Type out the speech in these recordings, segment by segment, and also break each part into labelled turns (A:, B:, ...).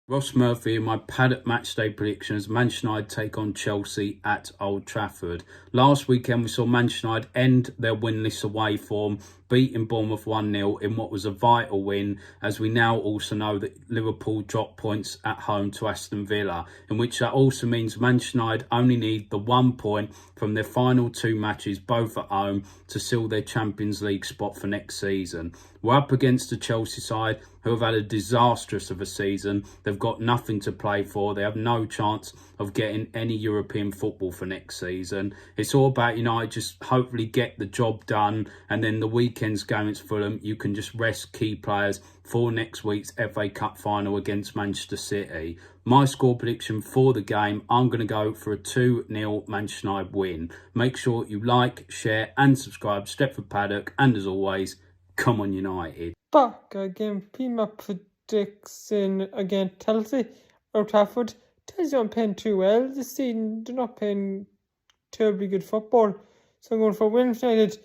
A: Ross Murphy and my Paddock matchday predictions. Manchester United take on Chelsea at Old Trafford. Last weekend we saw Manchester United end their winless away form, beating Bournemouth 1-0 in what was a vital win, as we now also know that Liverpool dropped points at home to Aston Villa, in which that also means Manchester United only need the 1 point from their final 2 matches, both at home, to seal their Champions League spot for next season. We're up against the Chelsea side, who have had a disastrous of a season. They've got nothing to play for. They have no chance of getting any European football for next season. It's all about United just hopefully get the job done, and then the weekend's game against Fulham, you can just rest key players for next week's FA Cup final against Manchester City. My score prediction for the game, I'm going to go for a 2-0 Manchester United win. Make sure you like, share and subscribe. Stretford Paddock, and as always, come on United.
B: Back again, Pima prediction against Chelsea or Trafford. Chelsea aren't playing too well this season. They're not playing terribly good football. So I'm going for Wednesday United.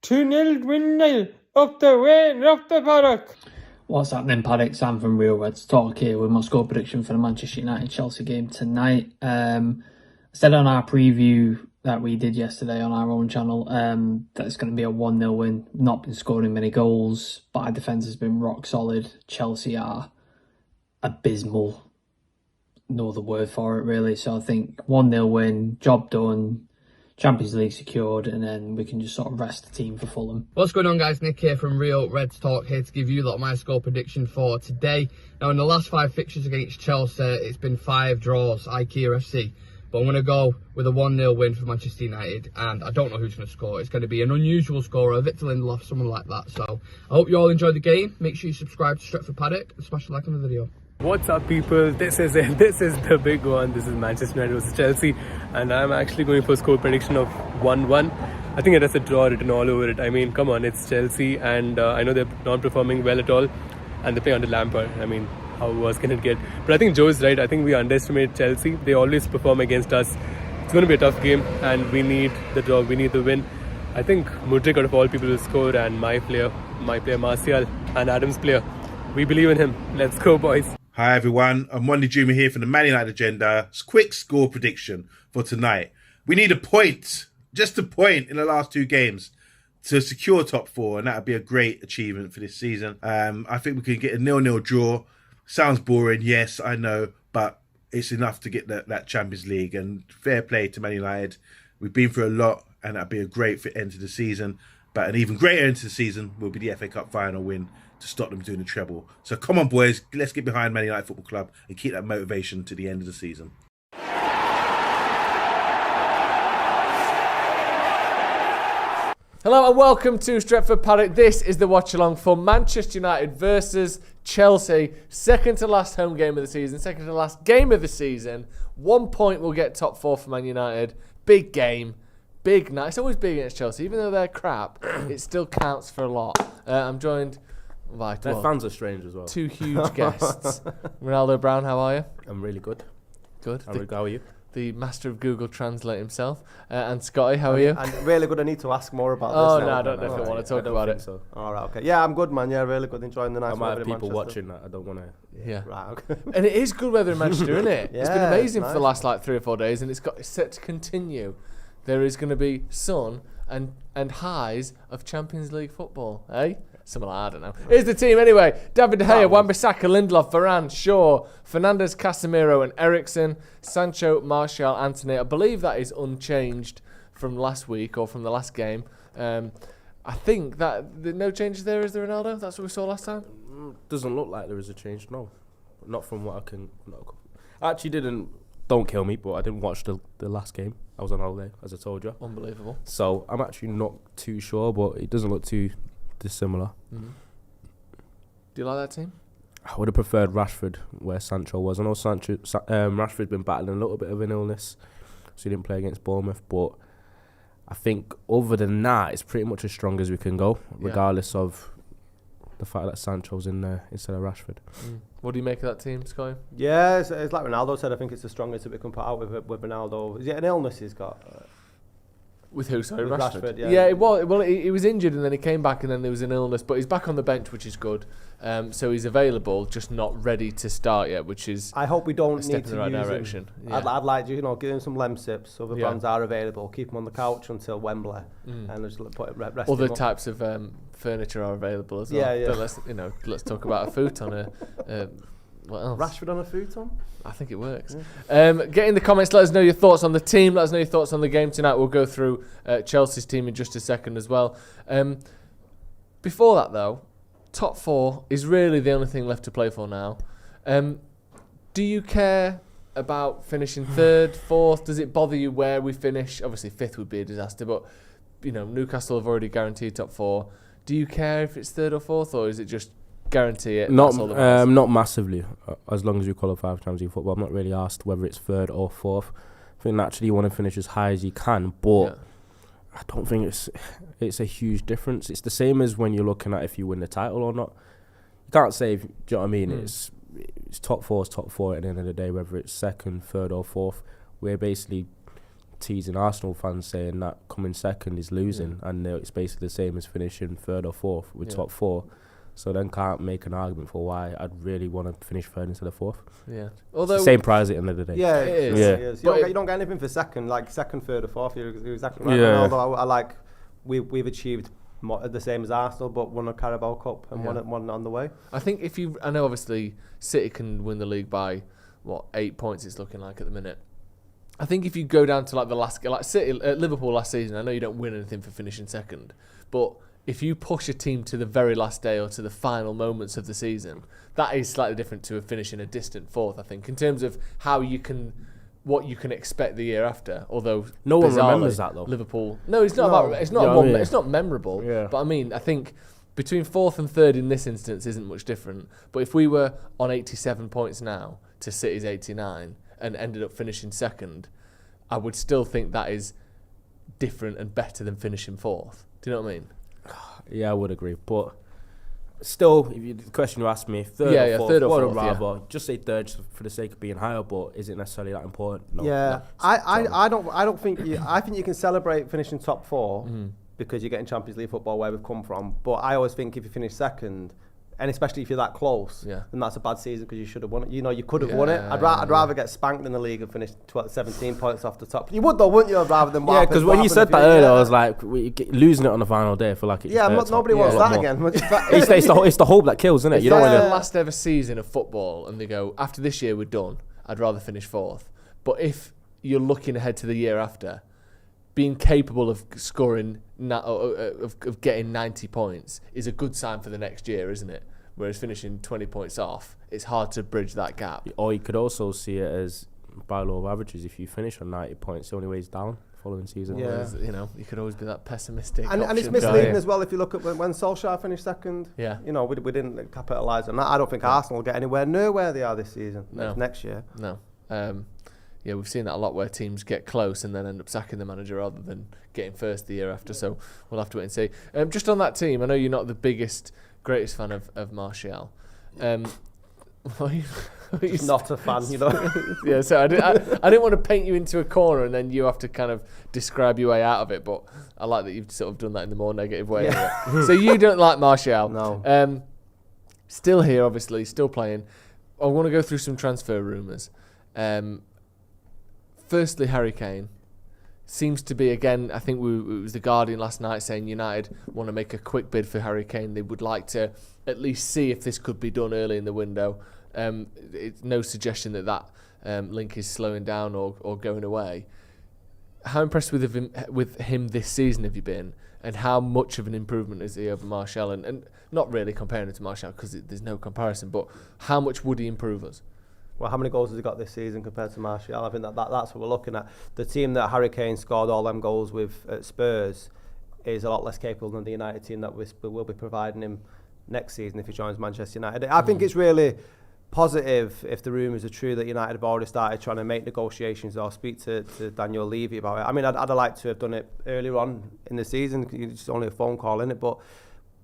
B: 2-0 win Niall. Up the way, up the Paddock.
C: What's happening, Paddock? Sam from Real Reds Talk here with my score prediction for the Manchester United-Chelsea game tonight. I said on our preview that we did yesterday on our own channel that it's going to be a 1-0 win. Not been scoring many goals, but our defence has been rock solid. Chelsea are abysmal. No other word for it, really. So I think 1-0 win, job done, Champions League secured, and then we can just sort of rest the team for Fulham.
D: What's going on, guys? Nick here from Real Reds Talk, here to give you my score prediction for today. Now, in the last 5 fixtures against Chelsea, it's been 5 draws, IKEA FC. But I'm going to go with a 1-0 win for Manchester United, and I don't know who's going to score. It's going to be an unusual scorer, Victor Lindelof, someone like that. So I hope you all enjoyed the game. Make sure you subscribe to Stretford Paddock and smash the like on the video.
E: What's up, people? This is the big one. This is Manchester United versus Chelsea, and I'm actually going for a score prediction of 1-1. I think it has a draw written all over it. I mean, come on, it's Chelsea, and I know they're not performing well at all, and they play under Lampard. I mean, how worse can it get? But I think Joe's right. I think we underestimate Chelsea. They always perform against us. It's going to be a tough game, and we need the draw. We need the win. I think Mudryk, out of all people, will score, and my player Martial, and Adam's player. We believe in him. Let's go, boys.
F: Hi everyone, I'm Wendy Juma here from the Man United Agenda. Quick score prediction for tonight. We need a point, just a point in the last 2 games to secure top 4, and that would be a great achievement for this season. I think we can get a 0-0 draw. Sounds boring, yes, I know, but it's enough to get that Champions League, and fair play to Man United. We've been through a lot, and that'd be a great end to the season, but an even greater end to the season will be the FA Cup final win to stop them doing the treble. So come on, boys, let's get behind Man United Football Club and keep that motivation to the end of the season.
G: Hello and welcome to Stretford Paddock. This is the watch-along for Manchester United versus Chelsea. Second to last home game of the season, second to last game of the season. 1 point will get top 4 for Man United. Big game. Big night. It's always big against Chelsea. Even though they're crap, it still counts for a lot. I'm joined by
H: their fans are strange as well.
G: 2 huge guests. Ronaldo Brown, how are you?
H: I'm really good.
G: Good.
H: How are you?
G: The master of Google Translate himself. And Scotty, how are you?
I: And really good. I need to ask more about this.
G: Oh, no, I don't know if I want to talk about it.
I: So. All right, okay. Yeah, I'm good, man. Yeah, really good. Enjoying the nice weather.
H: I might have people watching that. I don't want to.
G: Yeah.
I: Right, okay.
G: And it is good weather in Manchester, isn't it?
I: Yeah,
G: it's been amazing
I: nice.
G: for the last 3 or 4 days, and it's set to continue. There is going to be sun and highs of Champions League football, eh? Something like that, I don't know. Here's the team anyway. David De Gea, Wan-Bissaka, Lindelof, Varane, Shaw, Fernandes, Casemiro and Eriksen, Sancho, Martial, Antony. I believe that is unchanged from last week or from the last game. I think that no changes there, is there, Ronaldo? That's what we saw last time?
H: Doesn't look like there is a change, no. Not from what I can... I actually don't kill me, but I didn't watch the last game. I was on holiday, as I told you.
G: Unbelievable.
H: So I'm actually not too sure, but it doesn't look too dissimilar.
G: Mm-hmm. Do you like that team?
H: I would have preferred Rashford where Sancho was. I know Rashford's been battling a little bit of an illness, so he didn't play against Bournemouth, but I think other than that, it's pretty much as strong as we can go, regardless of the fact that Sancho's in there instead of Rashford.
G: What do you make of that team, Sky?
I: Yeah, it's like Ronaldo said. I think it's the strongest that we can put out with Ronaldo. Is it an illness he's got?
G: With who? Sorry,
I: With
G: Rashford.
I: yeah.
G: Well, he was injured and then he came back and then there was an illness, but he's back on the bench, which is good. So he's available, just not ready to start yet, which is
I: I hope we don't
G: a step
I: need
G: in
I: to
G: the right
I: use
G: direction.
I: him.
G: Yeah.
I: I'd like to, give him some Lemsips so the
G: Yeah.
I: brands are available. Keep him on the couch until Wembley and just rest
G: Other
I: him up.
G: types of furniture are available as well.
I: Yeah, yeah.
G: But let's talk about a futon. What else?
I: Rashford on a futon?
G: I think it works. Get in the comments, let us know your thoughts on the team, let us know your thoughts on the game tonight. We'll go through Chelsea's team in just a second as well. Before that though, top 4 is really the only thing left to play for now. Do you care about finishing 3rd, 4th? Does it bother you where we finish? Obviously 5th would be a disaster, but Newcastle have already guaranteed top 4. Do you care if it's 3rd or 4th, or is it just guarantee it?
H: Not massively. As long as you qualify for Champions League football, I'm not really asked whether it's 3rd or 4th. I think naturally you want to finish as high as you can, but I don't think it's a huge difference. It's the same as when you're looking at if you win the title or not. You can't say, do you know what I mean? It's top 4 is top 4 at the end of the day, whether it's 2nd, 3rd or 4th. We're basically teasing Arsenal fans saying that coming 2nd is losing, and it's basically the same as finishing 3rd or 4th with top 4. So then can't make an argument for why I'd really want to finish 3rd instead of 4th.
G: Yeah.
H: Although it's the same prize at the end of the day.
I: Yeah,
G: it
I: is.
G: Yeah.
I: You don't get anything for 2nd, like 2nd, 3rd or 4th. You're exactly right.
H: Yeah.
I: Although I like we've achieved the same as Arsenal, but won a Carabao Cup and one on the way.
G: I think I know obviously City can win the league by 8 points. It's looking like at the minute. I think if you go down to like City, Liverpool last season, I know you don't win anything for finishing 2nd, but if you push a team to the very last day or to the final moments of the season, that is slightly different to finishing a distant 4th, I think, in terms of what you can expect the year after. Although
H: no one remembers that though.
G: Liverpool, it's not memorable.
H: Yeah.
G: But I mean, I think between 4th and 3rd in this instance isn't much different. But if we were on 87 points now to City's 89 and ended up finishing 2nd, I would still think that is different and better than finishing 4th. Do you know what I mean?
H: Yeah, I would agree, but still, the question you asked me, 3rd or 4th,
G: 3rd or 4th,
H: would rather just say 3rd for the sake of being higher, but is it necessarily that important? No.
I: Yeah, I don't think I think you can celebrate finishing top 4 because you're getting Champions League football where we've come from. But I always think if you finish 2nd, and especially if you're that close, then that's a bad season because you should have won it. You could have won it. I'd rather get spanked in the league and finish 17 points off the top. You would though, wouldn't you? Rather than
H: because when you said that earlier, I was like, losing it on the final day, I feel like it's
I: nobody wants that again.
H: It's the hope that kills, isn't it? You don't want
G: the last ever season of football, and they go, after this year we're done, I'd rather finish 4th. But if you're looking ahead to the year after, being capable of scoring, of getting 90 points is a good sign for the next year, isn't it? Whereas finishing 20 points off, it's hard to bridge that gap.
H: Or you could also see it as by law of averages. If you finish on 90 points, the only way is down following season.
G: Yeah, you could always be that pessimistic.
I: And it's misleading as well if you look at when Solskjaer finished 2nd.
G: Yeah.
I: We didn't capitalise on that. I don't think Arsenal will get anywhere near where they are this season.
G: No.
I: Next year.
G: No. We've seen that a lot where teams get close and then end up sacking the manager rather than getting first the year after. So we'll have to wait and see. Just on that team, I know you're not the greatest fan of Martial.
I: Not a fan,
G: Yeah, so I didn't want to paint you into a corner and then you have to kind of describe your way out of it, but I like that you've sort of done that in the more negative way. Yeah. So you don't like Martial.
I: No.
G: Still here, obviously, still playing. I want to go through some transfer rumours. Firstly, Harry Kane. Seems to be, again, I think it was The Guardian last night saying United want to make a quick bid for Harry Kane. They would like to at least see if this could be done early in the window. It's no suggestion that link is slowing down or going away. How impressed with him this season have you been? And how much of an improvement is he over Martial? And not really comparing him to Martial because there's no comparison, but how much would he improve us?
I: Well, how many goals has he got this season compared to Martial? I think that's what we're looking at. The team that Harry Kane scored all them goals with at Spurs is a lot less capable than the United team that will be providing him next season if he joins Manchester United. I think it's really positive if the rumours are true that United have already started trying to make negotiations or speak to Daniel Levy about it. I mean, I'd like to have done it earlier on in the season. It's only a phone call, isn't it? But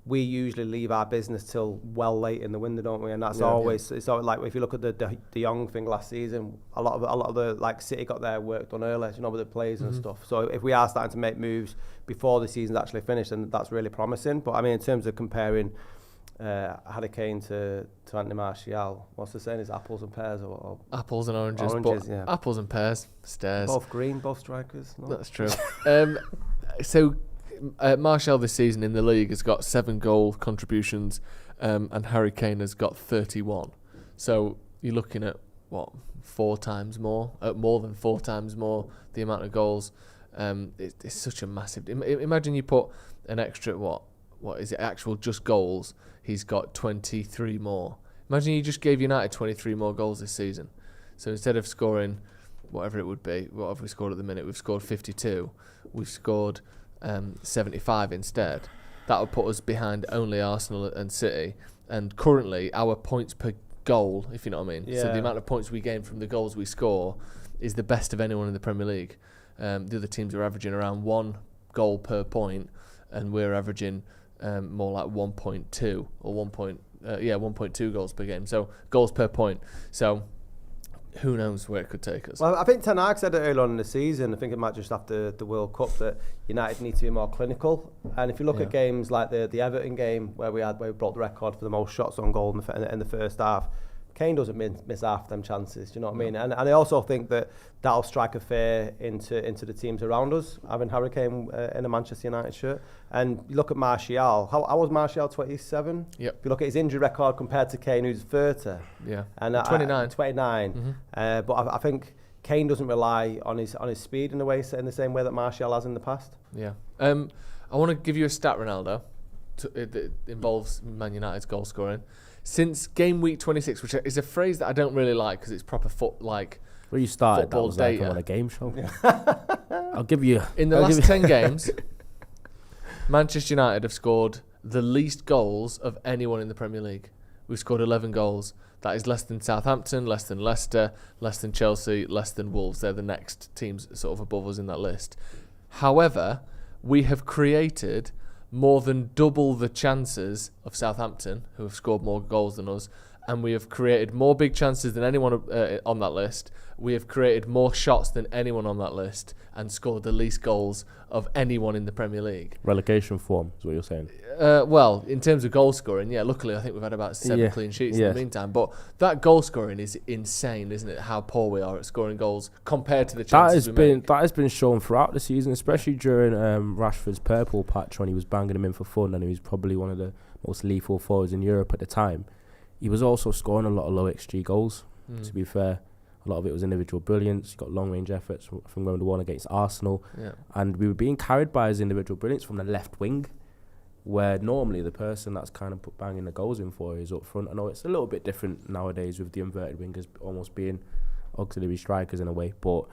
I: we usually leave our business till well late in the window, don't we? And that's always it's always like if you look at the De Jong thing last season, a lot of the like City got their work done early, with the players and stuff. So if we are starting to make moves before the season's actually finished, then that's really promising. But I mean, in terms of comparing Harry Kane to Anthony Martial, what's the saying? Is apples and pears or
G: apples and oranges?
I: Yeah.
G: Apples and pears, stairs.
I: Both green, both strikers. No.
G: That's true. So Martial this season in the league has got 7 goal contributions, and Harry Kane has got 31. So you're looking at what, 4 times more, more than 4 times more the amount of goals. It's such a massive. Imagine you put an extra what is it? Actual just goals. He's got 23 more. Imagine you just gave United 23 more goals this season. So instead of scoring whatever it would be, what have we scored at the minute? We've scored 52. We've scored 75 instead. That would put us behind only Arsenal and City. And currently, our points per goal, if you know what I mean.
I: Yeah.
G: So the amount of points we gain from the goals we score is the best of anyone in the Premier League. The other teams are averaging around 1 goal per point, and we're averaging more like 1.2 or 1.2 goals per game. So goals per point. So who knows where it could take us.
I: Well, I think Ten Hag said it early on in the season, I think it might just after the World Cup, that United need to be more clinical. And if you look at games like the Everton game where we broke the record for the most shots on goal in the first half, Kane doesn't miss half them chances, do you know what I mean? And I also think that'll strike a fear into the teams around us, having Harry Kane in a Manchester United shirt. And you look at Martial, how was Martial 27?
G: Yep.
I: If you look at his injury record compared to Kane, who's 30.
G: Yeah.
I: And
G: 29.
I: 29.
G: Mm-hmm.
I: But I think Kane doesn't rely on his speed in the same way that Martial has in the past.
G: Yeah. I want to give you a stat, Ronaldo. It involves Man United's goal scoring. Since game week 26, which is a phrase that I don't really like because it's proper
H: where you started, that was
G: data.
H: like I'm on a game show. I'll give you...
G: In the last 10 games, Manchester United have scored the least goals of anyone in the Premier League. We've scored 11 goals. That is less than Southampton, less than Leicester, less than Chelsea, less than Wolves. They're the next teams sort of above us in that list. However, we have created more than double the chances of Southampton, who have scored more goals than us, and we have created more big chances than anyone on that list. We have created more shots than anyone on that list and scored the least goals of anyone in the Premier League.
H: Relegation form is what you're saying.
G: Well, in terms of goal scoring, yeah, luckily I think we've had about 7 clean sheets in the meantime. But that goal scoring is insane, isn't it? How poor we are at scoring goals compared to the chances we make.
H: That has been shown throughout the season, especially during Rashford's purple patch when he was banging him in for fun, and he was probably one of the most lethal forwards in Europe at the time. He was also scoring a lot of low XG goals, to be fair. A lot of it was individual brilliance. He got long-range efforts from going to one against Arsenal. Yeah. And we were being carried by his individual brilliance from the left wing, where normally the person that's kind of banging the goals in for is up front. I know it's a little bit different nowadays with the inverted wingers almost being auxiliary strikers in a way, but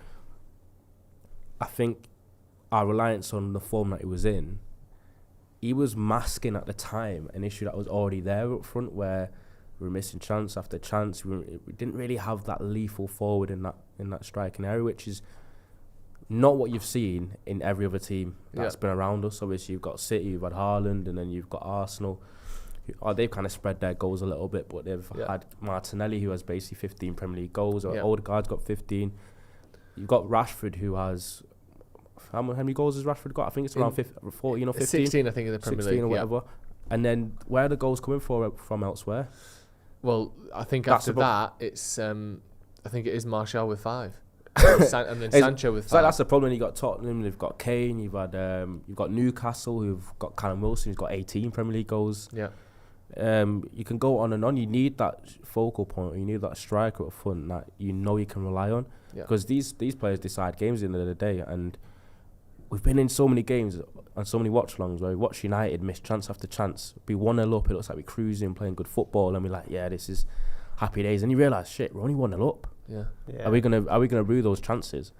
H: I think our reliance on the form that he was in, he was masking at the time an issue that was already there up front, where we were missing chance after chance. We didn't really have that lethal forward in that striking area, which is not what you've seen in every other team that's been around us. Obviously, you've got City, you've had Haaland, and then you've got Arsenal. They've kind of spread their goals a little bit, but they've had Martinelli, who has basically 15 Premier League goals. Odegaard's got 15. You've got Rashford, who has... How many goals has Rashford got? I think it's around 14 or 15.
G: 16, I think, in the Premier League.
H: 16 or whatever. And then where are the goals coming from elsewhere?
G: Well, I think after that, it's I think it is Martial with 5, and then Sancho with 5.
H: So that's the problem. You got Tottenham, you've got Kane, you've got Newcastle, who've got Callum Wilson, who's got 18 Premier League goals. Yeah. You can go on and on. You need that focal point, or you need that striker up front that you know you can rely on, because these players decide games at the end of the day. And we've been in so many games and so many watch-alongs where we watch United miss chance after chance, be 1-0 up, it looks like we're cruising, playing good football, and we're like, yeah, this is happy days. And you realise, shit, we're only 1-0 up. Yeah. Are we gonna rue those chances?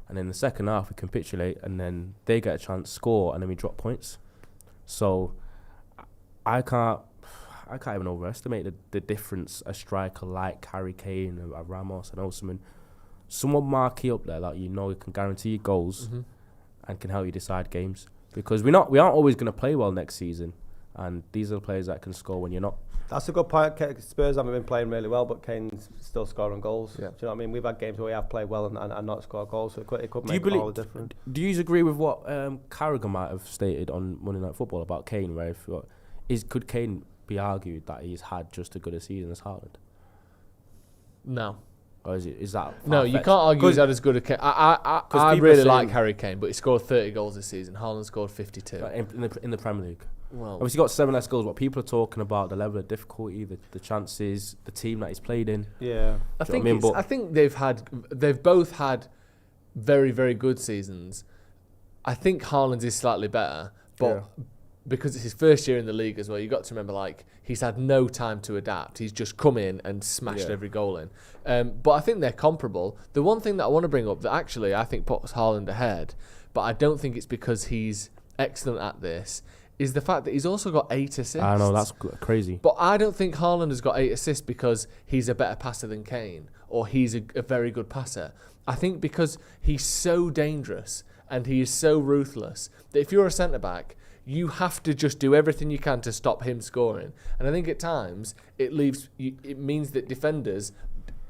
H: And in the second half, we capitulate, and then they get a chance, score, and then we drop points. So I can't even overestimate the difference a striker like Harry Kane, a Ramos, and someone marquee up there that you know can guarantee you goals and can help you decide games. Because we aren't always going to play well next season, And these are the players that can score when you're not.
I: That's a good point. Spurs haven't been playing really well, but Kane's still scoring goals.
G: Yeah.
I: Do you know what I mean? We've had games where we have played well and not scored goals, so it could make all the difference.
H: Do you agree with what Carragher might have stated on Monday Night Football about Kane, where could Kane be argued that he's had just as good a season as Haaland?
G: No.
H: Or is that
G: No, you can't argue he's had as good a Kane. I really like Harry Kane, but he scored 30 goals this season. Haaland scored 52.
H: In the Premier League?
G: Well,
H: obviously got 7 less goals. What people are talking about, the level of difficulty, the chances, the team that he's played in.
I: Yeah,
G: I think they've both had very, very good seasons. I think Haaland's is slightly better, but because it's his first year in the league as well, you got to remember, like, he's had no time to adapt. He's just come in and smashed every goal in. But I think they're comparable. The one thing that I want to bring up that actually I think puts Haaland ahead, but I don't think it's because he's excellent at this, is the fact that he's also got 8 assists.
H: I know, that's crazy.
G: But I don't think Haaland has got 8 assists because he's a better passer than Kane or he's a very good passer. I think because he's so dangerous and he is so ruthless that if you're a centre-back, you have to just do everything you can to stop him scoring. And I think at times it means that defenders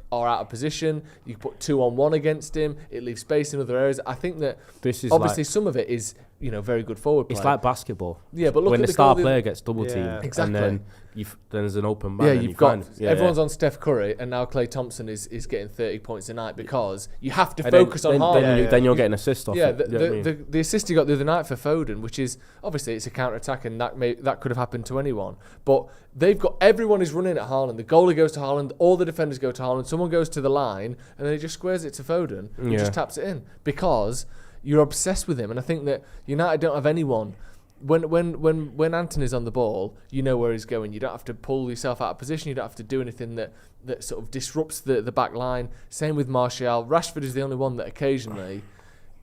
G: are out of position. You put 2-on-1 against him. It leaves space in other areas. I think that
H: this is
G: obviously some of it is very good forward play.
H: It's like basketball.
G: Yeah, but look
H: when
G: at
H: the star player gets double teamed,
G: exactly.
H: And then there's an open man.
G: Yeah, you've got everyone's on Steph Curry, and now Klay Thompson is getting 30 points a night because you have to focus on Haaland.
H: Then you'll get an assist off.
G: Yeah,
H: it.
G: the assist he got the other night for Foden, which is obviously it's a counter attack, and that could have happened to anyone. But everyone is running at Haaland. The goalie goes to Haaland, all the defenders go to Haaland. Someone goes to the line, and then he just squares it to Foden, who just taps it in because you're obsessed with him. And I think that United don't have anyone. When Anthony's on the ball, you know where he's going. You don't have to pull yourself out of position. You don't have to do anything that sort of disrupts the back line. Same with Martial. Rashford is the only one that occasionally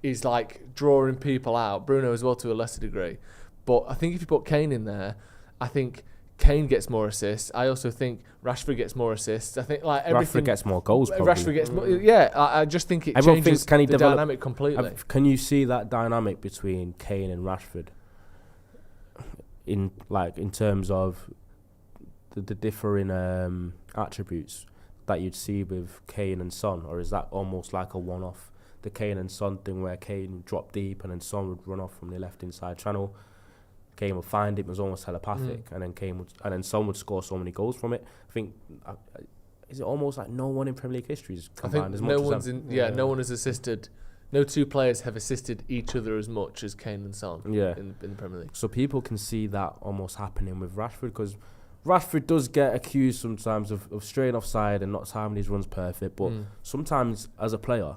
G: is like drawing people out. Bruno as well to a lesser degree. But I think if you put Kane in there, I think Kane gets more assists. I also think Rashford gets more assists. I think like everything.
H: Rashford gets more goals. Probably.
G: Rashford gets more. Yeah, I just think it
H: Everyone
G: changes
H: thinks,
G: the dynamic completely.
H: Can you see that dynamic between Kane and Rashford? In terms of the differing attributes that you'd see with Kane and Son, or is that almost like a one-off? The Kane and Son thing where Kane would drop deep and then Son would run off from the left inside channel. Kane would find it, it was almost telepathic, and then Son would score so many goals from it. I think is it almost like no one in Premier League history has combined as much as them?
G: No one has assisted. No two players have assisted each other as much as Kane and Son in the Premier League.
H: So people can see that almost happening with Rashford, because Rashford does get accused sometimes of straying offside and not timing his runs perfect, but sometimes as a player,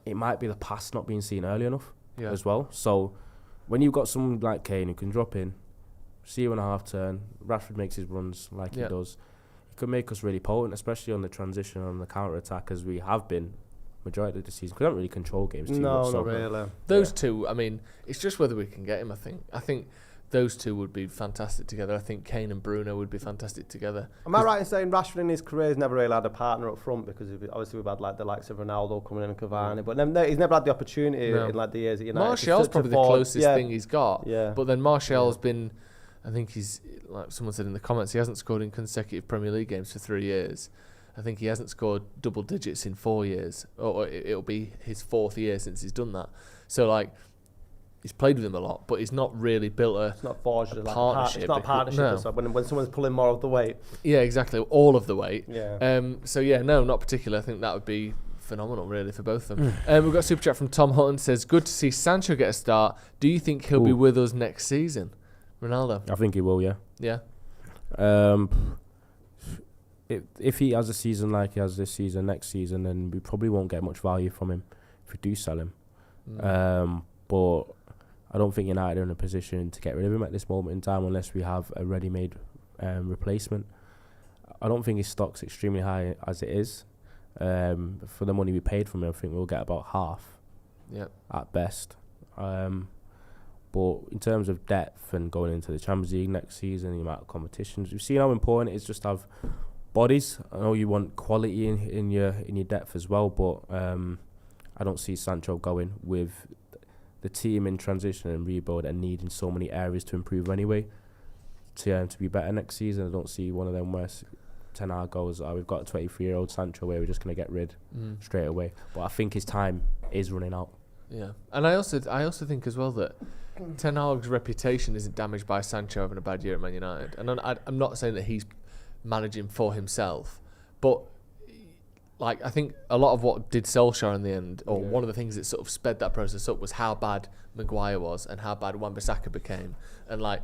H: it might be the pass not being seen early enough as well. So when you've got someone like Kane who can drop in, see you in a half turn, Rashford makes his runs like he does, it could make us really potent, especially on the transition, on the counter attack, as we have been majority of the season. We don't really control games too much.
I: No, not really.
G: Those two, I mean, it's just whether we can get him. I think those two would be fantastic together. I think Kane and Bruno would be fantastic together.
I: Am I right in saying Rashford in his career has never really had a partner up front, because obviously we've had like the likes of Ronaldo coming in and Cavani, but he's never had the opportunity in like the years at United.
G: Martial's probably the closest thing he's got.
I: Yeah.
G: But then Martial's been, I think he's, like someone said in the comments, he hasn't scored in consecutive Premier League games for 3 years. I think he hasn't scored double digits in 4 years, or it'll be his 4th year since he's done that. So like, he's played with him a lot, but he's not really built a partnership.
I: It's not a partnership. No. When someone's pulling more of the weight.
G: Yeah, exactly, all of the weight.
I: Yeah.
G: No, not particularly. I think that would be phenomenal, really, for both of them. We've got a super chat from Tom Hutton, says, "Good to see Sancho get a start. Do you think he'll be with us next season?" Ronaldo.
H: I think he will. Yeah.
G: Yeah.
H: If he has a season like he has this season, next season, then we probably won't get much value from him if we do sell him. But I don't think United are in a position to get rid of him at this moment in time unless we have a ready-made replacement. I don't think his stock's extremely high as it is. For the money we paid from him, I think we'll get about half at best. But in terms of depth and going into the Champions League next season, the amount of competitions, we've seen how important it is just to have bodies. I know you want quality in your depth as well, but I don't see Sancho going with the team in transition and rebuild and needing so many areas to improve anyway. to be better next season. I don't see one of them where Ten Hag goes, we've got a 23-year-old Sancho where we're just going to get rid straight away. But I think his time is running out.
G: Yeah, and I also think as well that Ten Hag's reputation isn't damaged by Sancho having a bad year at Man United. And I'm not saying that he's managing for himself, but like I think a lot of what did Solskjaer in the end, or one of the things that sort of sped that process up, was how bad Maguire was and how bad Wan-Bissaka became, and like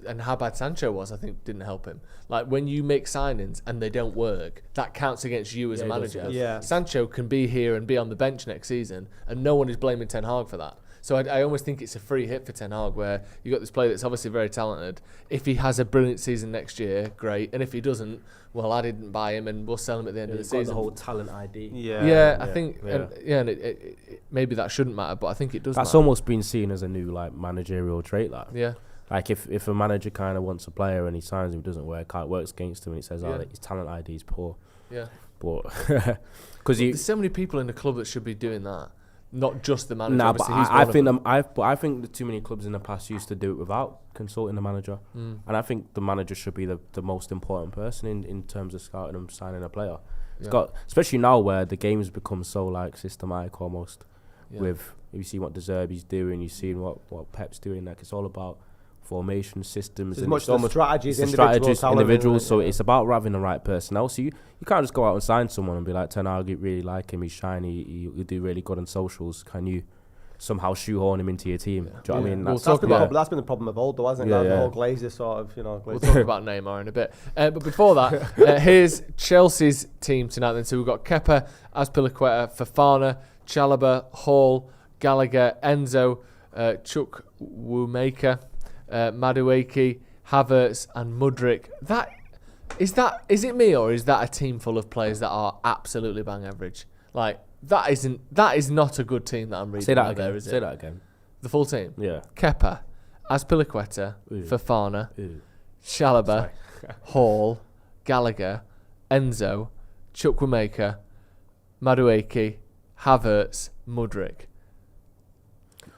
G: and how bad Sancho was. I think didn't help him. Like when you make signings and they don't work, that counts against you as a manager.
I: Yeah.
G: Sancho can be here and be on the bench next season, and no one is blaming Ten Hag for that. So I almost think it's a free hit for Ten Hag, where you got this player that's obviously very talented. If he has a brilliant season next year, great. And if he doesn't, well, I didn't buy him, and we'll sell him at the end of the season.
H: The whole talent ID.
G: I think, and it, maybe that shouldn't matter, but I think it does.
H: That's
G: matter.
H: almost been seen as a new like managerial trait.
G: Yeah.
H: Like if a manager kind of wants a player and he signs him, it doesn't work out, works against him, and he says, his talent ID is poor.
G: Yeah.
H: But because
G: there's so many people in the club that should be doing that. Not just the manager.
H: Nah, but I think that too many clubs in the past used to do it without consulting the manager, and I think the manager should be the most important person in terms of scouting and signing a player. It's got, especially now where the game's become so like systematic almost. With you see what De Zerbi's doing, you see what Pep's doing. Like it's all about formation systems,
I: and it's almost strategies,
H: individuals. So it's about having the right personnel. So you can't just go out and sign someone and be like, Ten Hag, you really like him, he's shiny, he'll do really good on socials. Can you somehow shoehorn him into your team? Do you know what I mean?
I: That's been the problem of old, though, hasn't it? The whole Glazer sort of,
G: We'll talk about Neymar in a bit. But before that, here's Chelsea's team tonight. Then, so we've got Kepa, Azpilicueta, Fofana, Chalobah, Hall, Gallagher, Enzo, Chukwuemeka, Madueke, Havertz and Mudryk. Is it me, or is that a team full of players that are absolutely bang average? Like that is not a good team that I'm reading.
H: Say that again.
G: There, is
H: Say
G: it?
H: that again.
G: The full team.
H: Yeah.
G: Kepa, Azpilicueta, Fofana, Chalobah, Hall, Gallagher, Enzo, Chukwuemeka, Madueke, Havertz, Mudryk.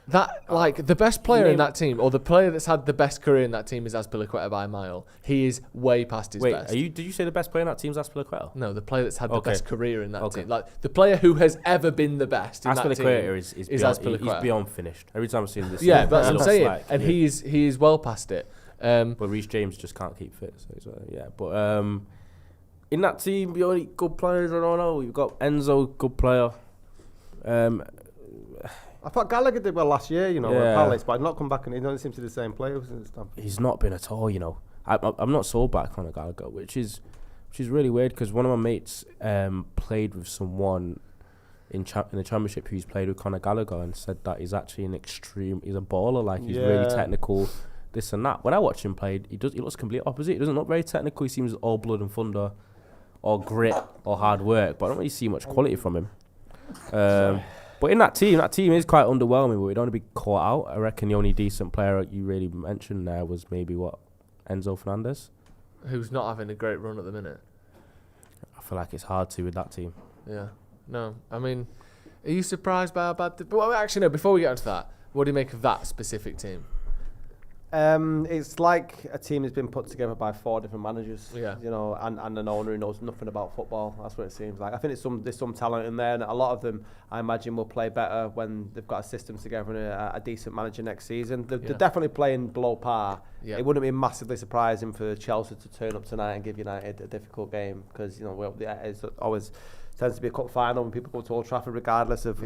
G: That like the best player in that team, or the player that's had the best career in that team, is Azpilicueta by a mile. He is way past his best.
H: Did you say the best player in that team is Azpilicueta?
G: No, the player that's had the best career in that team, like the player who has ever been the best in that team,
H: is
G: Azpilicueta.
H: He's beyond finished. Every time I've seen this,
G: yeah, that's what I'm saying, and he is well past it.
H: But Reece James just can't keep fit. So but in that team, the only good players I don't know. You've got Enzo, good player.
I: I thought Gallagher did well last year, at Palace, but I've not come back and he doesn't seem to be the same player since then.
H: He's not been at all, I'm not so back on Gallagher, which is really weird because one of my mates played with someone in the Championship who's played with Conor Gallagher and said that he's actually he's a baller, like he's really technical, this and that. When I watch him play, he looks complete opposite. He doesn't look very technical. He seems all blood and thunder, or grit, or hard work, but I don't really see much quality from him. But in that team is quite underwhelming. But we'd only be caught out. I reckon the only decent player you really mentioned there was maybe Enzo Fernandez,
G: who's not having a great run at the minute.
H: I feel like it's hard to with that team.
G: Yeah, no, I mean, are you surprised by how bad? Well, actually, no. Before we get into that, what do you make of that specific team?
I: It's like a team that's been put together by 4 different managers, and an owner who knows nothing about football. That's what it seems like. I think there's some talent in there, and a lot of them, I imagine, will play better when they've got a system together and a decent manager next season. They're definitely playing below par. Yeah. It wouldn't be massively surprising for Chelsea to turn up tonight and give United a difficult game because it's always tends to be a cup final when people go to Old Trafford, regardless of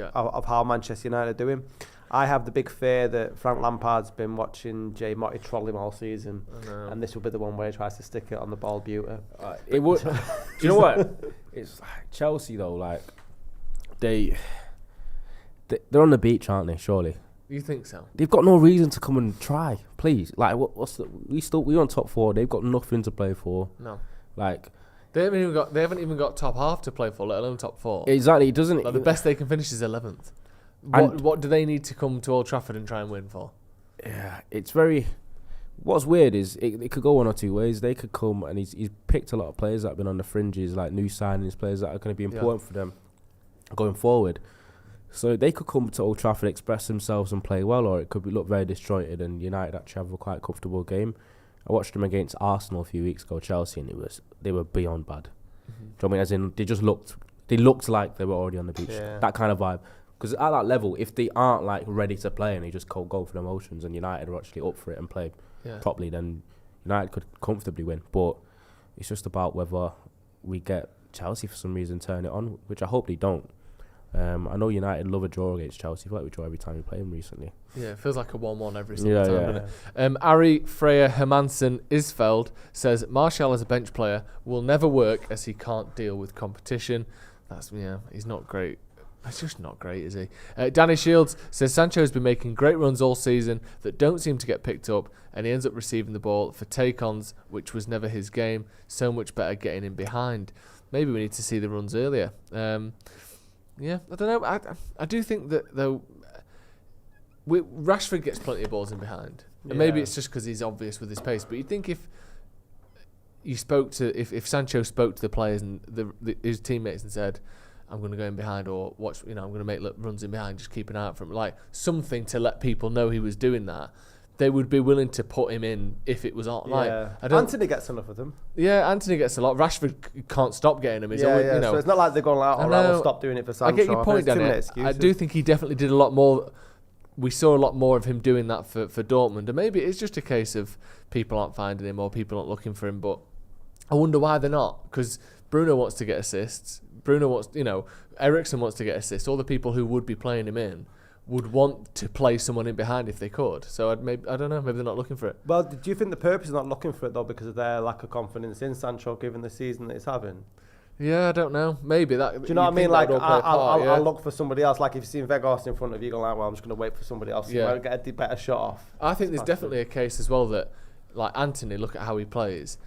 I: how Manchester United are doing. I have the big fear that Frank Lampard's been watching Jay Motti troll him all season, and this will be the one where he tries to stick it on the ball beauty.
H: It would. Do you know what? It's like Chelsea though. Like they're on the beach, aren't they? Surely.
G: You think so?
H: They've got no reason to come and try. Please, like we're on top 4. They've got nothing to play for.
G: No.
H: Like.
G: They haven't even got top half to play for, let alone top 4.
H: Exactly. It doesn't.
G: Like the best they can finish is 11th. What do they need to come to Old Trafford and try and win for?
H: Yeah, it's very. What's weird is it could go one or two ways. They could come and he's picked a lot of players that have been on the fringes, like new signings, players that are going to be important for them going forward. So they could come to Old Trafford, express themselves and play well, or it could look very disjointed and United actually have a quite comfortable game. I watched them against Arsenal a few weeks ago, Chelsea, and they were beyond bad. Do you know what I mean? As in, they looked like they were already on the beach.
I: Yeah.
H: That kind of vibe. Because at that level, if they aren't like ready to play and they just go for the emotions, and United are actually up for it and play properly, then United could comfortably win. But it's just about whether we get Chelsea for some reason turn it on, which I hope they don't. I know United love a draw against Chelsea. I feel like we draw every time we play them recently.
G: Yeah, it feels like a 1-1 every single time, doesn't it? Ari Freya Hermansen Isfeld says Martial as a bench player will never work as he can't deal with competition. He's not great. It's just not great, is he? Danny Shields says Sancho has been making great runs all season that don't seem to get picked up, and he ends up receiving the ball for take-ons, which was never his game. So much better getting in behind. Maybe we need to see the runs earlier. I don't know. I do think that, though, Rashford gets plenty of balls in behind. And maybe it's just because he's obvious with his pace. But you'd think if Sancho spoke to the players and his teammates and said, I'm going to go in behind, or watch, I'm going to make runs in behind, just keep an eye out for him, like something to let people know he was doing that, they would be willing to put him in if it was on.
I: Anthony gets enough of them.
G: Yeah, Anthony gets a lot. Rashford can't stop getting them.
I: So it's not like they're going like, all right, we'll stop doing it for Sancho.
G: I get your point, Danny. I do think he definitely did a lot more. We saw a lot more of him doing that for Dortmund, and maybe it's just a case of people aren't finding him or people aren't looking for him, but I wonder why they're not, because Bruno wants to get assists. Bruno wants, Eriksen wants to get assists. All the people who would be playing him in would want to play someone in behind if they could. So I don't know, maybe they're not looking for it.
I: Well, do you think the purpose is not looking for it though because of their lack of confidence in Sancho given the season that he's having?
G: Yeah, I don't know. Maybe that.
I: Do you know what I mean? Like, I'll look for somebody else. Like, if you've seen Vegas in front of you, going like, well, I'm just going to wait for somebody else to get a better shot off.
G: I think there's definitely a case as well that, like Anthony, look at how he plays.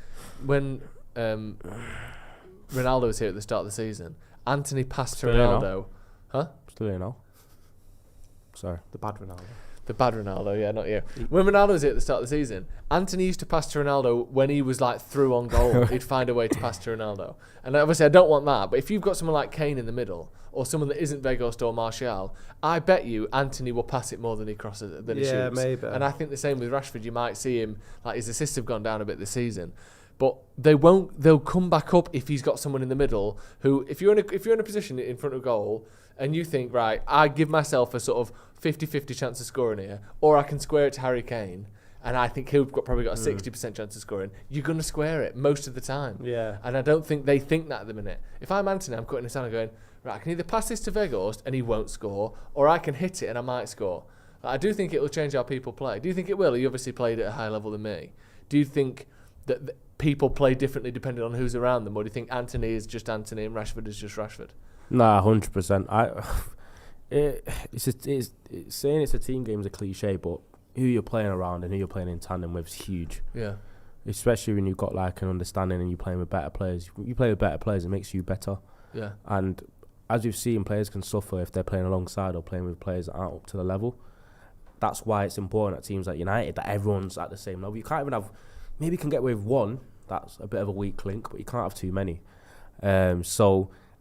G: When Ronaldo was here at the start of the season, Anthony passed to Ronaldo. Huh?
H: Still here now. Sorry.
I: The bad Ronaldo.
G: The bad Ronaldo, yeah, not you. When Ronaldo was here at the start of the season, Anthony used to pass to Ronaldo when he was like through on goal. He'd find a way to pass to Ronaldo. And obviously I don't want that, but if you've got someone like Kane in the middle, or someone that isn't Weghorst or Martial, I bet you Anthony will pass it more than he crosses than he shoots.
I: Yeah, maybe.
G: And I think the same with Rashford. You might see him, like his assists have gone down a bit this season. But they'll come back up if he's got someone in the middle who, if you're in a position in front of goal and you think, right, I give myself a sort of 50-50 chance of scoring here, or I can square it to Harry Kane, and I think he'll probably got a 60% chance of scoring, you're going to square it most of the time.
I: Yeah.
G: And I don't think they think that at the minute. If I'm Anthony, I'm cutting this down and going, right, I can either pass this to Weghorst and he won't score, or I can hit it and I might score. I do think it will change how people play. Do you think it will? You obviously played at a higher level than me. Do you think that people play differently depending on who's around them, or do you think Anthony is just Anthony and Rashford is just Rashford?
H: Nah, 100%. Saying it's a team game is a cliche, but who you're playing around and who you're playing in tandem with is huge.
G: Yeah.
H: Especially when you've got like an understanding and you're playing with better players. You play with better players, it makes you better.
G: Yeah.
H: And as we've seen, players can suffer if they're playing alongside or playing with players that aren't up to the level. That's why it's important at teams like United that everyone's at the same level. You can't even have, maybe you can get away with one, that's a bit of a weak link, but you can't have too many.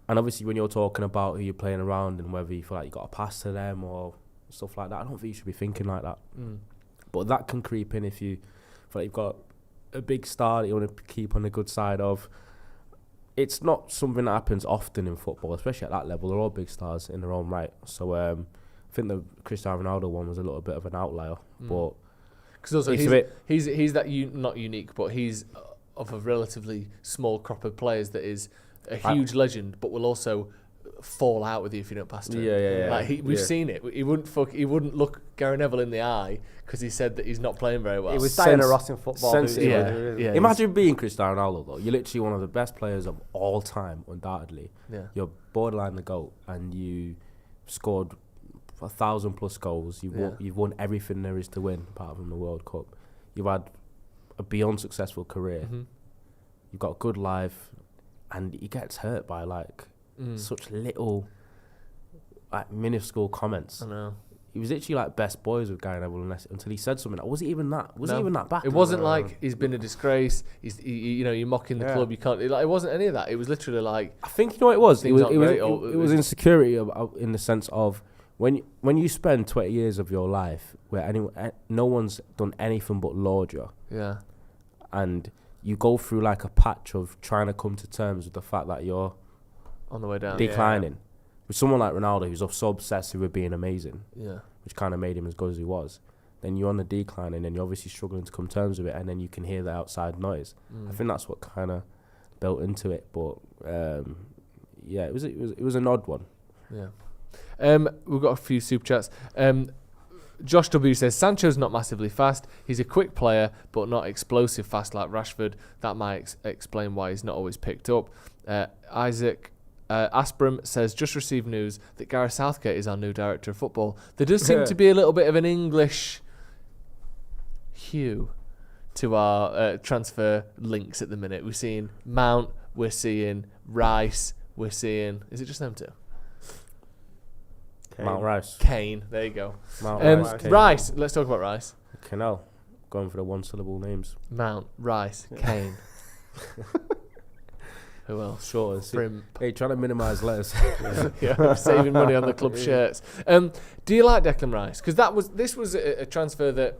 H: And obviously when you're talking about who you're playing around and whether you feel like you got to pass to them or stuff like that, I don't think you should be thinking like that. But that can creep in if you feel like you've got a big star that you want to keep on the good side of. It's not something that happens often in football, especially at that level. They're all big stars in their own right. So I think the Cristiano Ronaldo one was a little bit of an outlier. But
G: because also he's that not unique, but he's of a relatively small crop of players that is a huge legend, but will also fall out with you if you don't pass to him.
H: Yeah.
G: Like we've seen it. He wouldn't look Gary Neville in the eye because he said that he's not playing very well.
I: He was Diana Ross in football.
H: Imagine being Cristiano Ronaldo though. You're literally one of the best players of all time, undoubtedly.
G: Yeah.
H: You're borderline the GOAT, and you scored 1,000+ goals. You've won everything there is to win, apart from the World Cup. You've had a beyond successful career. You've got a good life, and he gets hurt by such little, minuscule comments.
G: I know.
H: He was literally like best boys with Gary Neville until he said something. Was it even that? Was it even that bad?
G: It wasn't like he's been a disgrace. You're mocking the club. You can't. It wasn't any of that. It was literally like,
H: I think you know what it was. It was insecurity in the sense of when you spend 20 years of your life where no one's done anything but laud you.
G: Yeah.
H: and you go through like a patch of trying to come to terms with the fact that you're
G: on the way down,
H: declining. With someone like Ronaldo, who's so obsessive with being amazing,
G: Yeah.
H: which kind of made him as good as he was, then you're on the decline, and then you're obviously struggling to come to terms with it, and then you can hear the outside noise. I think that's what kind of built into it, but yeah, it was an odd one.
G: Yeah. We've got a few super chats. Josh W says Sancho's not massively fast. He's a quick player, but not explosive fast like Rashford. That might explain why he's not always picked up. Isaac Aspram says, just received news that Gareth Southgate is our new director of football. There does seem to be a little bit of an English hue to our transfer links at the minute. We're seeing Mount, we're seeing Rice, we're seeing... Is it just them two?
H: Mount Rice.
G: Kane, there you go.
H: Mount
G: Rice, let's talk about Rice.
H: Canal, going for the one-syllable names.
G: Mount, Rice, Kane. Who else?
H: Short and
G: Prim.
H: Hey, trying to minimise letters.
G: Yeah, saving money on the club shirts. Do you like Declan Rice? Because this was a transfer that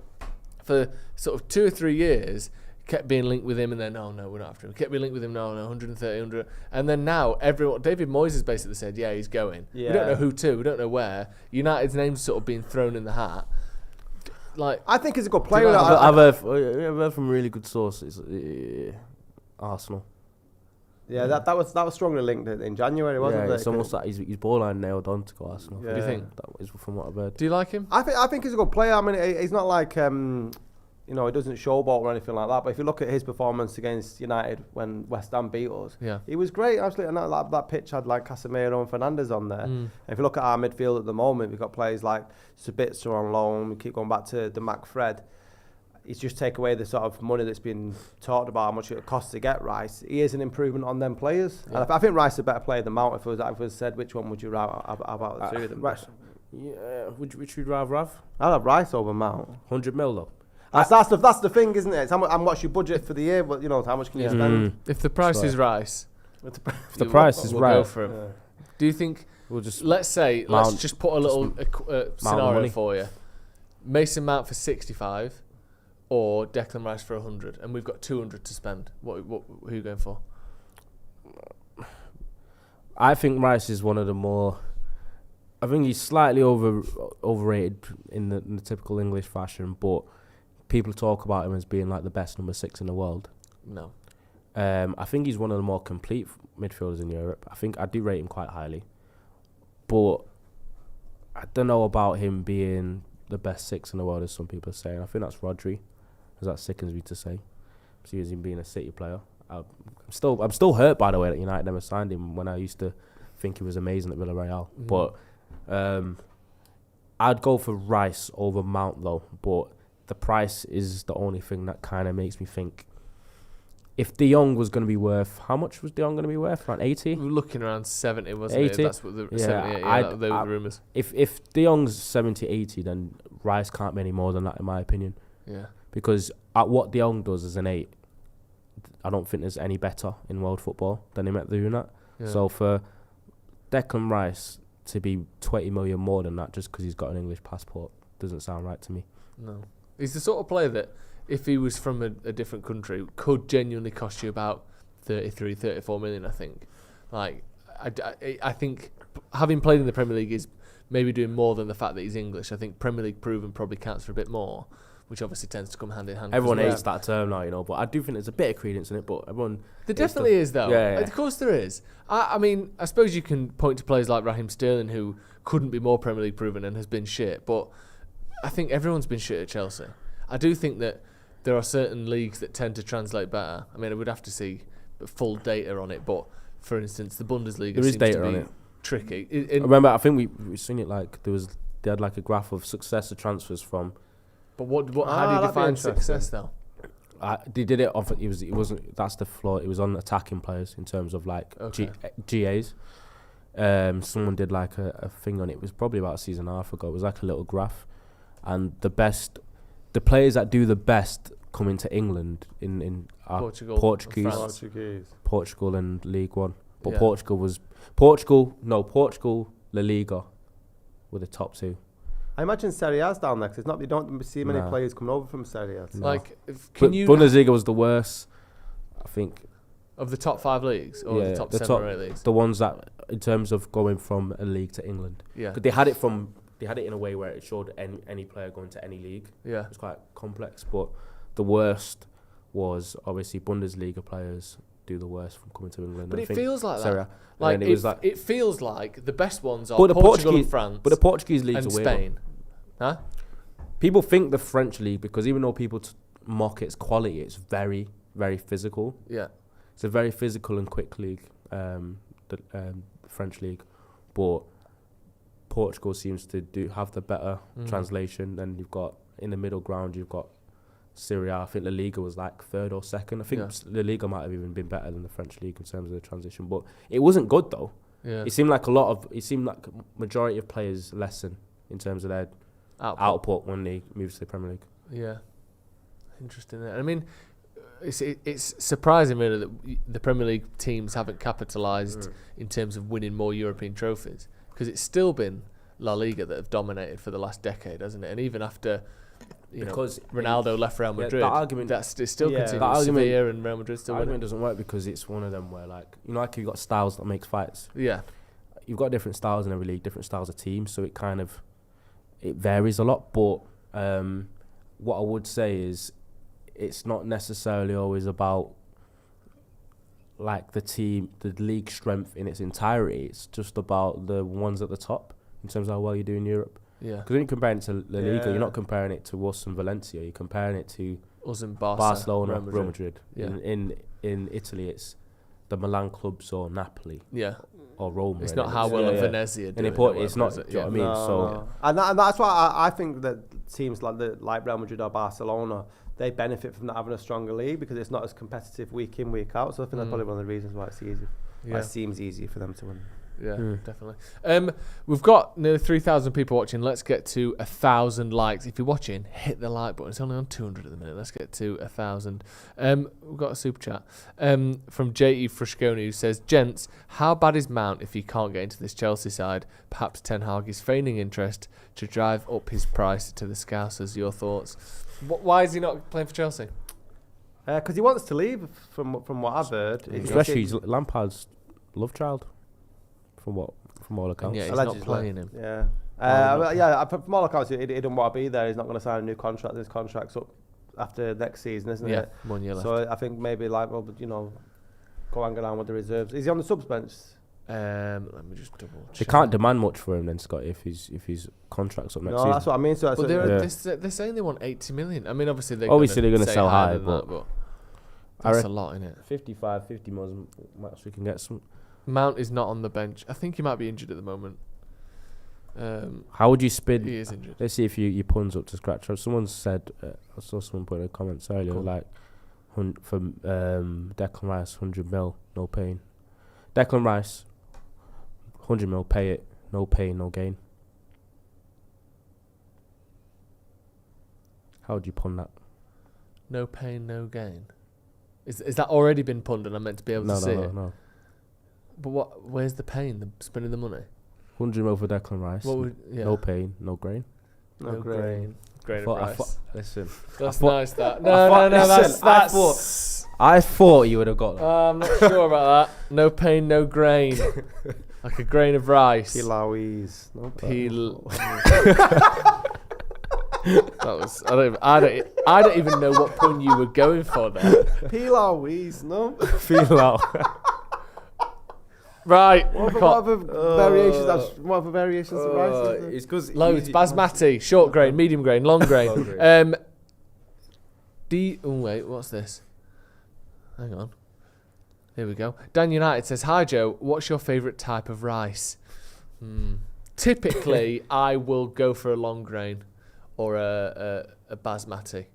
G: for sort of 2 or 3 years kept being linked with him, and then no, we're not after him. Kept being linked with him, no, 130, 100, and then now everyone. David Moyes has basically said, yeah, he's going.
I: Yeah.
G: We don't know who to, we don't know where. United's name's sort of being thrown in the hat. Like,
I: I think he's a good player.
H: I've heard from really good sources. Arsenal.
I: Yeah, that was strongly linked in January, wasn't it?
H: It's almost like he's borderline nailed on to go Arsenal.
I: Yeah.
G: What do you think?
H: That is from what I've heard.
G: Do you like him?
I: I think he's a good player. I mean, he's not like he doesn't showboat or anything like that. But if you look at his performance against United when West Ham beat us, he was great actually. And that pitch had like Casemiro and Fernandes on there. And if you look at our midfield at the moment, we've got players like Sabitzer on loan. We keep going back to the McFred. He's just take away the sort of money that's been talked about, how much it costs to get Rice. He is an improvement on them players. Yeah. And I think Rice is a better player than Mount. If it was said, which one would you rather about the two of them?
H: Rice. Yeah, which would you rather have?
I: I'd have Rice over Mount.
H: 100 mil though.
I: That's the thing, isn't it? It's how much, and what's your budget for the year? But how much can you spend?
G: If the price is Rice,
H: if the price is right,
G: go for him. Yeah. Do you think?
H: We'll just
G: let's just put a little scenario for you. Mason Mount for 65. Or Declan Rice for 100, and we've got 200 to spend. Who are you going for?
H: I think Rice is one of the more. I think he's slightly overrated in the typical English fashion, but people talk about him as being like the best number 6 in the world.
G: No.
H: I think he's one of the more complete midfielders in Europe. I think I do rate him quite highly, but I don't know about him being the best 6 in the world, as some people are saying. I think that's Rodri. Because that sickens me to say. Seeing him being a City player. I'm still hurt, by the way, that United never signed him when I used to think he was amazing at Villarreal. But I'd go for Rice over Mount, though. But the price is the only thing that kind of makes me think. If De Jong was going to be worth... How much was De Jong going to be worth? Around 80?
G: We were looking around 70, wasn't
H: 80?
G: it? That's what the 70, they were the rumours.
H: If De Jong's 70, 80, then Rice can't be any more than that, in my opinion.
G: Yeah.
H: Because at what De Jong does as an 8, I don't think there's any better in world football than him at doing that. Yeah. So for Declan Rice to be 20 million more than that just because he's got an English passport doesn't sound right to me.
G: No. He's the sort of player that, if he was from a different country, could genuinely cost you about 33, 34 million, I think. Like, I think having played in the Premier League is maybe doing more than the fact that he's English. I think Premier League proven probably counts for a bit more, which obviously tends to come hand in hand.
H: Everyone hates that term now, but I do think there's a bit of credence in it, but everyone...
G: There definitely is, though. Yeah. Of course there is. I mean, I suppose you can point to players like Raheem Sterling, who couldn't be more Premier League proven and has been shit, but I think everyone's been shit at Chelsea. I do think that there are certain leagues that tend to translate better. I mean, I would have to see full data on it, but for instance, the Bundesliga seems
H: data
G: to be
H: on it.
G: Tricky.
H: I remember, I think we've seen it like they had like a graph of successive transfers from...
G: But how do you define success, though?
H: They did it off. It wasn't. That's the flaw. It was on attacking players in terms of like GAs. Someone did like a thing on it. It was probably about a season and a half ago. It was like a little graph, and the players that do the best come into England in Portugal and League One. But Portugal, La Liga were the top two.
I: I imagine Serie A's down there, 'cause it's not. You don't see many
H: No.
I: players coming over from Serie A.
G: Like,
H: But Bundesliga was the worst, I think.
G: of the top 5 leagues or the top 7 or 8 leagues?
H: The ones that, in terms of going from a league to England.
G: Yeah.
H: 'Cause they had it in a way where it showed any player going to any league.
G: Yeah.
H: It was quite complex, but the worst was obviously Bundesliga players do the worst from coming to England.
G: But
H: I
G: it
H: think
G: feels like
H: Serie
G: that.
H: A.
G: Like,
H: And it was like,
G: it feels like the best ones are
H: but the
G: Portugal and
H: Portuguese,
G: France
H: but the Portuguese leagues
G: and
H: are weird.
G: Spain. Huh?
H: People think the French league, because even though people mock its quality, it's very, very physical.
G: Yeah.
H: It's a very physical and quick league, the French league, but Portugal seems to have the better translation. And you've got in the middle ground, you've got Serie A. I think La Liga was like 3rd or 2nd. I think La Liga might have even been better than the French league in terms of the transition, but it wasn't good though.
G: Yeah.
H: It seemed like majority of players lessen in terms of their output when they move to the Premier League.
G: Yeah. Interesting. I mean, it's surprising really that the Premier League teams haven't capitalised in terms of winning more European trophies, because it's still been La Liga that have dominated for the last decade, hasn't it? And even after because Ronaldo left Real Madrid, it still continues.
H: That argument,
G: Sevilla and Real Madrid still winning.
H: argument doesn't work, because it's one of them where, like, like you've got styles that makes fights.
G: Yeah.
H: You've got different styles in every league, different styles of teams, so it varies a lot. But what I would say is, it's not necessarily always about like the league strength in its entirety. It's just about the ones at the top in terms of how well you do in Europe.
G: Yeah.
H: Because when you're comparing it to La Liga, you're not comparing it to us and Valencia. You're comparing it to
G: us and
H: Barcelona, Real Madrid.
G: Yeah.
H: In Italy, it's the Milan clubs or Napoli.
G: Yeah.
H: Or Roma.
G: It's not how well Venezia do
H: it. It's not. Do you know what I mean?
I: No. And that's why I think that teams like Real Madrid or Barcelona, they benefit from not having a stronger league, because it's not as competitive week in, week out. So I think that's probably one of the reasons why it's easy. Why it seems easier for them to win.
G: Yeah, definitely. We've got nearly 3,000 people watching. Let's get to 1,000 likes. If you're watching, hit the like button. It's only on 200 at the minute. Let's get to 1,000. We've got a super chat from J.E. Frasconi, who says, "Gents, how bad is Mount if he can't get into this Chelsea side? Perhaps Ten Hag is feigning interest to drive up his price to the Scousers. Your thoughts?" Why is he not playing for Chelsea?
I: Because he wants to leave, from what I've heard.
H: Especially he's Lampard's love child. From all accounts.
G: Yeah, he's
I: allegedly.
G: not playing him.
I: Yeah. From all accounts, he doesn't want to be there. He's not going to sign a new contract. His contract's up after next season, isn't it?
G: 1 year left.
I: So I think maybe go hang around with the reserves. Is he on the subs bench?
G: Let me just double check.
H: They can't demand much for him then, Scott, if his contract's up next season.
I: No, that's what I mean. So
G: but they're saying they want 80 million. I mean, obviously they're
H: going to
G: sell
H: high,
G: but that's a lot, isn't it?
H: 55, 50 more max we can get some.
G: Mount is not on the bench. I think he might be injured at the moment.
H: How would you spin?
G: He is injured.
H: Let's see if your pun's up to scratch. Someone said, I saw someone put in the comments earlier, like, for Declan Rice, 100 mil, no pain. Declan Rice, 100 mil, pay it, no pain, no gain. How would you pun that?
G: No pain, no gain. Is that already been punned and I'm meant to be able to see it?
H: No.
G: But where's the pain? The spending the money?
H: 100 mil for Declan Rice. No pain, no grain.
G: No grain. Grain of rice.
H: Listen.
G: That's nice, that. No, that's...
H: I thought you would have got that.
G: I'm not sure about that. No pain, no grain. Like a grain of rice.
I: Pilawies. No
G: pain. That was... I don't even know what pun you were going for there.
I: Pilawies, no?
H: Pilaw.
G: Right.
I: What other variations of rice?
H: It's because
G: loads. Basmati, short grain, medium grain, long grain. Wait, what's this? Hang on. Here we go. Dan United says, "Hi Joe, what's your favourite type of rice?" Typically, I will go for a long grain or a basmati,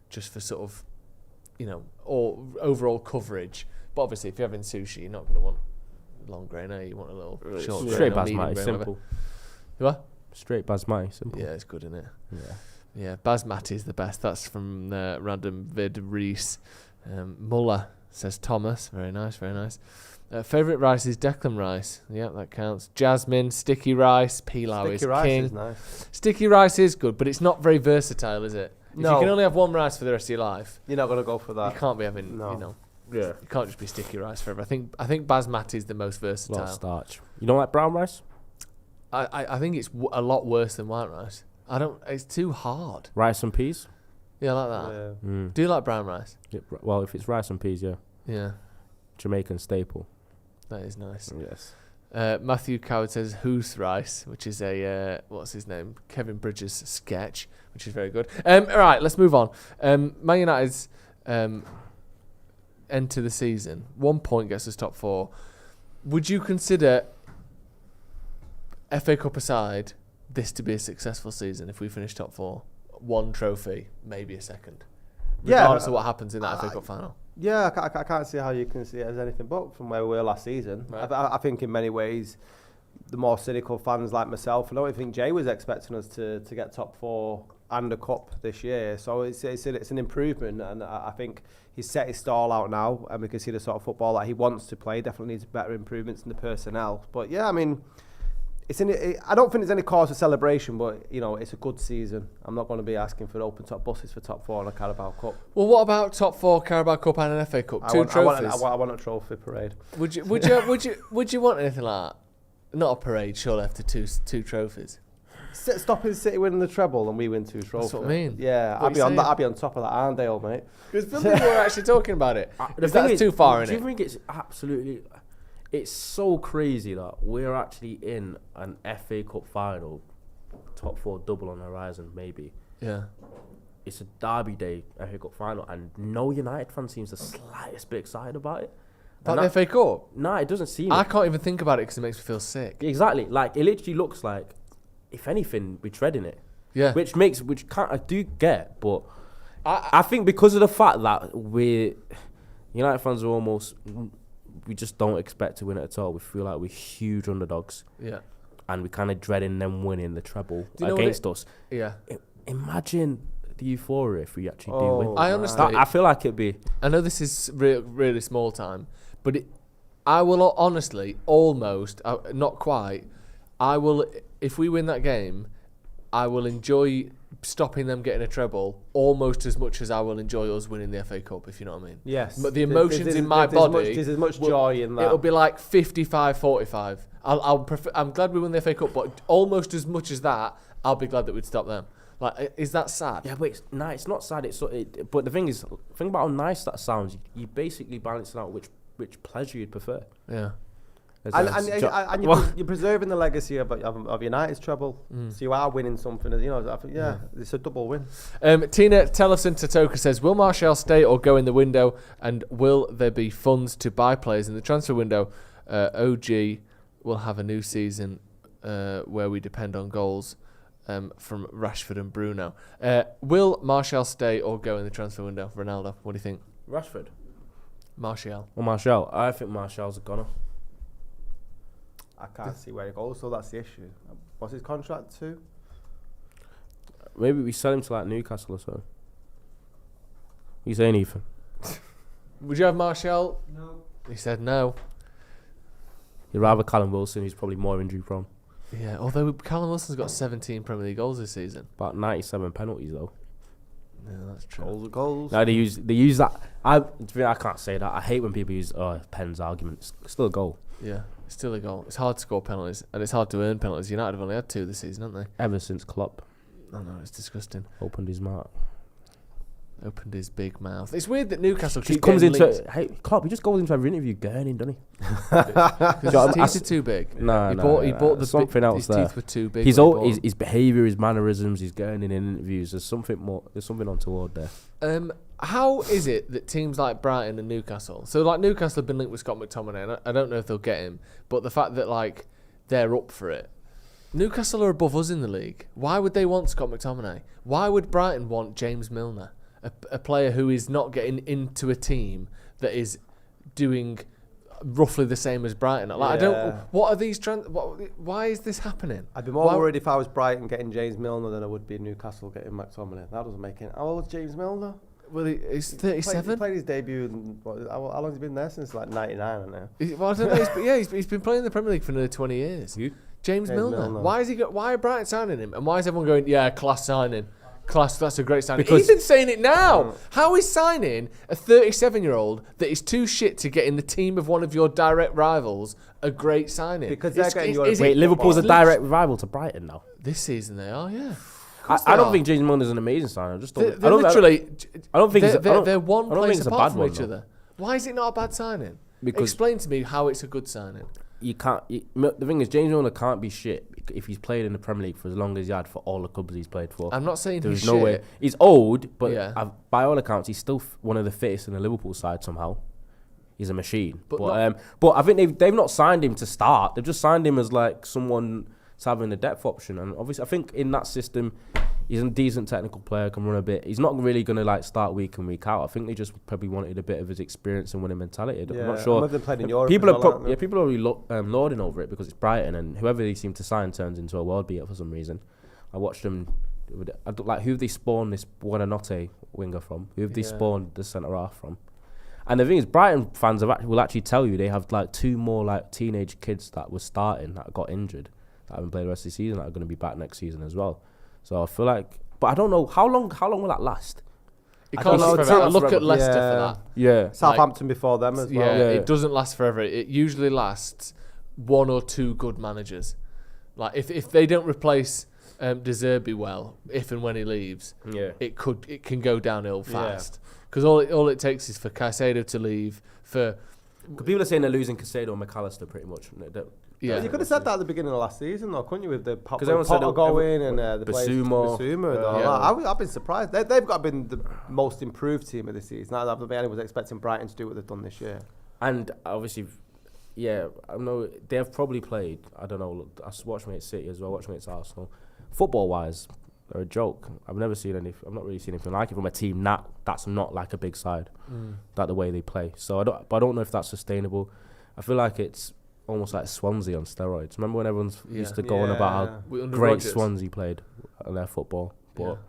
G: just for sort of, or overall coverage. But obviously, if you're having sushi, you're not going to want long grain, you want a little short
H: straight
G: grain,
H: basmati, simple.
G: What?
H: Straight basmati, simple.
G: Yeah, it's good, isn't it? Yeah, basmati is the best. That's from Random Vid Reese. Muller says Thomas. Very nice, very nice. Favourite rice is Declan Rice. Yeah, that counts. Jasmine, sticky rice, pilau is
I: rice
G: king.
I: is nice.
G: Sticky rice is good, but it's not very versatile, is it? If
I: No.
G: you can only have one rice for the rest of your life,
I: You're not going to go for that.
G: you can't be having,
I: No.
G: you know,
H: Yeah.
G: you can't just be sticky rice forever. I think basmati is the most
H: A lot of
G: versatile.
H: starch. You don't like brown rice?
G: I think it's a lot worse than white rice. It's too hard.
H: Rice and peas?
G: Yeah, I like that.
I: Yeah.
G: Do you like brown rice?
H: Yeah, well, if it's rice and peas, yeah.
G: Yeah,
H: Jamaican staple.
G: that is nice.
H: Yes.
G: Matthew Coward says Who's Rice, which is a what's his name? Kevin Bridges sketch, which is very good. All right, let's move on. Man United's enter the season. 1 point gets us top 4. Would you consider, FA Cup aside, this to be a successful season if we finish top 4? 1 trophy, maybe a second. Regardless of what happens in that FA Cup final.
I: Yeah, I can't see how you can see it as anything but from where we were last season.
G: Right.
I: I think in many ways, the more cynical fans like myself, I don't think Jay was expecting us to get top 4 and a cup this year. So it's an improvement, and I think he's set his stall out now, and we can see the sort of football that he wants to play. Definitely needs better improvements in the personnel. But yeah, I mean, I don't think there's any cause for celebration, but you know, it's a good season. I'm not going to be asking for open top buses for top 4 and a Carabao Cup.
G: Well, what about top 4 Carabao Cup and an FA Cup? Two trophies.
I: I want a trophy parade.
G: Would you want anything like that? Not a parade, surely, after two trophies.
I: Stopping City winning the treble and we win 2 trophies.
G: That's what I mean.
I: Yeah,
G: What
I: I'll be on top of that Arndale, mate.
G: Because some people were actually talking about it.
H: The
G: If that's
H: thing
G: too
H: is,
G: far,
H: do you
G: innit?
H: think it's absolutely... It's so crazy that we're actually in an FA Cup final, top 4 double on the horizon, maybe.
G: Yeah.
H: It's a Derby Day FA Cup final, and no United fan seems the slightest bit excited about it.
G: About the FA Cup?
H: Nah, it doesn't seem
G: I
H: it.
G: can't even think about it because it makes me feel sick.
H: Exactly. Like, it literally looks like, if anything, we're treading it.
G: Yeah.
H: Which I do get, but I think because of the fact that United fans are almost... We just don't expect to win it at all. We feel like we're huge underdogs.
G: Yeah.
H: And we're kind of dreading them winning the treble
G: Do you know
H: against us.
G: Yeah.
H: Imagine the euphoria if we actually do win.
G: I honestly...
H: I feel like it'd be...
G: I know this is really small time, but I will honestly, almost, not quite, if we win that game, I will enjoy stopping them getting a treble almost as much as I will enjoy us winning the FA Cup, if you know what I mean.
I: Yes.
G: But the emotions in my body...
I: There's as much joy in that.
G: It'll be like 55-45. I'm glad we won the FA Cup, but almost as much as that, I'll be glad that we'd stop them. Like, is that sad?
H: Yeah, but it's not sad. But the thing is, think about how nice that sounds. You basically balancing out which pleasure you'd prefer.
G: Yeah.
I: And you're preserving the legacy of United's treble. So you are winning something. You know, it's a double win.
G: Tina Tellefson Tatoka says, will Martial stay or go in the window? And will there be funds to buy players in the transfer window? OG will have a new season where we depend on goals from Rashford and Bruno. Will Martial stay or go in the transfer window? Ronaldo, what do you think?
H: Rashford?
G: Martial.
H: Well, Martial. I think Martial's a goner.
I: I can't see where he goes, so that's the issue. What's his contract to?
H: Maybe we sell him to like Newcastle or so. You saying, Ethan?
G: Would you have Martial?
B: No.
G: He said no.
H: You'd rather Callum Wilson, who's probably more injury prone.
G: Yeah, although Callum Wilson's got 17 Premier League goals this season.
H: About 97 penalties though.
G: Yeah, that's true.
I: Goals are goals.
H: No, they use that. I can't say that. I hate when people use Penn's argument. It's still a goal.
G: Yeah, it's still a goal. It's hard to score penalties, and it's hard to earn penalties. United have only had 2 this season, haven't they?
H: Ever since Klopp
G: I know, it's disgusting.
H: opened his mouth.
G: Opened his big mouth. It's weird that Newcastle
H: Just
G: keep
H: comes
G: getting
H: into
G: linked.
H: hey Klopp. He just goes into every interview gurning, doesn't he?
G: Because his teeth are too big.
H: No,
G: He bought the
H: something else
G: his
H: there.
G: teeth were too big.
H: His
G: when he bought them.
H: his behaviour, his mannerisms, his gurning in interviews. There's something more. There's something untoward there.
G: How is it that teams like Brighton and Newcastle, so like Newcastle have been linked with Scott McTominay, and I don't know if they'll get him, but the fact that like they're up for it. Newcastle are above us in the league. Why would they want Scott McTominay? Why would Brighton want James Milner, a player who is not getting into a team that is doing roughly the same as Brighton? Like, I don't. What are these? Why is this happening?
I: I'd be more worried if I was Brighton getting James Milner than I would be Newcastle getting McTominay. That doesn't make it. How old is James Milner?
G: Well, he's
I: He
G: 37.
I: played his debut. How long has he been there since? Like 99, I know.
G: Well, I don't know. He's been playing in the Premier League for nearly 20 years.
H: Who?
G: James Milner. Why are Brighton signing him? And why is everyone going, yeah, class signing? Class, that's a great signing.
H: Because-
G: He's been saying it now. How is signing a 37-year-old that is too shit to get in the team of one of your direct rivals a great signing?
I: Because they're getting you.
H: Wait, Liverpool's a direct rival to Brighton now.
G: This season they are, yeah.
H: I don't think James Milner's an amazing signer. I just don't.
G: They're literally.
H: I don't think
G: they're one
H: I don't think
G: place
H: it's a
G: apart
H: bad
G: from
H: one,
G: each
H: though.
G: other. Why is it not a bad signing?
H: Because-
G: Explain to me how it's a good signing.
H: You can't. The thing is, James Milner can't be shit if he's played in the Premier League for as long as he had for all the clubs he's played for.
G: I'm not saying
H: There's
G: he's
H: no
G: shit.
H: way. He's old, but
G: Yeah.
H: by all accounts, he's still one of the fittest in the Liverpool side somehow. He's a machine.
G: But
H: But I think they've not signed him to start. They've just signed him as like someone that's having a depth option. And obviously, I think in that system, he's a decent technical player, can run a bit. He's not really going to like start week in, week out. I think they just probably wanted a bit of his experience and winning mentality. I'm not sure.
I: They've played in Europe
H: People
I: as
H: are
I: well, aren't they?
H: people are really lauding over it because it's Brighton, and whoever they seem to sign turns into a world beater for some reason. I watched them. I don't like who have they spawned this Buonanotte winger from? Who have they spawned the centre half from? And the thing is, Brighton fans will actually tell you they have like 2 more like teenage kids that were starting that got injured that haven't played the rest of the season that are going to be back next season as well. So I feel like, but I don't know how long will that last?
G: It can't last forever. Look at Leicester for that.
H: Yeah,
I: Southampton before them as well.
G: Yeah, it doesn't last forever. It usually lasts 1 or 2 good managers. Like if they don't replace De Zerbi well, if and when he leaves, it can go downhill fast. Because all it takes is for Caicedo to leave.
H: People are saying they're losing Caicedo and McAllister pretty much.
I: Yeah. You could have said that at the beginning of last season, though, couldn't you? With the
H: everyone said
I: Potter going and the
H: Basuma.
I: Basuma and all that. I've been surprised. They've got to been the most improved team of the season. Not that anyone was expecting Brighton to do what they've done this year.
H: And obviously, I know they have probably played. I don't know. Look, I watched them against City as well. Watched them against Arsenal. Football-wise, they're a joke. I've not really seen anything like it from a team that's not like a big side. That the way they play. So I don't know if that's sustainable. I feel like it's almost like Swansea on steroids. Remember when everyone used to go on about how great Rodgers. Swansea played on their football? But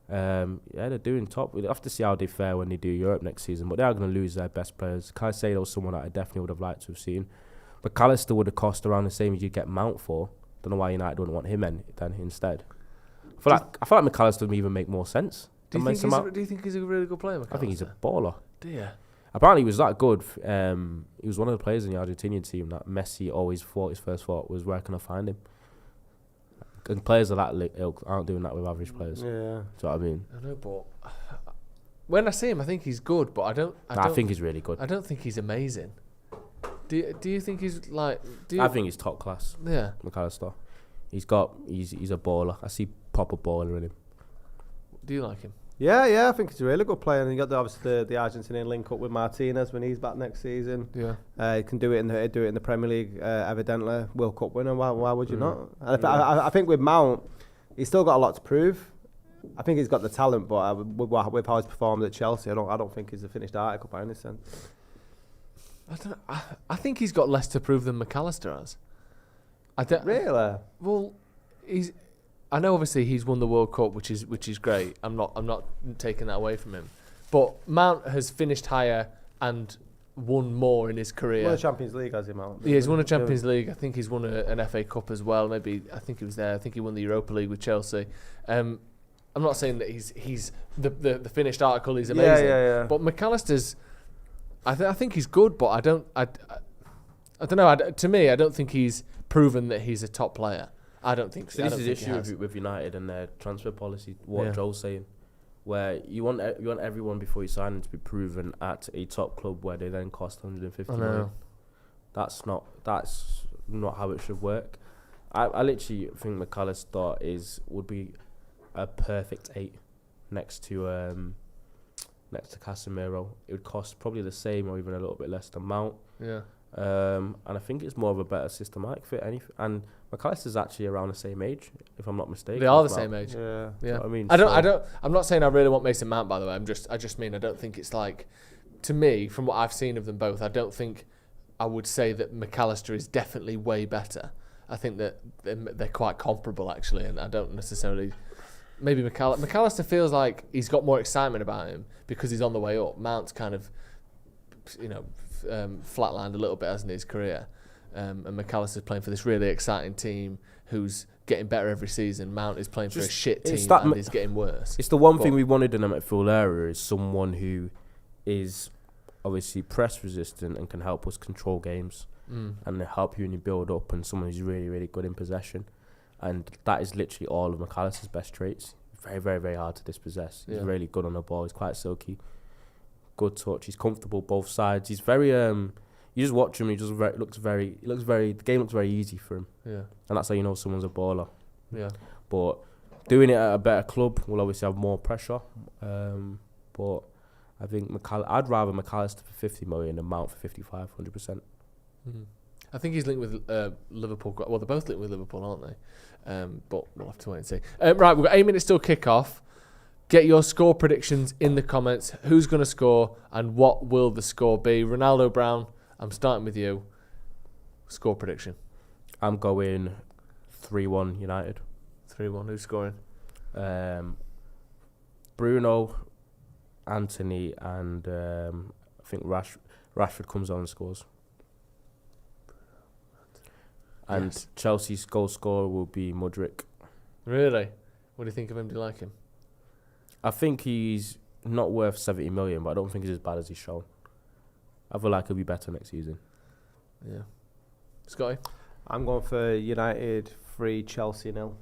H: they're doing top. We'll have to see how they fare when they do Europe next season. But they are going to lose their best players. Caicedo's someone that I definitely would have liked to have seen. But McAllister would have cost around the same as you get Mount for. Don't know why United wouldn't want him then instead. I feel like McAllister would even make more sense.
G: Do you think he's a really good player, McAllister?
H: I think he's a baller.
G: Do you?
H: Apparently he was that good. He was one of the players in the Argentinian team that Messi always thought his first thought was, where can I find him? And players of that ilk aren't doing that with average players. Yeah. Do you know what I mean?
G: I know, but when I see him, I think he's good, but I don't
H: think he's really good.
G: I don't think he's amazing. Do you think he's like...
H: I think he's top class.
G: Yeah.
H: McAllister. He's a baller. I see proper baller in him.
G: Do you like him?
I: Yeah, I think he's a really good player. And you got obviously the Argentinian link up with Martinez when he's back next season.
G: Yeah,
I: he can do it in the Premier League. Evidently, World Cup winner. Why would you not? And I think with Mount, he's still got a lot to prove. I think he's got the talent, but with how he's performed at Chelsea, I don't think he's a finished article by any sense.
G: I think he's got less to prove than McAllister has.
I: Really?
G: Well, I know obviously he's won the World Cup, which is great. I'm not taking that away from him. But Mount has finished higher and won more in his career.
I: Won a Champions League, has he, Mount?
G: Yeah, he's won a Champions League. I think he's won an FA Cup as well. Maybe I think he was there. I think he won the Europa League with Chelsea. I'm not saying that he's the finished article. He's amazing.
I: Yeah.
G: But McAllister's, I think he's good, but I don't know. To me, I don't think he's proven that he's a top player. I don't think so.
H: This is the issue with United and their transfer policy. What Joel's saying, where you want everyone before you sign them to be proven at a top club where they then cost 150 million. That's not how it should work. I literally think McAllister would be a perfect 8 next to Casemiro. It would cost probably the same or even a little bit less than Mount.
G: Yeah.
H: And I think it's more of a better systematic fit. And McAllister's actually around the same age, if I'm not mistaken.
G: They are the same age.
I: Yeah.
H: So, I mean,
G: I'm not saying I really want Mason Mount, by the way. I just mean I don't think it's like, to me, from what I've seen of them both, I don't think I would say that McAllister is definitely way better. I think that they're quite comparable actually, and I don't necessarily maybe McAllister feels like he's got more excitement about him because he's on the way up. Mount's kind of, flatlined a little bit, hasn't his career. And McAllister's playing for this really exciting team who's getting better every season. Mount is playing for a shit team and is getting worse.
H: It's the one thing we wanted in a midfield area is someone who is obviously press resistant and can help us control games and help you when you build up, and someone who's really, really good in possession. And that is literally all of McAllister's best traits. Very, very, very hard to dispossess. He's really good on the ball. He's quite silky. Good touch. He's comfortable both sides. He's very you just watch him. He looks very. The game looks very easy for him. Yeah, and that's how you know someone's a baller. Yeah, but doing it at a better club will obviously have more pressure. But I think I'd rather McAllister for 50 million than Mount for 55, 100%.
G: Mm-hmm. I think he's linked with Liverpool. Well, they're both linked with Liverpool, aren't they? But we'll have to wait and see. Right, we've got 8 minutes till kick-off. Get your score predictions in the comments. Who's going to score and what will the score be? Ronaldo, Brown, I'm starting with you. Score prediction.
H: I'm going 3-1 United.
G: 3-1. Who's scoring?
H: Bruno, Anthony, and I think Rashford comes on and scores. And Chelsea's goal scorer will be Mudryk.
G: Really? What do you think of him? Do you like him?
H: I think he's not worth 70 million, but I don't think he's as bad as he's shown. I feel like he'll be better next season.
G: Yeah. Scotty?
I: I'm going for United 3, Chelsea 0.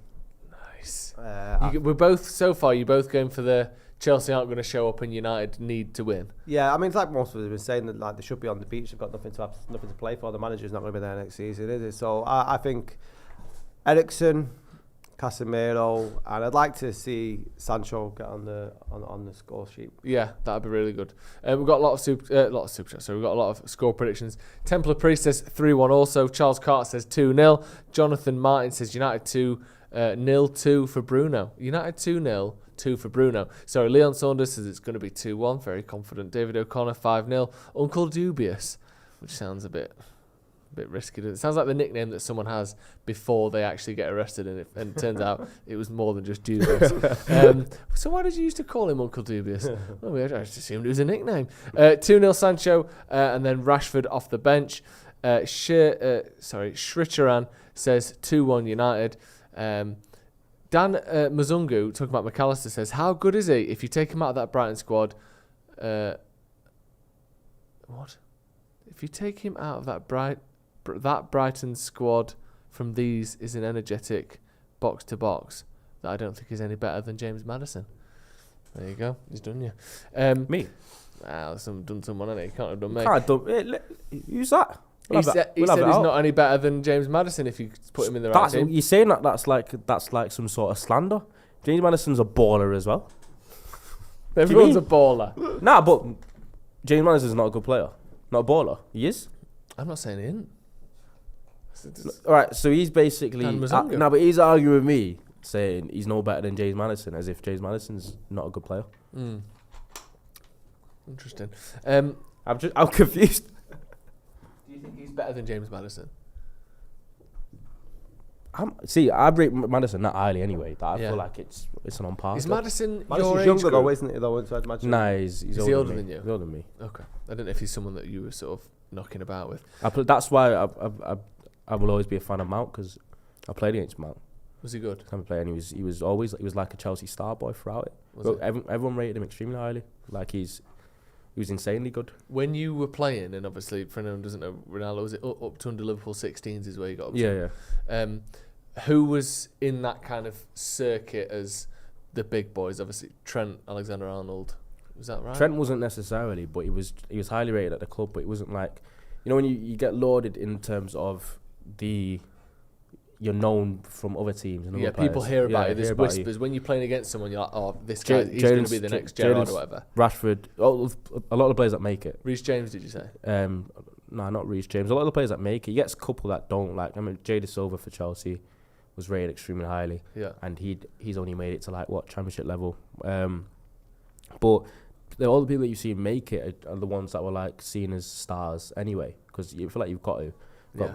G: Nice. We're both, so far, you're both going for the Chelsea aren't going to show up and United need to win.
I: Yeah, I mean, it's like most of us have been saying that like they should be on the beach. They've got nothing to play for. The manager's not going to be there next season, is it? So I think Eriksen, Casemiro, and I'd like to see Sancho get on the score sheet.
G: Yeah, that'd be really good. We've got a lot of super chats. So we've got a lot of score predictions. Templar Priest says 3-1 also. Charles Carter says 2-0. Jonathan Martin says United 2-2 for Bruno. United 2-0. 2 for Bruno. Sorry, Leon Saunders says it's going to be 2-1. Very confident. David O'Connor 5-0. Uncle Dubious, which sounds a bit risky. It sounds like the nickname that someone has before they actually get arrested, and it turns out it was more than just dubious. So why did you used to call him Uncle Dubious? Well, I just assumed it was a nickname. 2-0 Sancho, and then Rashford off the bench. Shricharan says 2-1 United. Dan Muzungu, talking about McAllister, says, how good is he if you take him out of that Brighton squad? What? If you take him out of that Brighton squad from these is an energetic box-to-box that I don't think is any better than James Maddison. There you go. He's done you.
H: Me?
G: Done someone, hasn't he? Can't have done me.
H: Can't done. Who's that?
G: He said he's not any better than James Maddison if you put him in the right team.
H: You're saying that's like some sort of slander. James Maddison's a baller as well.
G: Everyone's a baller.
H: Nah, but James Maddison's not a good player. Not a baller. He is.
G: I'm not saying he isn't.
H: All right, so he's basically but he's arguing with me, saying he's no better than James Maddison, as if James Maddison's not a good player.
G: Interesting.
H: I'm confused.
G: Do you think he's better than James Maddison?
H: I rate Maddison that highly anyway. That I feel like it's an on par.
G: Is Maddison's
I: younger though, isn't he? Though, so
H: nah, he's
G: older than you.
H: He's older than me.
G: Okay, I don't know if he's someone that you were sort of knocking about with.
H: That's why I will always be a fan of Mount, because I played against Mount.
G: Was he good?
H: And he was like a Chelsea star boy throughout it. Everyone rated him extremely highly. Like he was insanely good.
G: When you were playing, and obviously for anyone who doesn't know, Ronaldo was it up to under Liverpool 16s is where you got up to.
H: Yeah.
G: Who was in that kind of circuit as the big boys? Obviously Trent Alexander-Arnold. Was that right?
H: Trent wasn't necessarily, but he was highly rated at the club. But it wasn't like, when you get lauded in terms of you're known from other teams. And other players. People
G: hear about it. There's whispers. When you're playing against someone, you're like, oh, this guy, he's going to be the next Gerrard or whatever.
H: Rashford, a lot of the players that make it.
G: Reece James, did you say?
H: No, not Reece James. A lot of the players that make it. He gets a couple that don't. Like, Jada Silva for Chelsea was rated extremely highly. Yeah. And he's only made it to championship level. But all the people that you see make it are the ones that were seen as stars anyway, because you feel like you've got to.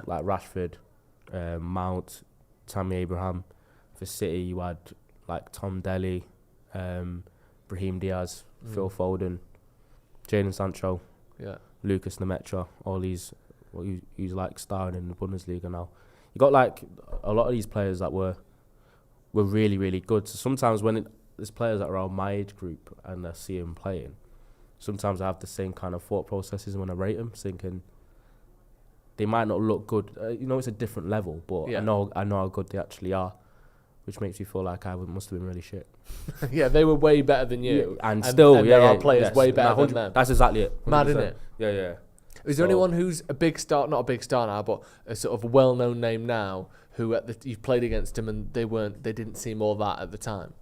H: Like Rashford, Mount, Tammy Abraham. For City, you had like Tom Daly, Brahim Diaz, Phil Foden, Jadon Sancho, Lucas Nemetra, all these who's like starring in the Bundesliga now. You got like a lot of these players that were really, really good. So sometimes when there's players that are around my age group and I see them playing, sometimes I have the same kind of thought processes when I rate them, thinking they might not look good. It's a different level, but I know how good they actually are, which makes me feel like I must have been really shit.
G: Yeah, they were way better than you,
H: and there
G: are players way better than them.
H: That's exactly it. 100%.
G: Mad, isn't it?
H: Yeah.
G: Is there anyone who's a big star, not a big star now, but a sort of well-known name now, who you've played against them and they didn't seem all that at the time?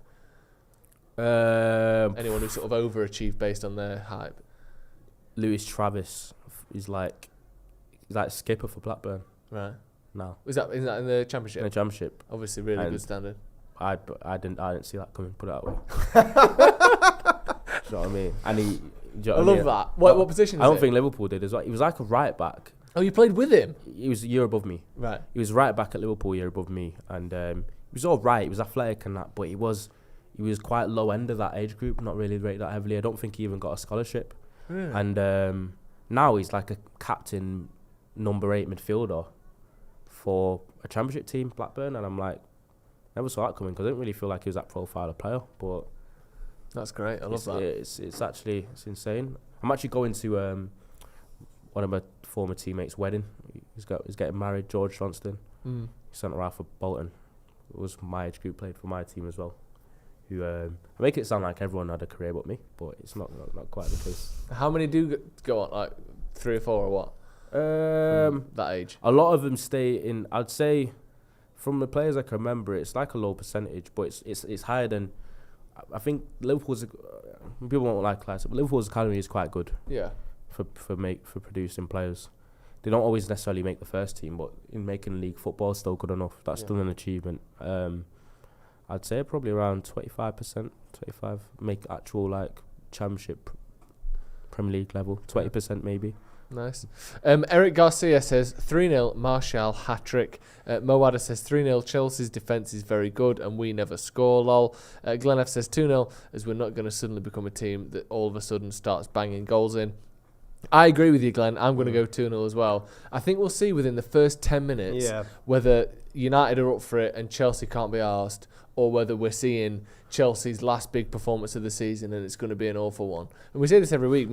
G: Anyone who sort of overachieved based on their hype?
H: Lewis Travis is like skipper for Blackburn.
G: Right.
H: No.
G: Is that in the Championship?
H: In the Championship.
G: Obviously, really good standard.
H: I didn't see that coming. Put it that way. Do you know what I mean? And
G: I love that. What position?
H: I don't think Liverpool did as well. He was like a right back.
G: Oh, you played with him?
H: He was a year above me.
G: Right.
H: He was right back at Liverpool, a year above me, and he was all right. He was athletic and that, but he was quite low end of that age group. Not really rated that heavily. I don't think he even got a scholarship.
G: Really?
H: And now he's like a captain, number 8 midfielder for a Championship team, Blackburn, and I'm like, never saw that coming because I didn't really feel like he was that profile of player. But
G: that's great. I love that.
H: It's insane. I'm actually going to one of my former teammates' wedding. He's getting married, George Johnston. Centre half for Bolton. It was my age group, played for my team as well. Who I make it sound like everyone had a career but me, but it's not quite the case.
G: How many do go on? Like 3 or 4 or what? That age.
H: A lot of them stay in. I'd say from the players I can remember, it's like a low percentage, but it's higher than. I think Liverpool's. People won't like class, but Liverpool's academy is quite good.
G: Yeah.
H: For producing players, they don't always necessarily make the first team, but in making league football, still good enough. That's still an achievement. I'd say probably around 25%. 25 make actual like Championship, Premier League level. 20% maybe.
G: Nice. Eric Garcia says 3-0 Martial hat-trick. Moada says 3-0 Chelsea's defence is very good and we never score, lol. Glenn F says 2-0 as we're not going to suddenly become a team that all of a sudden starts banging goals in. I agree with you, Glenn. I'm going to go 2-0 as well. I think we'll see within the first 10 minutes whether United are up for it and Chelsea can't be arsed, or whether we're seeing Chelsea's last big performance of the season and it's going to be an awful one. And we say this every week.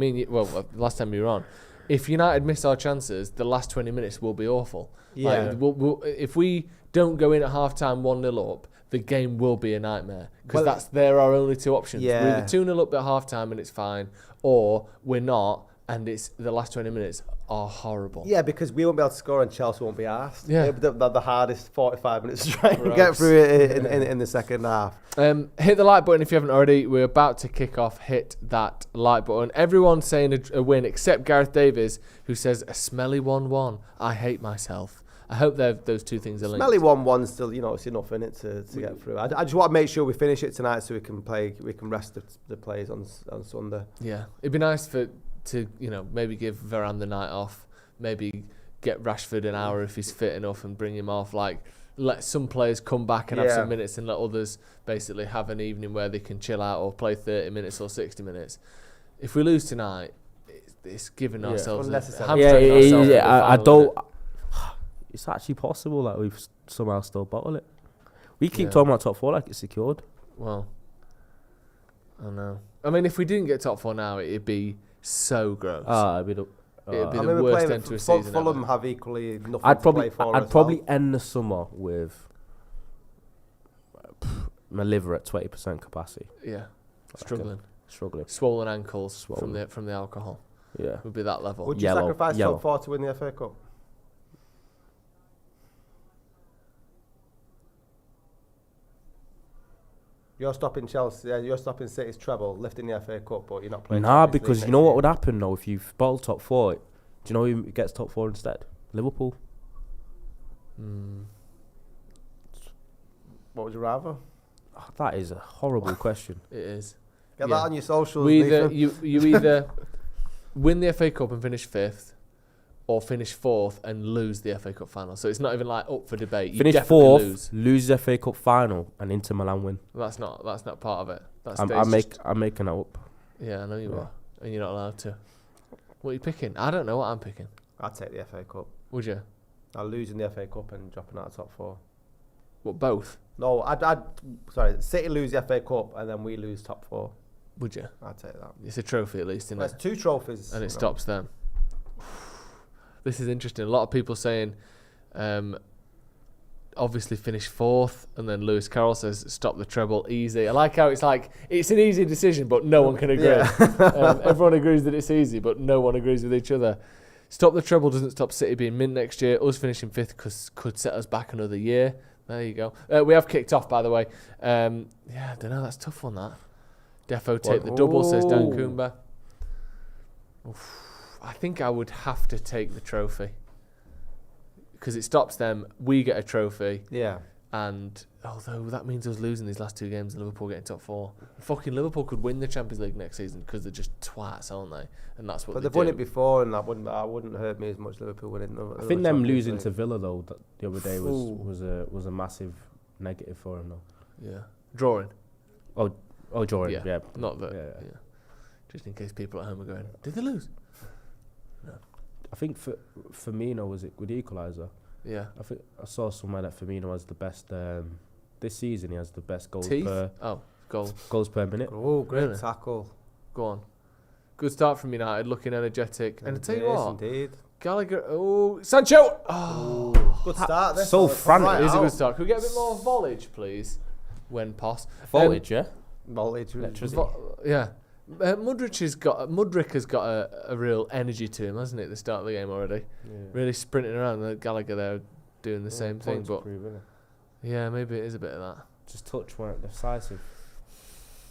G: Last time you were on, if United miss our chances, the last 20 minutes will be awful.
I: Yeah.
G: Like, if we don't go in at half-time 1-0 up, the game will be a nightmare. Because there are only 2 options.
I: Yeah.
G: We're either 2-0 up at half-time and it's fine, or we're not, and it's the last 20 minutes are horrible.
I: Yeah, because we won't be able to score and Chelsea won't be asked.
G: Yeah.
I: The hardest 45 minutes to try and get through it in the second half.
G: Hit the like button if you haven't already. We're about to kick off. Hit that like button. Everyone's saying a win except Gareth Davies, who says a smelly 1-1. I hate myself. I hope those 2 things are linked.
I: Smelly 1-1 still, it's enough in it to get through. I just want to make sure we finish it tonight so we can rest the players on Sunday.
G: Yeah, it'd be nice to maybe give Varane the night off, maybe get Rashford an hour if he's fit enough and bring him off. Like, let some players come back and have some minutes and let others basically have an evening where they can chill out or play 30 minutes or 60 minutes. If we lose tonight, it's giving ourselves
H: I don't. It's actually possible that we've somehow still bottle it. We keep talking about top 4 like it's secured.
G: Well, I know. I mean, if we didn't get top 4 now, it'd be so gross.
H: It'd be
G: the worst end to a season.
I: Fulham have equally nothing
H: I'd
I: play for.
H: I'd probably end the summer with my liver at 20% capacity.
G: Yeah, struggling. Swollen ankles from the alcohol.
H: Yeah,
G: would be that level.
I: Would you sacrifice top 4 to win the FA Cup? You're stopping Chelsea. You're stopping City's treble, lifting the FA Cup, but you're not playing.
H: Nah, because you know what would happen though if you bottle top 4. Do you know who gets top 4 instead? Liverpool.
I: What would you rather?
H: Oh, that is a horrible question.
G: It is.
I: Get that on your socials.
G: You either win the FA Cup and finish 5th, or finish 4th and lose the FA Cup final. So it's not even like up for debate. You
H: Finish
G: definitely
H: 4th, lose the FA Cup final, and Inter Milan win.
G: That's not part of it. That's
H: I'm making that up.
G: Yeah, I know you are, and you're not allowed to. What are you picking? I don't know what I'm picking.
I: I'd take the FA Cup.
G: Would you?
I: I'll lose in the FA Cup and dropping out of top 4.
G: What, both?
I: No, sorry, City lose the FA Cup and then we lose top 4.
G: Would you?
I: I'd take that.
G: It's a trophy at least, isn't it?
I: That's 2 trophies.
G: And it stops them. This is interesting. A lot of people saying, obviously finish 4th, and then Lewis Carroll says stop the treble easy. I like how it's like it's an easy decision, but no one can agree. Yeah. Everyone agrees that it's easy, but no one agrees with each other. Stop the treble doesn't stop City being mint next year. Us finishing 5th could set us back another year. There you go. We have kicked off, by the way. Yeah, I don't know. That's a tough one, that. Defo take the double, says Dan Coomber. I think I would have to take the trophy because it stops them. We get a trophy.
I: Yeah.
G: And although that means us losing these last 2 games and Liverpool getting top 4, fucking Liverpool could win the Champions League next season because they're just twats, aren't they? And that's what.
I: But
G: they've
I: won it before, and that wouldn't hurt me as much. Liverpool winning.
H: I think them losing to Villa though the other day was a massive negative for them though.
G: Yeah. Drawing.
H: Oh, drawing. Yeah.
G: Not that. Yeah. Just in case people at home are going, did they lose? No.
H: I think for Firmino was it good equaliser.
G: Yeah.
H: I think I saw somewhere that Firmino has the best this season. He has the best goals goals per minute.
I: Oh, great
G: Really?
I: tackle!
G: Go on. Good start from United, looking energetic. And I tell you what,
I: indeed.
G: Gallagher. Oh, Sancho. Oh,
I: good start. There.
H: So frantic.
G: It is a good start. Could we get a bit more voltage, please? When possible.
H: Voltage, yeah.
I: Voltage.
H: Electricity.
G: Yeah. Mudryk has got a real energy to him, hasn't it? At the start of the game already, really sprinting around. Gallagher there doing the same thing, but yeah, maybe it is a bit of that.
H: Just touch weren't decisive.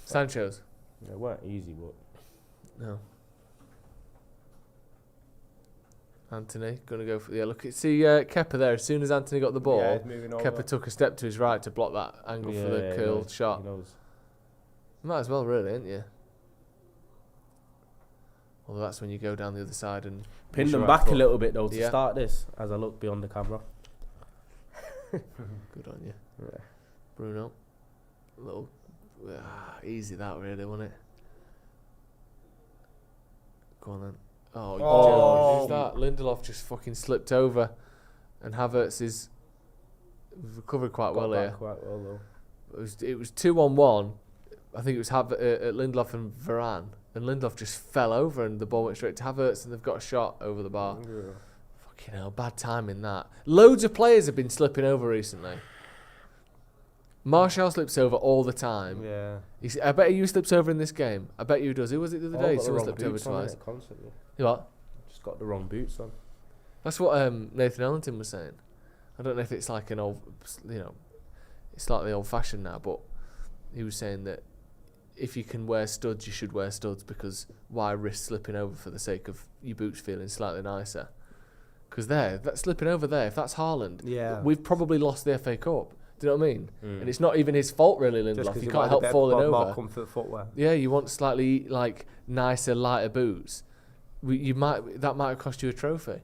G: Sancho's.
H: Yeah, it weren't easy, but
G: no. Anthony gonna go for look. See Kepa there. As soon as Anthony got the ball, Kepa took a step to his right to block that angle for the curled shot.
H: He knows.
G: Might as well, really, ain't you? Although that's when you go down the other side and
H: pin them back a little bit though to start this. As I look beyond the camera.
G: Good on you, Bruno. A little easy that really, wasn't it? Go on then. Oh, who's that? Lindelof just fucking slipped over, and Havertz is recovered quite well here.
H: Quite well though.
G: It was 2-on-1. I think it was Lindelof and Varane, and Lindelof just fell over, and the ball went straight to Havertz, and they've got a shot over the bar. Yeah. Fucking hell, bad timing that. Loads of players have been slipping over recently. Martial slips over all the time.
I: Yeah.
G: I bet you slips over in this game. I bet you does. Who was it the other day? Someone slipped over twice.
H: Constantly.
G: You what?
H: Just got the wrong boots on.
G: That's what Nathan Ellington was saying. I don't know if it's like an old, it's slightly old-fashioned now, but he was saying that if you can wear studs, you should wear studs, because why risk slipping over for the sake of your boots feeling slightly nicer? Because that slipping over there, if that's Haaland, we've probably lost the FA Cup. Do you know what I mean? And it's not even his fault really, Lindelof. You can't help falling over.
I: More comfort footwear.
G: Yeah, you want slightly like nicer, lighter boots. That might have cost you a trophy.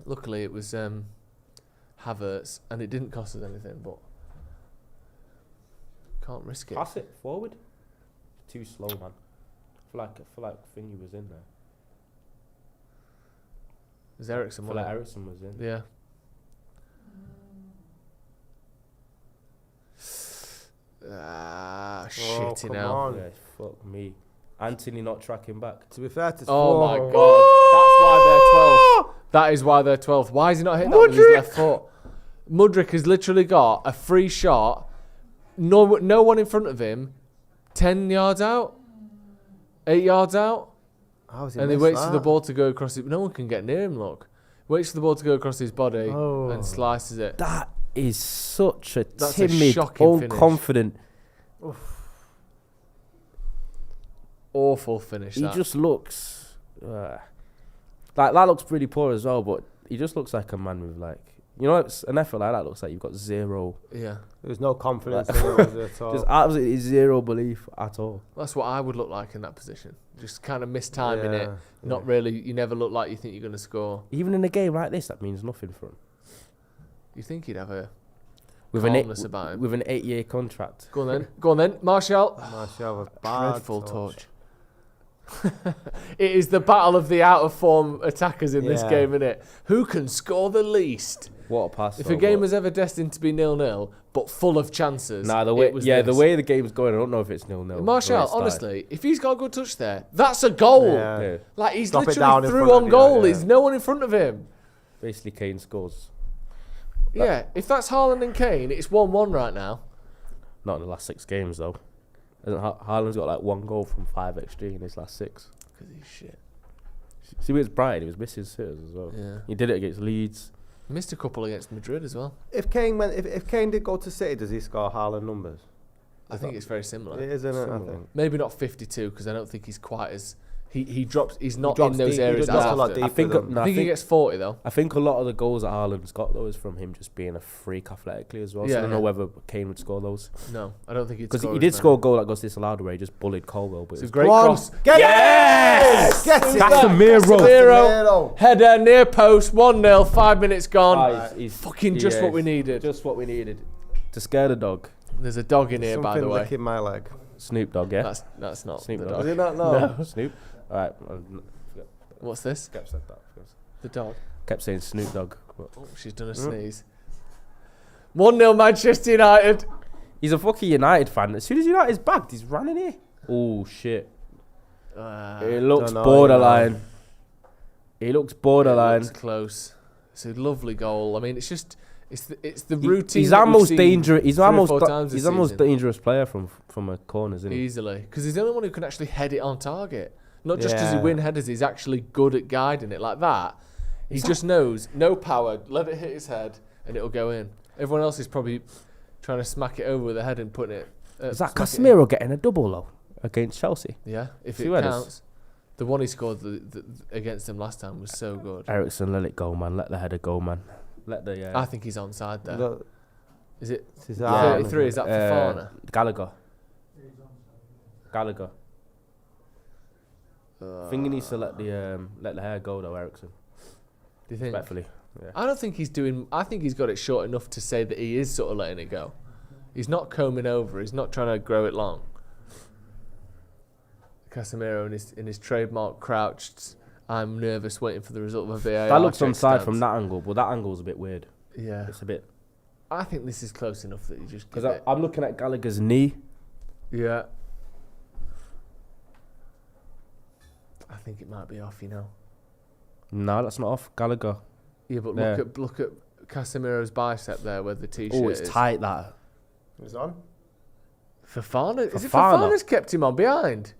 G: Luckily, it was Havertz, and it didn't cost us anything. But can't risk it.
H: Pass it forward. Too slow, man. I feel like Thingy was in there.
G: Is Ericsson?
H: I feel like Ericsson was in.
G: Yeah. Shit, you know.
H: Yeah, fuck me. Anthony not tracking back.
I: To be fair to
G: my God. That's why they're 12th. That is why they're 12th. Why is he not hitting that with his left foot? Mudryk has literally got a free shot. No one in front of him. 10 yards out. 8 yards out. And he waits for the ball to go across it. No one can get near him, look. Waits for the ball to go across his body and slices it.
H: That is such a timid, unconfident.
G: Awful finish.
H: He just looks like that looks pretty poor as well, but he just looks like a man with You know, it's an effort like that looks like you've got zero.
G: Yeah.
I: There's no confidence in it at all.
H: Just absolutely zero belief at all.
G: That's what I would look like in that position. Just kind of mistiming it.
I: Yeah.
G: Not really. You never look like you think you're going to score.
H: Even in a game like this, that means nothing for him.
G: You think he'd have a
H: With
G: calmness about him.
H: with an 8-year contract.
G: Go on then. Martial.
I: Martial with bad
G: Dreadful
I: touch.
G: touch. It is the battle of the out of form attackers in this
I: Yeah.
G: game, isn't it? Who can score the least?
H: What a pass!
G: If
H: though,
G: a game
H: but-
G: was ever destined to be 0-0, but full of chances,
H: Nah, the way
G: it was
H: the
G: this.
H: way the game's going, I don't know if it's 0-0.
G: Martial, honestly, if he's got a good touch there, that's a goal.
I: Yeah.
H: Yeah.
G: Like he's
I: Drop it down
G: literally
I: in
G: through
I: front
G: on
I: of you,
G: goal.
I: yeah.
G: There's no one in front of him.
H: Basically, Kane scores.
G: Yeah, if that's Haaland and Kane, it's 1-1 right now.
H: Not in the last 6 games though. Hasn't Haaland's got like 1 goal from 5 XG in his last 6.
G: Because he's shit.
H: See, with Brighton, he was missing sitters as well.
G: Yeah.
H: He did it against Leeds.
G: Missed a couple against Madrid as well.
I: If Kane did go to City, does he score Haaland numbers?
G: I think it's very similar.
I: It is, isn't it? I
H: Similar.
I: think.
G: Maybe not 52 because I don't think he's quite as he drops. He's not
I: drops
G: in those
I: deep, he
G: areas
I: drops
G: as
I: a lot
G: often.
I: deeper
H: I think.
I: than-
H: No,
G: I think he gets 40 though.
H: I think a lot of the goals that Haaland's got though is from him just being a freak athletically as well. So
G: Yeah,
H: I don't know
G: yeah.
H: whether Kane would score those
G: No, I don't think he'd
H: because
G: score
H: he
G: as
H: did
G: many.
H: score a goal that got disallowed where he just bullied Colwell. But
G: It's a
H: it's
G: great
I: Go on,
G: cross.
I: get
H: Yes!
I: Get it!
H: Casemiro.
I: Casemiro.
G: Header near post. 1-0. 5 minutes gone.
H: He's
G: Fucking just what we needed.
H: Just what we needed to scare the dog.
G: There's a dog in here, by the
I: Something
G: way.
I: licking my leg.
H: Snoop Dogg, yeah.
G: That's not
H: Snoop
G: the
H: Dogg.
G: dog.
I: Is it not? No.
G: No.
H: Snoop. All right.
G: What's this?
H: Kept said that.
G: The dog.
H: Kept saying Snoop Dogg.
G: Oh, she's done a sneeze. 1-0 Manchester United.
H: He's a fucking United fan. As soon as United's bagged, he's running here. Oh shit! It looks
I: don't know,
H: borderline. He looks borderline.
G: It's close. It's a lovely goal. I mean, it's just it's the routine.
H: He's
G: that we've
H: almost
G: seen
H: dangerous. He's
G: 3 or
H: almost
G: 4 times this
H: he's almost
G: season.
H: dangerous player from a corner, isn't he?
G: Easily, because he's the only one who can actually head it on target. Not just does he
I: Yeah.
G: win headers, he's actually good at guiding it like that. He just knows, no power, let it hit his head and it'll go in. Everyone else is probably trying to smack it over with the head and putting it.
H: Is that
G: smack it in.
H: Casemiro getting a double though against Chelsea?
G: Yeah, if
H: See
G: it
H: where it is.
G: counts. The one he scored against them last time was so good.
H: Ericsson, let it go, man. Let the header go, man. Let the
G: I think he's onside there.
I: Look,
G: Is it
I: it's his arm.
G: 33? Is that Fofana?
H: Gallagher. I think he needs to let the hair go though, Ericsson.
G: Do you think?
H: Respectfully. Yeah.
G: I don't think he's doing. I think he's got it short enough to say that he is sort of letting it go. He's not combing over. He's not trying to grow it long. Casemiro in his trademark crouched. I'm nervous, waiting for the result of a VAR.
H: That looks
G: check
H: onside
G: stance.
H: from that angle, but that angle's a bit weird.
G: Yeah,
H: It's a bit
G: I think this is close enough that you just give
H: because
G: it.
H: I'm looking at Gallagher's knee.
G: Yeah. I think it might be off.
H: No, that's not off. Gallagher.
G: Yeah, but
H: There.
G: look at Casemiro's bicep there, where the t-shirt
H: Oh, it's
G: is.
H: tight that.
I: He's on.
G: Fofana. Is it
H: Fofana?
G: Fofana's kept him on behind?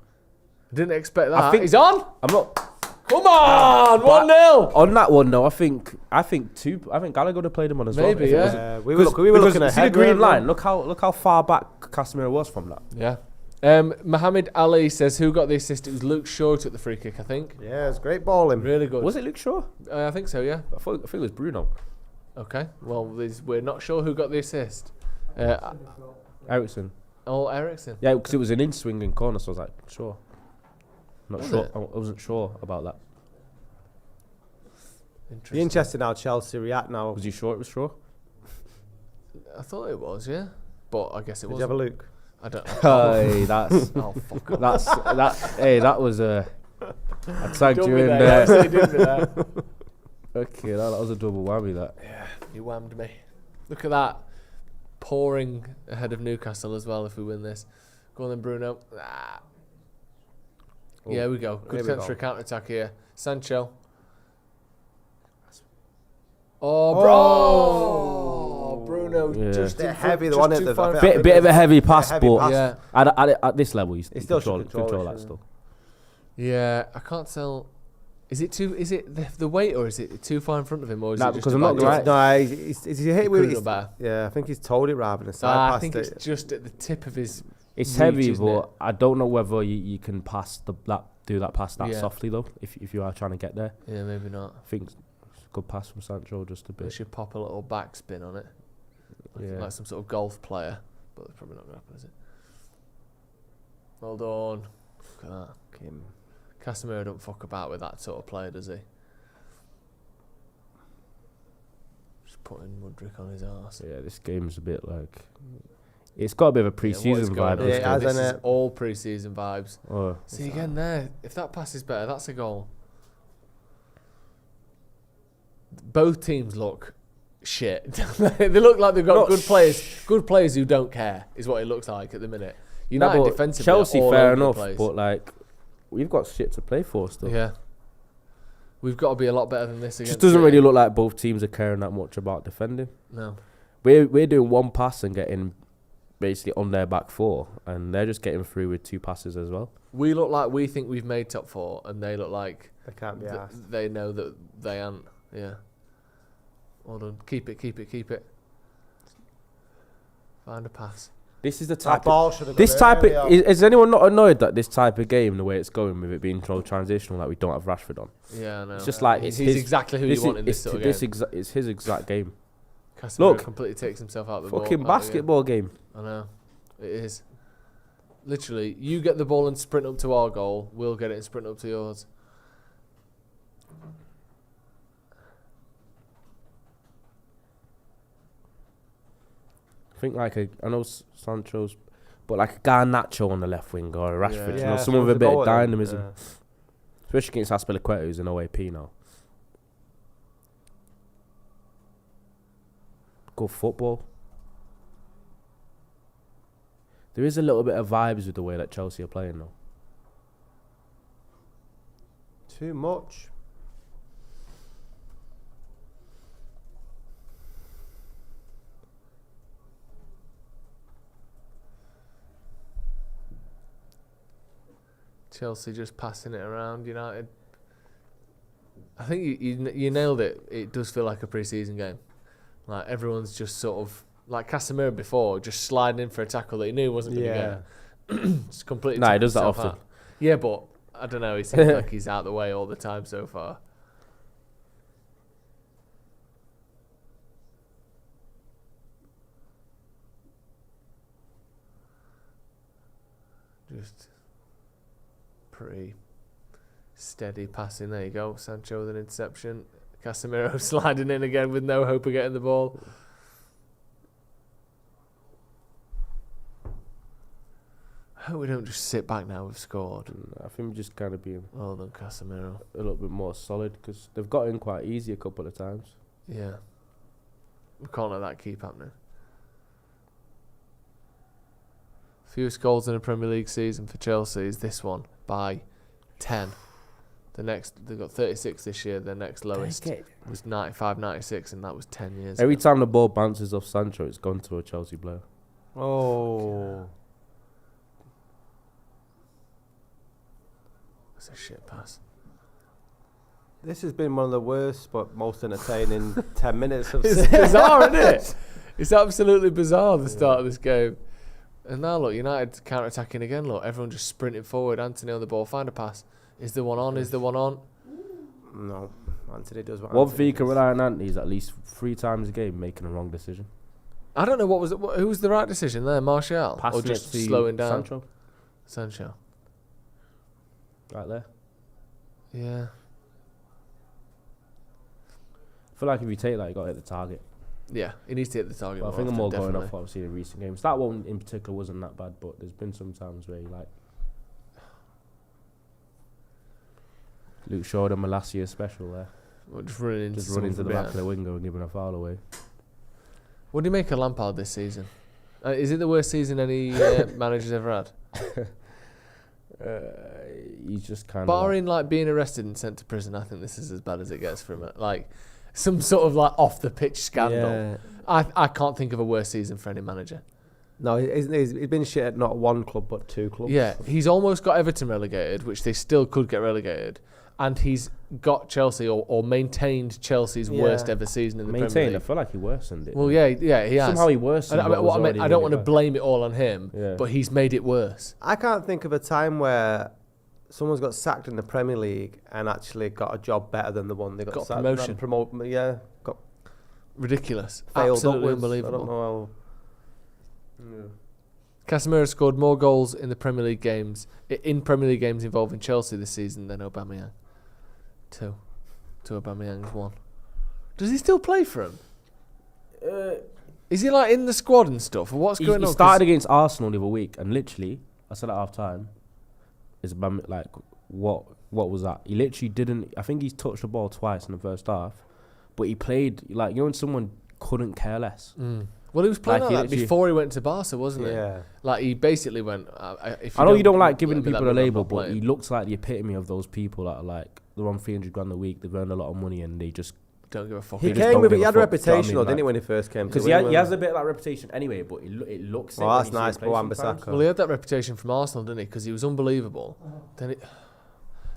G: I didn't expect that.
H: I think-
G: He's on.
H: I'm not
G: Come on,
H: But-
G: 1-0.
H: on that one though. I think Gallagher would have played him on as well.
G: Maybe,
H: if it
G: yeah.
H: wasn't-
I: We were
H: because
I: looking
H: see
I: ahead.
H: the green
I: weren't we?
H: line. Look how far back Casemiro was from that.
G: Yeah. Mohammed Ali says, who got the assist? It was Luke Shaw who took the free kick, I think.
I: Yeah, it's great balling.
G: Really good.
H: Was it Luke Shaw?
G: I think so, yeah.
H: I think it was Bruno.
G: Okay. Well, we're not sure who got the assist.
H: Ericsson.
G: Ericsson.
H: Yeah, because it was an in-swinging corner, so I was like, sure. Not
G: Was
H: sure.
G: it?
H: I wasn't sure about that.
I: Be
G: Interesting.
I: interesting how Chelsea react now.
H: Was you sure it was Shaw?
G: I thought it was, yeah. But I guess it
I: Did you have a
G: wasn't.
I: look?
G: I don't know.
H: Hey, that's
G: Oh, fuck off.
H: that. Hey, that was a. I tagged
G: Don't
H: you
G: be
H: in
G: there,
H: there.
G: yeah, say don't be there.
H: Okay, that was a double whammy. That.
G: You whammed me. Look at that. Pouring ahead of Newcastle as well if we win this. Go on then, Bruno. Ah.
H: Oh,
G: Yeah, we go. Good
I: here we
G: chance
I: go.
G: for a counter-attack here. Sancho. Oh, Bruno.
H: Yeah.
G: Just
I: They're
G: in front,
I: heavy, the
G: just
I: one
G: too
I: at the-
G: far
I: I
G: in
I: think-
G: front.
H: Bit of a heavy pass,
I: heavy
H: but
I: pass.
G: Yeah.
H: at this level, you
I: He still should
H: control
I: control it,
H: that
I: shouldn't
H: still.
G: Yeah, I can't tell. Is it the weight or is it too far in front of him or is
H: Nah,
G: it just
H: because I'm not
G: about
H: gonna
G: distance?
H: lie.
I: No, he's hit
G: He
I: with
G: could've
I: his,
G: done better.
I: yeah, I think he's told it rather than side
G: I
I: passed
G: think
I: it.
G: it's just at the tip of his.
H: It's
G: reach,
H: heavy,
G: isn't
H: but
G: it?
H: I don't know whether you can pass do that pass that
G: Yeah.
H: softly though. If you are trying to get there,
G: Yeah, maybe not.
H: I think Good pass from Sancho, just a
G: They
H: bit.
G: should pop a little backspin on it. Like some sort of golf player. But it's probably not going to happen, is it? Well done. Look at that.
I: Kim.
G: Casemiro don't fuck about with that sort of player, does he? Just putting Mudryk on his arse.
H: Yeah, this game's a bit like... It's got a bit of a pre-season vibe.
I: Yeah, it has,
G: This
I: isn't
G: is
I: it?
G: all pre-season vibes.
H: Oh,
G: See again there. If that pass is better, that's a goal. Both teams look shit. They look like they've got good players who don't care. Is what it looks like at the minute. United defensively,
H: Chelsea,
G: all
H: fair
G: over the
H: enough,
G: place.
H: but like we've got shit to play for still.
G: Yeah, we've got to be a lot better than this.
H: It
G: Against
H: just doesn't
G: City.
H: really look like both teams are caring that much about defending.
G: No.
H: We're doing one pass and getting basically on their back four, and they're just getting through with two passes as well.
G: We look like we think we've made top four, and they look like
I: They can't be asked.
G: they know that they aren't. Yeah. Well done. Keep it. Find a pass.
H: This is the
I: That
H: type.
I: ball should have
H: This
I: gone
H: type
I: early
H: of,
I: on.
H: is anyone not annoyed that this type of game, the way it's going with it being transitional, like we don't have Rashford on?
G: Yeah, I know.
H: It's just like
G: he's
H: his,
G: exactly who you want in this sort of game.
H: It's his exact game.
G: Casemiro
H: Look.
G: completely takes himself out of the ball.
H: Fucking
G: out of the game.
H: basketball game.
G: I know. It is. Literally, you get the ball and sprint up to our goal, we'll get it and sprint up to yours.
H: I think like I know Sancho's, but like a Garnacho on the left wing or a Rashford, you know,
I: Yeah,
H: someone with a bit of
I: goal at them.
H: dynamism,
I: Yeah.
H: especially against Aspilicueta, who's an OAP now. Good football. There is a little bit of vibes with the way that Chelsea are playing though.
I: Too much.
G: Chelsea just passing it around. United. I think you nailed it. It does feel like a pre-season game. Like everyone's just sort of like Casemiro before, just sliding in for a tackle that he knew wasn't going to get. Just completely.
H: Nah, he does that
G: himself
H: often.
G: out. Yeah, but I don't know. He seems like he's out the way all the time so far. Just pretty steady passing. There you go. Sancho with an interception. Casemiro sliding in again with no hope of getting the ball. I hope we don't just sit back now. We've scored.
H: I think we're just kind of being
G: Well done, Casemiro.
H: a little bit more solid because they've got in quite easy a couple of times.
G: Yeah. We can't let that keep happening. Fewest goals in a Premier League season for Chelsea is this one by 10. The next, they've got 36 this year. Their next lowest was 95, 96, and that was 10 years
H: Every
G: ago.
H: time the ball bounces off Sancho, it's gone to a Chelsea player.
I: Oh.
G: It's a shit pass.
I: This has been one of the worst but most entertaining 10 minutes of
G: It's bizarre, isn't it? It's absolutely bizarre, the start of this game. And now, look, United counter-attacking again. Look, everyone just sprinting forward. Anthony on the ball, find a pass. Is the one on? Is the one on?
I: No, Anthony does what
H: One
I: Anthony
H: thing you can
I: does.
H: rely on Anthony is at least 3 times a game making a wrong decision.
G: I don't know what was it. Who was the right decision there? Martial?
H: Passing
G: Or just
H: it to
G: slowing down?
H: Sancho,
G: Sancho.
H: right there.
G: Yeah.
H: I feel like if you take that, you got to hit the target.
G: Yeah, he needs to hit the target.
H: But I
G: more
H: think I'm
G: often,
H: more going
G: definitely.
H: off what I've seen in recent games. That one in particular wasn't that bad, but there's been some times where you like Luke Shaw and Malacia special there.
G: Well, just running into,
H: Just running to the back of
G: behind.
H: the window and giving a foul away.
G: What do you make of Lampard this season? Is it the worst season any manager's ever had?
H: He's just kind of
G: Barring like being arrested and sent to prison, I think this is as bad as it gets for him. Like some sort of like off the pitch scandal.
I: Yeah.
G: I can't think of a worse season for any manager.
I: No, he's been shit at not one club but 2 clubs.
G: Yeah, he's almost got Everton relegated, which they still could get relegated, and he's got Chelsea or maintained Chelsea's worst ever season in the Premier
H: maintained. I
G: League.
H: feel like he worsened it.
G: Well, yeah, he has.
H: Somehow he worsened.
G: I
H: what was already
G: don't
H: really
G: want to
H: bad.
G: blame it all on him,
H: Yeah.
G: but he's made it worse.
I: I can't think of a time where someone's got sacked in the Premier League and actually got a job better than the one they got sacked.
G: Promotion.
I: Got
G: Ridiculous.
I: failed
G: Absolutely
I: upwards.
G: unbelievable.
I: I don't know how.
G: Casemiro scored more goals in the Premier League games involving Chelsea this season than Aubameyang. 2 to Aubameyang's 1. Does he still play for him? Is he like in the squad and stuff? Or what's going on?
H: He started against Arsenal the other week, and literally, I said at half time, is like, what was that? He literally didn't. I think he's touched the ball twice in the first half, but he played like, when someone couldn't care less.
G: Well, he was playing
H: Like,
G: like that before he went to Barca, wasn't he?
I: Yeah.
G: Like, he basically went...
H: I know you don't like giving people a
G: I'm
H: label,
G: not
H: but
G: playing.
H: he looks like the epitome of those people that are like, they're on 300 grand a week, they've earned a lot of money, and they just...
G: Don't give a fuck.
I: He
H: just
I: came
H: don't
I: with it.
H: give
I: He
H: a
I: had a
H: fuck, do you know what I
I: reputation,
H: mean?
I: didn't he,
H: Like-
I: when he first came?
H: Because he has a bit of that reputation anyway, but it looks...
I: Well,
H: it when
I: that's
H: you see
I: nice
H: him
I: for
H: play
I: Wan-Bissaka.
H: sometimes.
G: Well, he had that reputation from Arsenal, didn't he? Because he was unbelievable.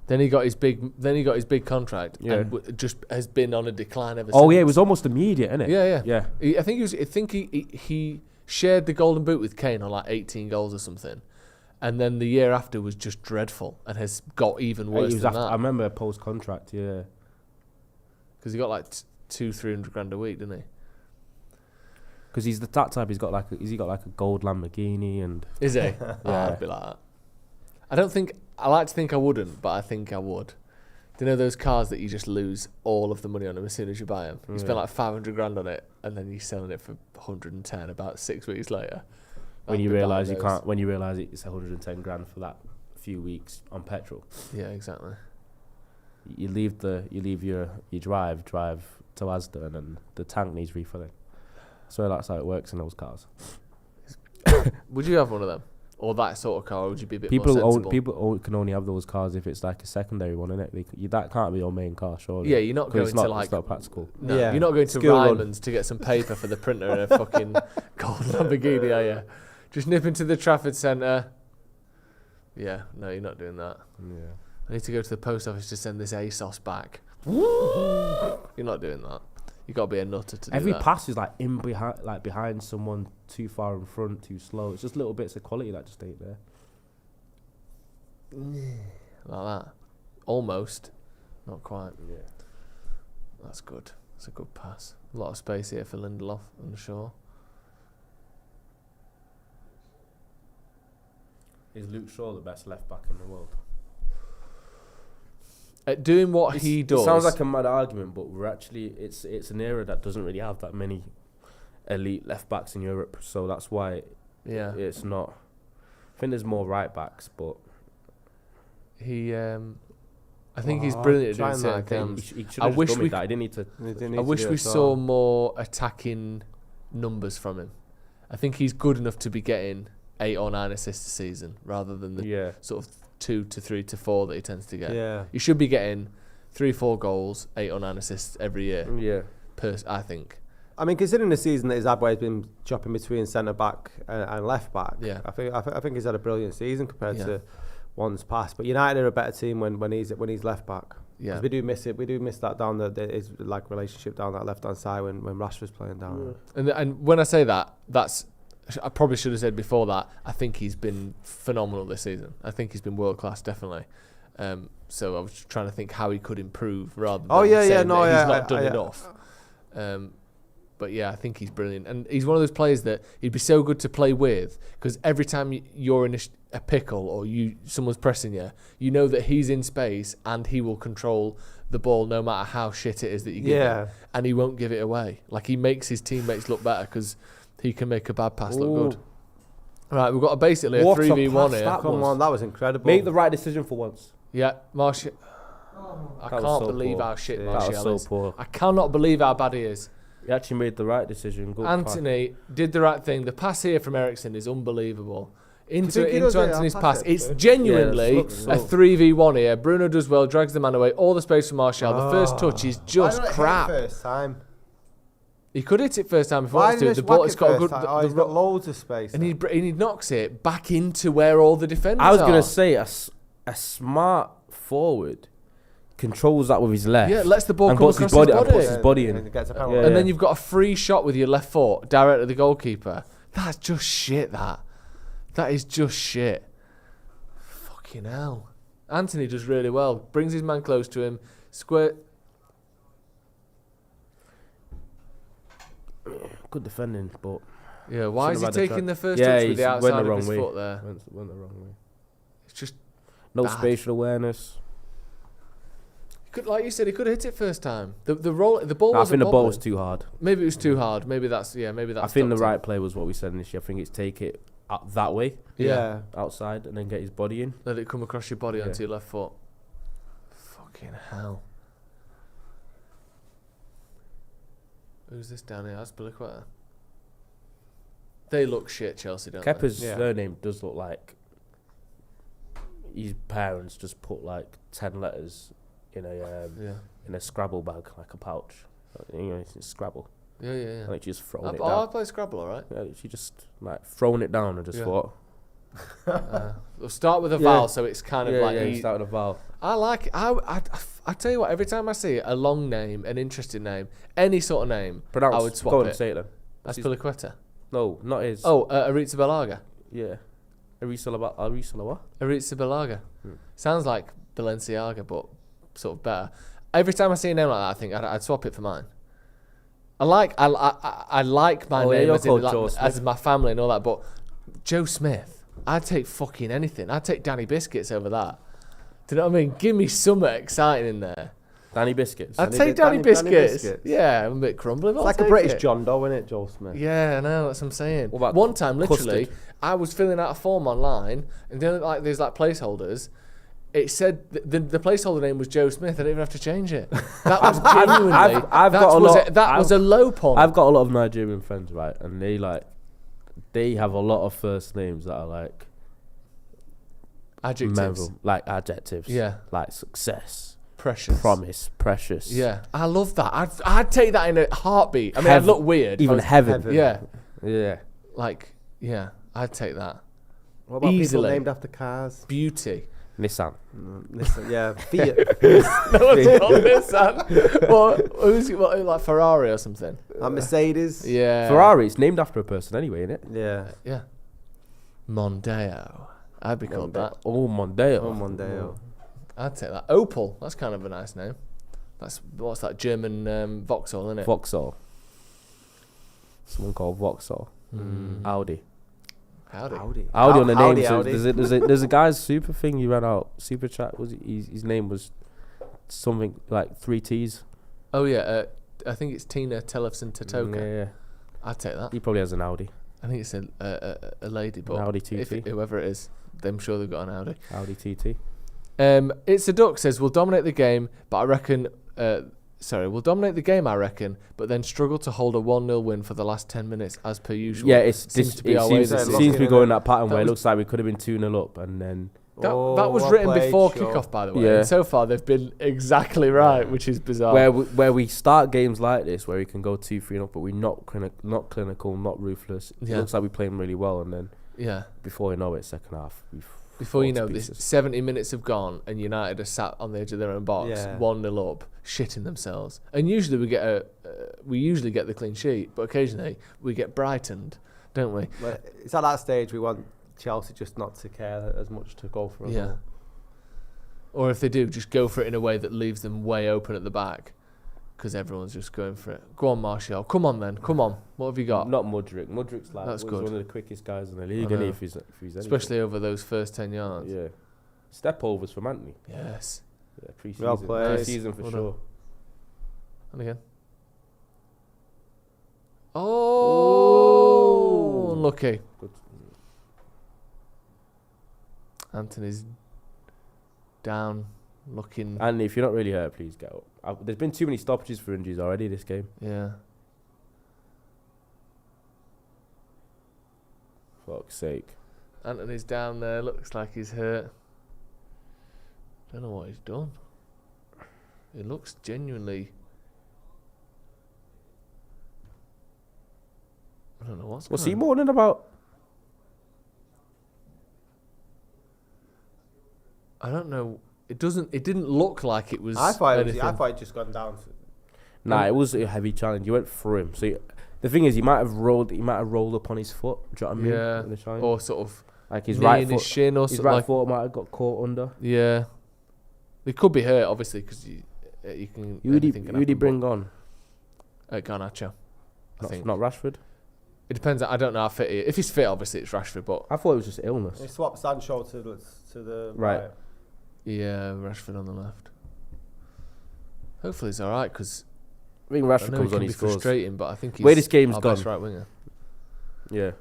G: Then he got his big contract,
H: Yeah.
G: and just has been on a decline ever since.
H: Oh, yeah, it was almost immediate, innit?
G: Yeah. I think he shared the golden boot with Kane on like 18 goals or something, and then the year after was just dreadful and has got even worse than
H: I
G: that.
H: remember post-contract, yeah.
G: Because he got like 200-300 grand a week, didn't he?
H: Because he's the that type. He's got like a gold Lamborghini and...
G: Is he? Yeah, I'd be like that. I like to think I wouldn't, but I think I would. Do you know those cars that you just lose all of the money on them as soon as you buy them? You spend like 500 grand on it, and then you're selling it for 110 about 6 weeks later.
H: When you realise it's 110 grand for that few weeks on petrol.
G: Yeah, exactly.
H: You leave your drive to Asda, and the tank needs refilling. So that's how it works in those cars.
G: Would you have one of them? Or that sort of car, or would you be a bit more sensible?
H: People can only have those cars if it's like a secondary one, innit? That can't be your main car, surely.
G: Yeah, you're not going
H: it's
G: to like...
H: It's not practical.
G: No,
I: Yeah.
G: you're not going to
I: School run.
G: Ryman's to get some paper for the printer and a fucking gold Lamborghini, are you? Just nip into the Trafford Centre. Yeah, no, you're not doing that.
H: Yeah.
G: I need to go to the post office to send this ASOS back. You're not doing that. You got to be a nutter to do
H: Every
G: that.
H: pass is like behind someone, too far in front, too slow. It's just little bits of quality that just ain't there.
G: Like that. Almost. Not quite.
H: Yeah.
G: That's good. That's a good pass. A lot of space here for Lindelof, I'm sure.
H: Is Luke Shaw the best left back in the world?
G: At doing what he does...
H: It sounds like a mad argument, but it's an era that doesn't really have that many elite left backs in Europe, so that's why it's not. I think there's more right backs, but
G: he I think he's brilliant at doing certain things.
H: He should have done that. He didn't need to.
G: I wish we saw more attacking numbers from him. I think he's good enough to be getting 8 or 9 assists a season rather than the sort of 2 to 3 to 4 that he tends to get.
I: Yeah.
G: He should be getting 3-4 goals, 8 or 9 assists every year.
H: Yeah.
G: I think.
I: I mean, considering the season that Zabwe's been chopping between centre back and left back,
G: Yeah.
I: I think he's had a brilliant season compared to ones past. But United are a better team when he's left back.
G: Yeah.
I: 'Cause we do miss it. We do miss that down his like relationship down that left hand side when Rashford's playing down.
G: And when I say that, I probably should have said before that, I think he's been phenomenal this season. I think he's been world class, definitely. So I was trying to think how he could improve rather than saying that he's not done enough. But yeah, I think he's brilliant. And he's one of those players that he'd be so good to play with, because every time you're in a pickle or someone's pressing you, you know that he's in space and he will control the ball no matter how shit it is that you give him. And he won't give it away. Like, he makes his teammates look better because he can make a bad pass look good. Right, we've got basically a 3v1 here.
I: Come on, that was incredible.
H: Make the right decision for once.
G: Yeah, Martial. I can't believe how shit Martial is.
H: Poor.
G: I cannot believe how bad he is.
H: He actually made the right decision. Good
G: Anthony did the right thing. The pass here from Eriksen is unbelievable. Into
I: think he does it?
G: Anthony's
I: I'll
G: pass.
I: pass it.
G: It's genuinely
H: looks
G: a 3v1 here. Bruno does well, drags the man away. All the space for Martial. The first touch is just crap.
I: First time.
G: He could hit it first time if he
I: Why
G: wants
I: did
G: to.
I: he
G: The ball has
I: whack it
G: got a
I: first
G: good.
I: time? He's got loads of space.
G: And he knocks it back into where all the defenders are.
H: I was going to say a smart forward controls that with his left.
G: Yeah, lets the ball
H: and
G: come
H: puts
G: across
H: his body in.
I: And gets a penalty.
G: And then you've got a free shot with your left foot direct at the goalkeeper. That's just shit, that is just shit. Fucking hell. Anthony does really well. Brings his man close to him. Square.
H: Good defending, but
G: Yeah, why is he
H: shouldn't have had the
G: taking the
H: chance.
G: first
H: Yeah,
G: touch with
H: he's
G: the
H: went
G: outside
H: the
G: of
H: wrong
G: his
H: way.
G: foot there?
H: Went the wrong way.
G: It's just
H: No
G: bad.
H: spatial awareness.
G: Like you said, he could have hit it first time. The ball
H: I
G: wasn't
H: think the ball was
G: bobbling.
H: too hard.
G: Maybe it was too hard. Maybe that's
H: I think the
G: stopped him.
H: right play was what we said initially. I think it's take it out that way,
G: Yeah.
H: outside, and then get his body in.
G: Let it come across your body
H: Yeah.
G: onto your left foot. Fucking hell. Who's this down here? That's Biliqueta. They look shit, Chelsea, don't
H: Kepa's
G: they?
H: surname does look like his parents just put like 10 letters in a Scrabble bag, like a pouch. It's Scrabble.
G: Yeah.
H: Like just throwing it
G: I
H: down.
G: play Scrabble, alright.
H: Yeah, she just like throwing it down and just
G: Yeah.
H: thought.
G: We'll start with a vowel, so it's kind of like
H: you start with a vowel.
G: I like it. I tell you what, every time I see a long name, an interesting name, any sort of name,
H: Pronounce.
G: I would swap
H: Go on,
G: it.
H: say it then.
G: That's
H: his-
G: Biliqueta.
H: No, not his.
G: Oh, Aritza Balaga.
H: Yeah. Aritza what?
G: Aritza Balaga.
H: Hmm.
G: Sounds like Balenciaga, but sort of better. Every time I see a name like that, I think I'd swap it for mine. I like my name
H: you're
G: as, in,
H: called
G: like,
H: Joe
G: as
H: Smith.
G: my family and all that, but Joe Smith, I'd take fucking anything. I'd take Danny Biscuits over that. Do you know what I mean? Give me something exciting in there.
H: Danny Biscuits.
G: I'd take Danny Biscuits. Yeah, I'm a bit crumbly, but
I: It's like
G: I'll
I: a British
G: take it.
I: John Doe, isn't it, Joel Smith?
G: Yeah, I know, that's what I'm saying.
H: What about
G: One time, literally,
H: custard?
G: I was filling out a form online, and then there's like placeholders. It said the placeholder name was Joe Smith. I didn't even have to change it. That was genuinely.
H: I've got a lot.
G: That was a low point.
H: I've got a lot of Nigerian friends, right, and they have a lot of first names that are like
G: Adjectives.
H: memorable, like adjectives.
G: Yeah.
H: Like success,
G: Precious.
H: promise, precious.
G: Yeah, I love that. I'd take that in a heartbeat. I mean, I'd
H: Heaven.
G: look weird. if I
H: Even
G: was-
H: heaven.
G: Yeah,
H: Yeah.
G: like I'd take that.
I: What about
G: Easily.
I: people named after cars?
G: Beauty.
H: Nissan.
I: Listen, yeah, Fiat.
G: No one's called Nissan. What, like Ferrari or something?
I: Mercedes.
G: Yeah.
H: Ferrari. It's named after a person anyway, isn't it?
I: Yeah.
G: Yeah. Mondeo. I'd be called that.
H: Oh, Mondeo.
I: Oh, Mondeo.
G: I'd take that. Opel. That's kind of a nice name. What's that German Vauxhall, isn't it?
H: Vauxhall. Someone called Vauxhall. Audi.
G: Howdy.
H: Audi on the
I: Audi,
H: name. So
I: Audi.
H: there's a guy's super thing he ran out. Super chat. His name was something like 3 T's.
G: Oh yeah. I think it's Tina Tellefson Tatoka.
H: Yeah.
G: I'd take that.
H: He probably has an Audi.
G: I think it's a lady, but
H: An Audi TT.
G: whoever it is, I'm sure they've got an Audi.
H: Audi TT.
G: It's a Duck says we'll dominate the game, but I reckon. We'll dominate the game, I reckon, but then struggle to hold a 1-0 win for the last 10 minutes as per usual.
H: Yeah,
G: it seems to be our way
H: seems
G: this
H: to
G: season.
H: be going that pattern
G: That
H: where it
G: was-
H: looks like we could have been 2-0 up and then
G: That was
I: well
G: written
I: played,
G: before
I: sure.
G: kickoff, by the way.
H: Yeah.
G: And so far, they've been exactly right, which is bizarre.
H: where we start games like this where we can go 2-3 up, but we're not clinical, not ruthless. It
G: Yeah.
H: looks like we're playing really well, and then
G: yeah.
H: before you know it, second half.
G: Before you
H: fall
G: know,
H: to
G: this
H: pieces.
G: 70 minutes have gone, and United are sat on the edge of their own box,
I: Yeah.
G: 1-0 up, shitting themselves. And usually we usually get the clean sheet, but occasionally we get brightened, don't we?
I: But it's at that stage we want Chelsea just not to care as much to go for a
G: Yeah.
I: goal.
G: Or if they do, just go for it in a way that leaves them way open at the back, because everyone's just going for it. Go on, Martial. Come on, then. Come on. What have you got?
H: Not Mudryk. Mudryk's like
G: That's
H: was
G: good.
H: one of the quickest guys in the league,
G: I
H: and
G: know.
H: if he's anything.
G: Especially over those first 10 yards.
H: Yeah. Step overs from Anthony.
G: Yes.
H: Yeah, pre-season.
I: Well played.
H: Pre-season for
G: Well
H: sure.
G: And again. Oh, unlucky.
H: Good.
G: Anthony's down, looking.
H: Anthony, if you're not really hurt, please get up. There's been too many stoppages for injuries already this game.
G: Yeah.
H: Fuck's sake.
G: Anthony's down there. Looks like he's hurt. Don't know what he's done. It looks genuinely. I don't know what's
H: Was
G: going
H: he
G: on.
H: moaning about?
G: I don't know. It didn't look like it was.
I: I thought
G: anything.
I: it just gone down.
H: Nah, it was a heavy challenge. You went through him. So the thing is, he might have rolled up on his foot. Do you know what I mean?
G: Yeah.
H: In the challenge.
G: Or sort of
H: like his
G: knee
H: right
G: in
H: foot.
G: his shin or
H: His
G: something.
H: right
G: Like,
H: foot might have got caught under.
G: yeah. They could be hurt, obviously, because you can.
H: Who would he bring on?
G: Garnacho. I think.
H: Not Rashford?
G: It depends. I don't know how fit he is. If he's fit, obviously it's Rashford. But
H: I thought it was just illness.
I: They swapped Sancho to the
H: Right.
G: yeah, Rashford on the left. Hopefully he's all right, because
H: I think
G: I
H: Rashford
G: know
H: comes
G: he
H: on,
G: can
H: he
G: be
H: scores.
G: frustrating, but I think he's
H: Way this game's
G: our
H: gone.
G: best right winger.
H: Yeah.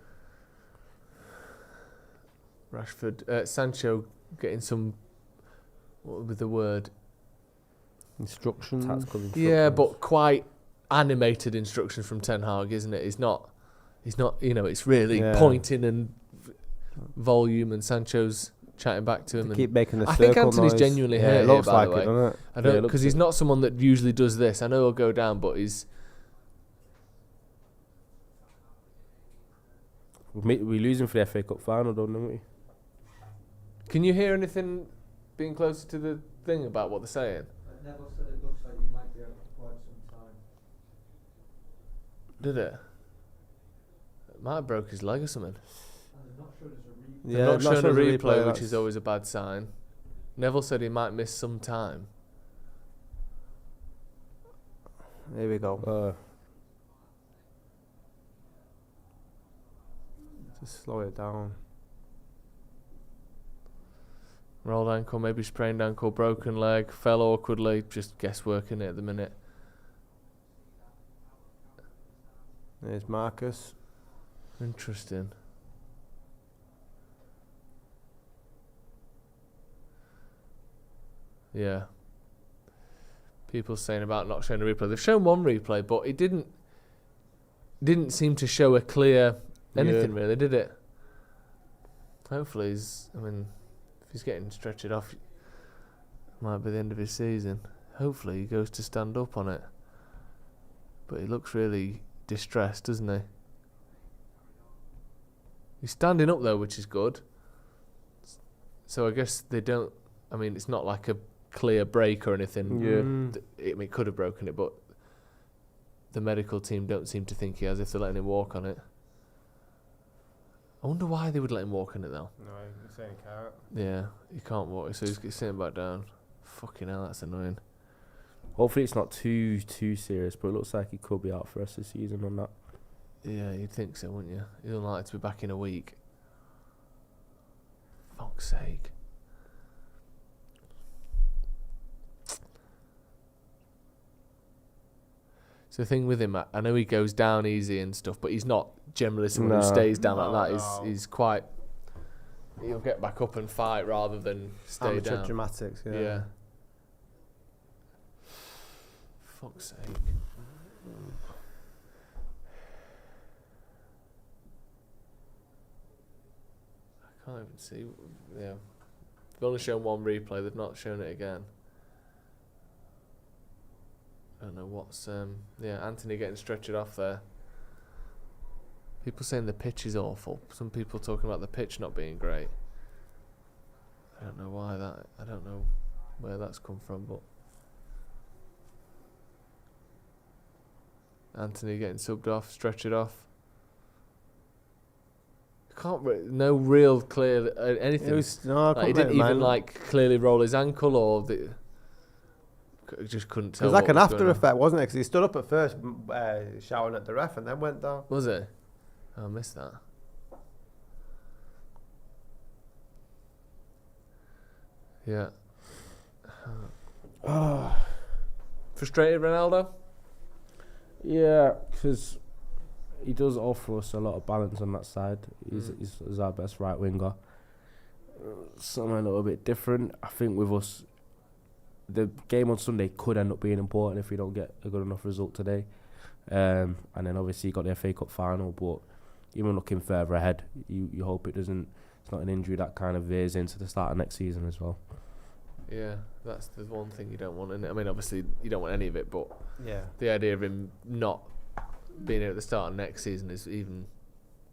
G: Rashford, Sancho getting some. What would be the word?
I: instructions.
H: Tactical instructions.
G: Yeah, but quite animated instructions from Ten Hag, isn't it? He's not. It's really pointing and volume, and Sancho's chatting back to him.
I: They
G: And
I: keep making the
G: I
I: circle
G: think Anthony's
I: noise.
G: genuinely
I: Yeah,
G: hurt
I: it
G: here,
I: looks
G: by
I: like
G: the way.
I: it, doesn't it?
G: I don't,
H: Yeah, it
G: because
H: looks
G: he's
H: it.
G: not someone that usually does this. I know he'll go down, but he's.
H: We losing for the FA Cup final, don't we?
G: Can you hear anything being closer to the thing about what they're saying?
J: Neville said it looks like you might be out for quite some time.
G: Did it? It might have broke his leg or something.
J: And they're not sure there's a replay.
G: They're not showing a
I: showing the
G: replay, which
I: that's-
G: is always a bad sign. Neville said he might miss some time.
I: Here we go. Just slow it down.
G: Rolled ankle, maybe sprained ankle, broken leg, fell awkwardly, just guesswork in it at the minute.
I: There's Marcus.
G: Interesting. Yeah. People saying about not showing a replay. They've shown one replay, but it didn't seem to show a clear anything really, did it? Hopefully if he's getting stretched off, it might be the end of his season. Hopefully he goes to stand up on it. But he looks really distressed, doesn't he? He's standing up though, which is good. So I guess they don't. It's not like a clear break or anything.
H: Yeah.
G: It could have broken it, but the medical team don't seem to think he has if they're letting him walk on it. I wonder why they would let him walk on it though.
I: No, you're saying he can't.
G: Yeah, he can't walk, so he's sitting back down. Fucking hell, that's annoying.
H: Hopefully it's not too serious, but it looks like he could be out for the rest of the season on that.
G: Yeah, you'd think so, wouldn't you? He's unlikely to be back in a week. Fuck's sake. So the thing with him, I know he goes down easy and stuff, but he's not generally someone who stays down like that. He's quite. He'll get back up and fight rather than stay
I: Amateur
G: down.
I: dramatics, yeah.
G: Yeah. Fuck's sake. I can't even see. Yeah. They've only shown one replay. They've not shown it again. I don't know what's. Anthony getting stretchered off there. People saying the pitch is awful. Some people talking about the pitch not being great. I don't know why that. I don't know where that's come from, but Anthony getting subbed off, stretchered off. No real clear anything. He didn't even clearly roll his ankle or just couldn't tell.
I: It was like an after effect, wasn't it? Because he stood up at first shouting at the ref and then went down.
G: Was it? Oh, I missed that. Yeah. Frustrated, Ronaldo?
H: Yeah, because he does offer us a lot of balance on that side. He's our best right winger. Something a little bit different. I think with us, the game on Sunday could end up being important if we don't get a good enough result today. And then obviously you got the FA Cup final, but even looking further ahead, you hope it's not an injury that kind of veers into the start of next season as well.
G: Yeah, that's the one thing you don't want, isn't it? Obviously you don't want any of it, but
I: yeah,
G: the idea of him not being here at the start of next season is even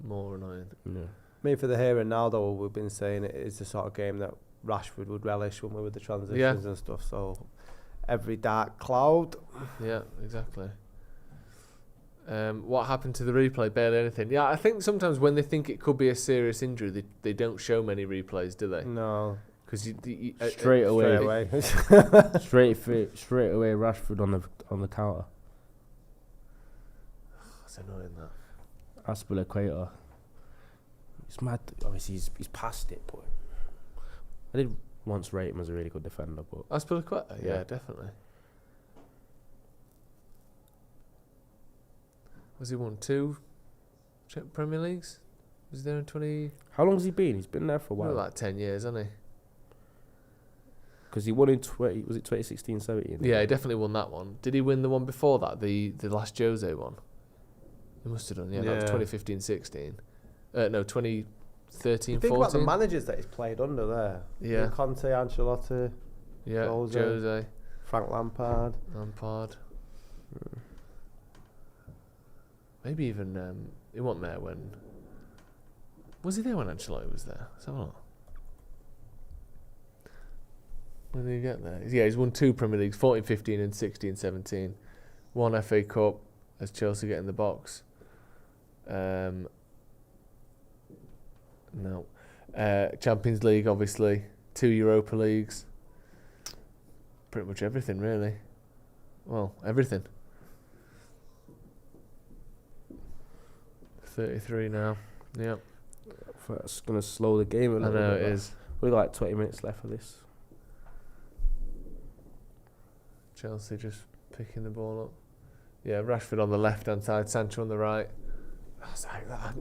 G: more annoying.
H: Yeah.
I: For the here and now, though, we've been saying it is the sort of game that Rashford would relish when we with the transitions and stuff. So every dark cloud.
G: Yeah, exactly. What happened to the replay? Barely anything. Yeah, I think sometimes when they think it could be a serious injury, they don't show many replays, do they?
I: No.
G: Because
H: Straight away. Straight away. Rashford on the counter.
G: That's annoying, that.
H: Aspilicueta. It's mad. Obviously, he's past it, but I did once rate him as a really good defender. But
G: Aspilicueta, yeah, definitely. Was he won 2 Premier Leagues? Was he there in 20?
H: How long has he been? He's been there for a while.
G: Like 10 years, hasn't he?
H: Because he won in 2016-17?
G: Yeah, he definitely won that one. Did he win the one before that? The last Jose one? He must have done. Yeah, that was 2015-16. No, 2013-14.
I: Think about the managers that he's played under there.
G: Yeah.
I: Conte, Ancelotti.
G: Yeah, Jose.
I: Frank Lampard.
G: Maybe even he wasn't there when. Was he there when Ancelotti was there? Let's have a look. When did he get there? Yeah, he's won 2 Premier Leagues, 14-15 and 16-17. 1 FA Cup as Chelsea get in the box. No. Champions League, obviously. 2 Europa Leagues. Pretty much everything, really. Well, everything. 33 now. Yep.
H: That's going to slow the game a little bit.
G: I know it is.
H: We've got like 20 minutes left of this.
G: Chelsea just picking the ball up. Yeah, Rashford on the left-hand side, Sancho on the right. That's like that.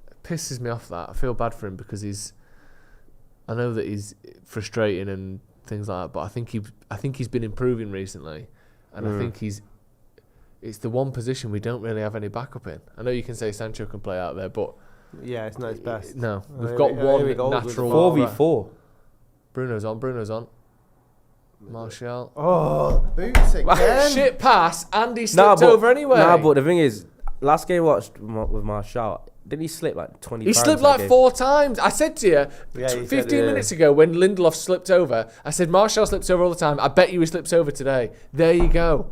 G: It pisses me off, that. I feel bad for him because I know that he's frustrating and things like that, but I think he's been improving recently, and I think it's the one position we don't really have any backup in. I know you can say Sancho can play out there, but
I: yeah, it's not his best.
G: No, we've got one natural
H: 4v4.
G: Bruno's on. Martial.
I: Oh, boots again.
G: Shit pass, and he slipped over anyway.
H: Nah, but the thing is, last game I watched with Martial, didn't he slip like 20 times?
G: He slipped like 4 times. I said to you 15 minutes ago when Lindelof slipped over, I said Martial slips over all the time. I bet you he slips over today. There you go.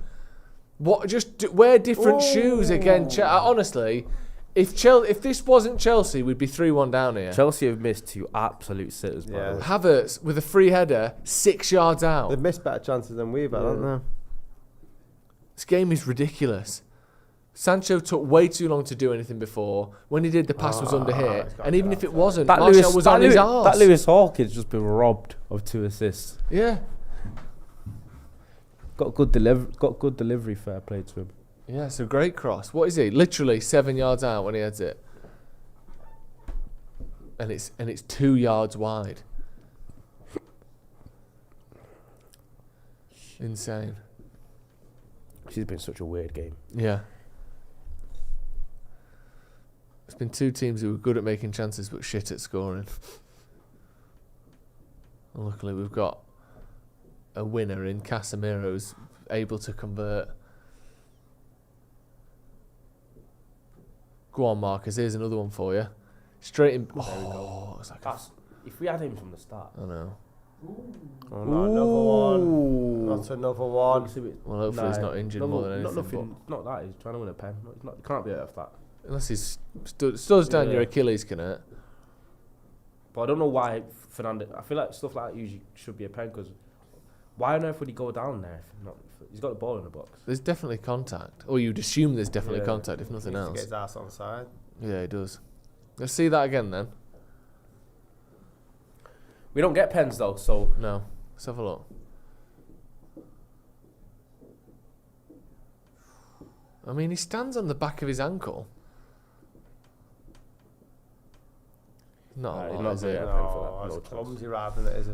G: What? Just wear different shoes again. Honestly, if this wasn't Chelsea, we'd be 3-1 down here.
H: Chelsea have missed 2 absolute sitters. By the way.
G: Havertz with a free header 6 yards out.
I: They've missed better chances than we've had, haven't they?
G: This game is ridiculous. Sancho took way too long to do anything before. When he did, the pass was under hit. And even if it wasn't, Martial was on his arse.
H: That Lewis Hall kid's just been robbed of 2 assists.
G: Yeah.
H: Got good delivery, fair play to him.
G: Yeah, it's a great cross. What is he? Literally 7 yards out when he heads it. And it's 2 yards wide. Insane.
H: She's been such a weird game.
G: Yeah. It's been 2 teams who were good at making chances but shit at scoring. And luckily we've got a winner in Casemiro who's able to convert. Go on, Marcus. Here's another one for you. Straight in. Oh, it's like
H: if we had him from the start.
G: I know.
I: Oh, no, another one. Not another one.
G: Well, hopefully he's not injured more than anything.
H: Not that. He's trying to win a pen. He can't be out of that.
G: Unless he's studs down your Achilles, can it?
H: But I don't know why Fernando. I feel like stuff like that usually should be a pen, because why on earth would he go down there? He's got the ball in the box.
G: There's definitely contact. Or you'd assume there's definitely contact, if nothing else.
I: He gets his ass on side.
G: Yeah, he does. Let's see that again then.
H: We don't get pens though, so...
G: No. Let's have a look. I mean, he stands on the back of his ankle. Not a lot, is it?
I: No, it's clumsy rather than it is.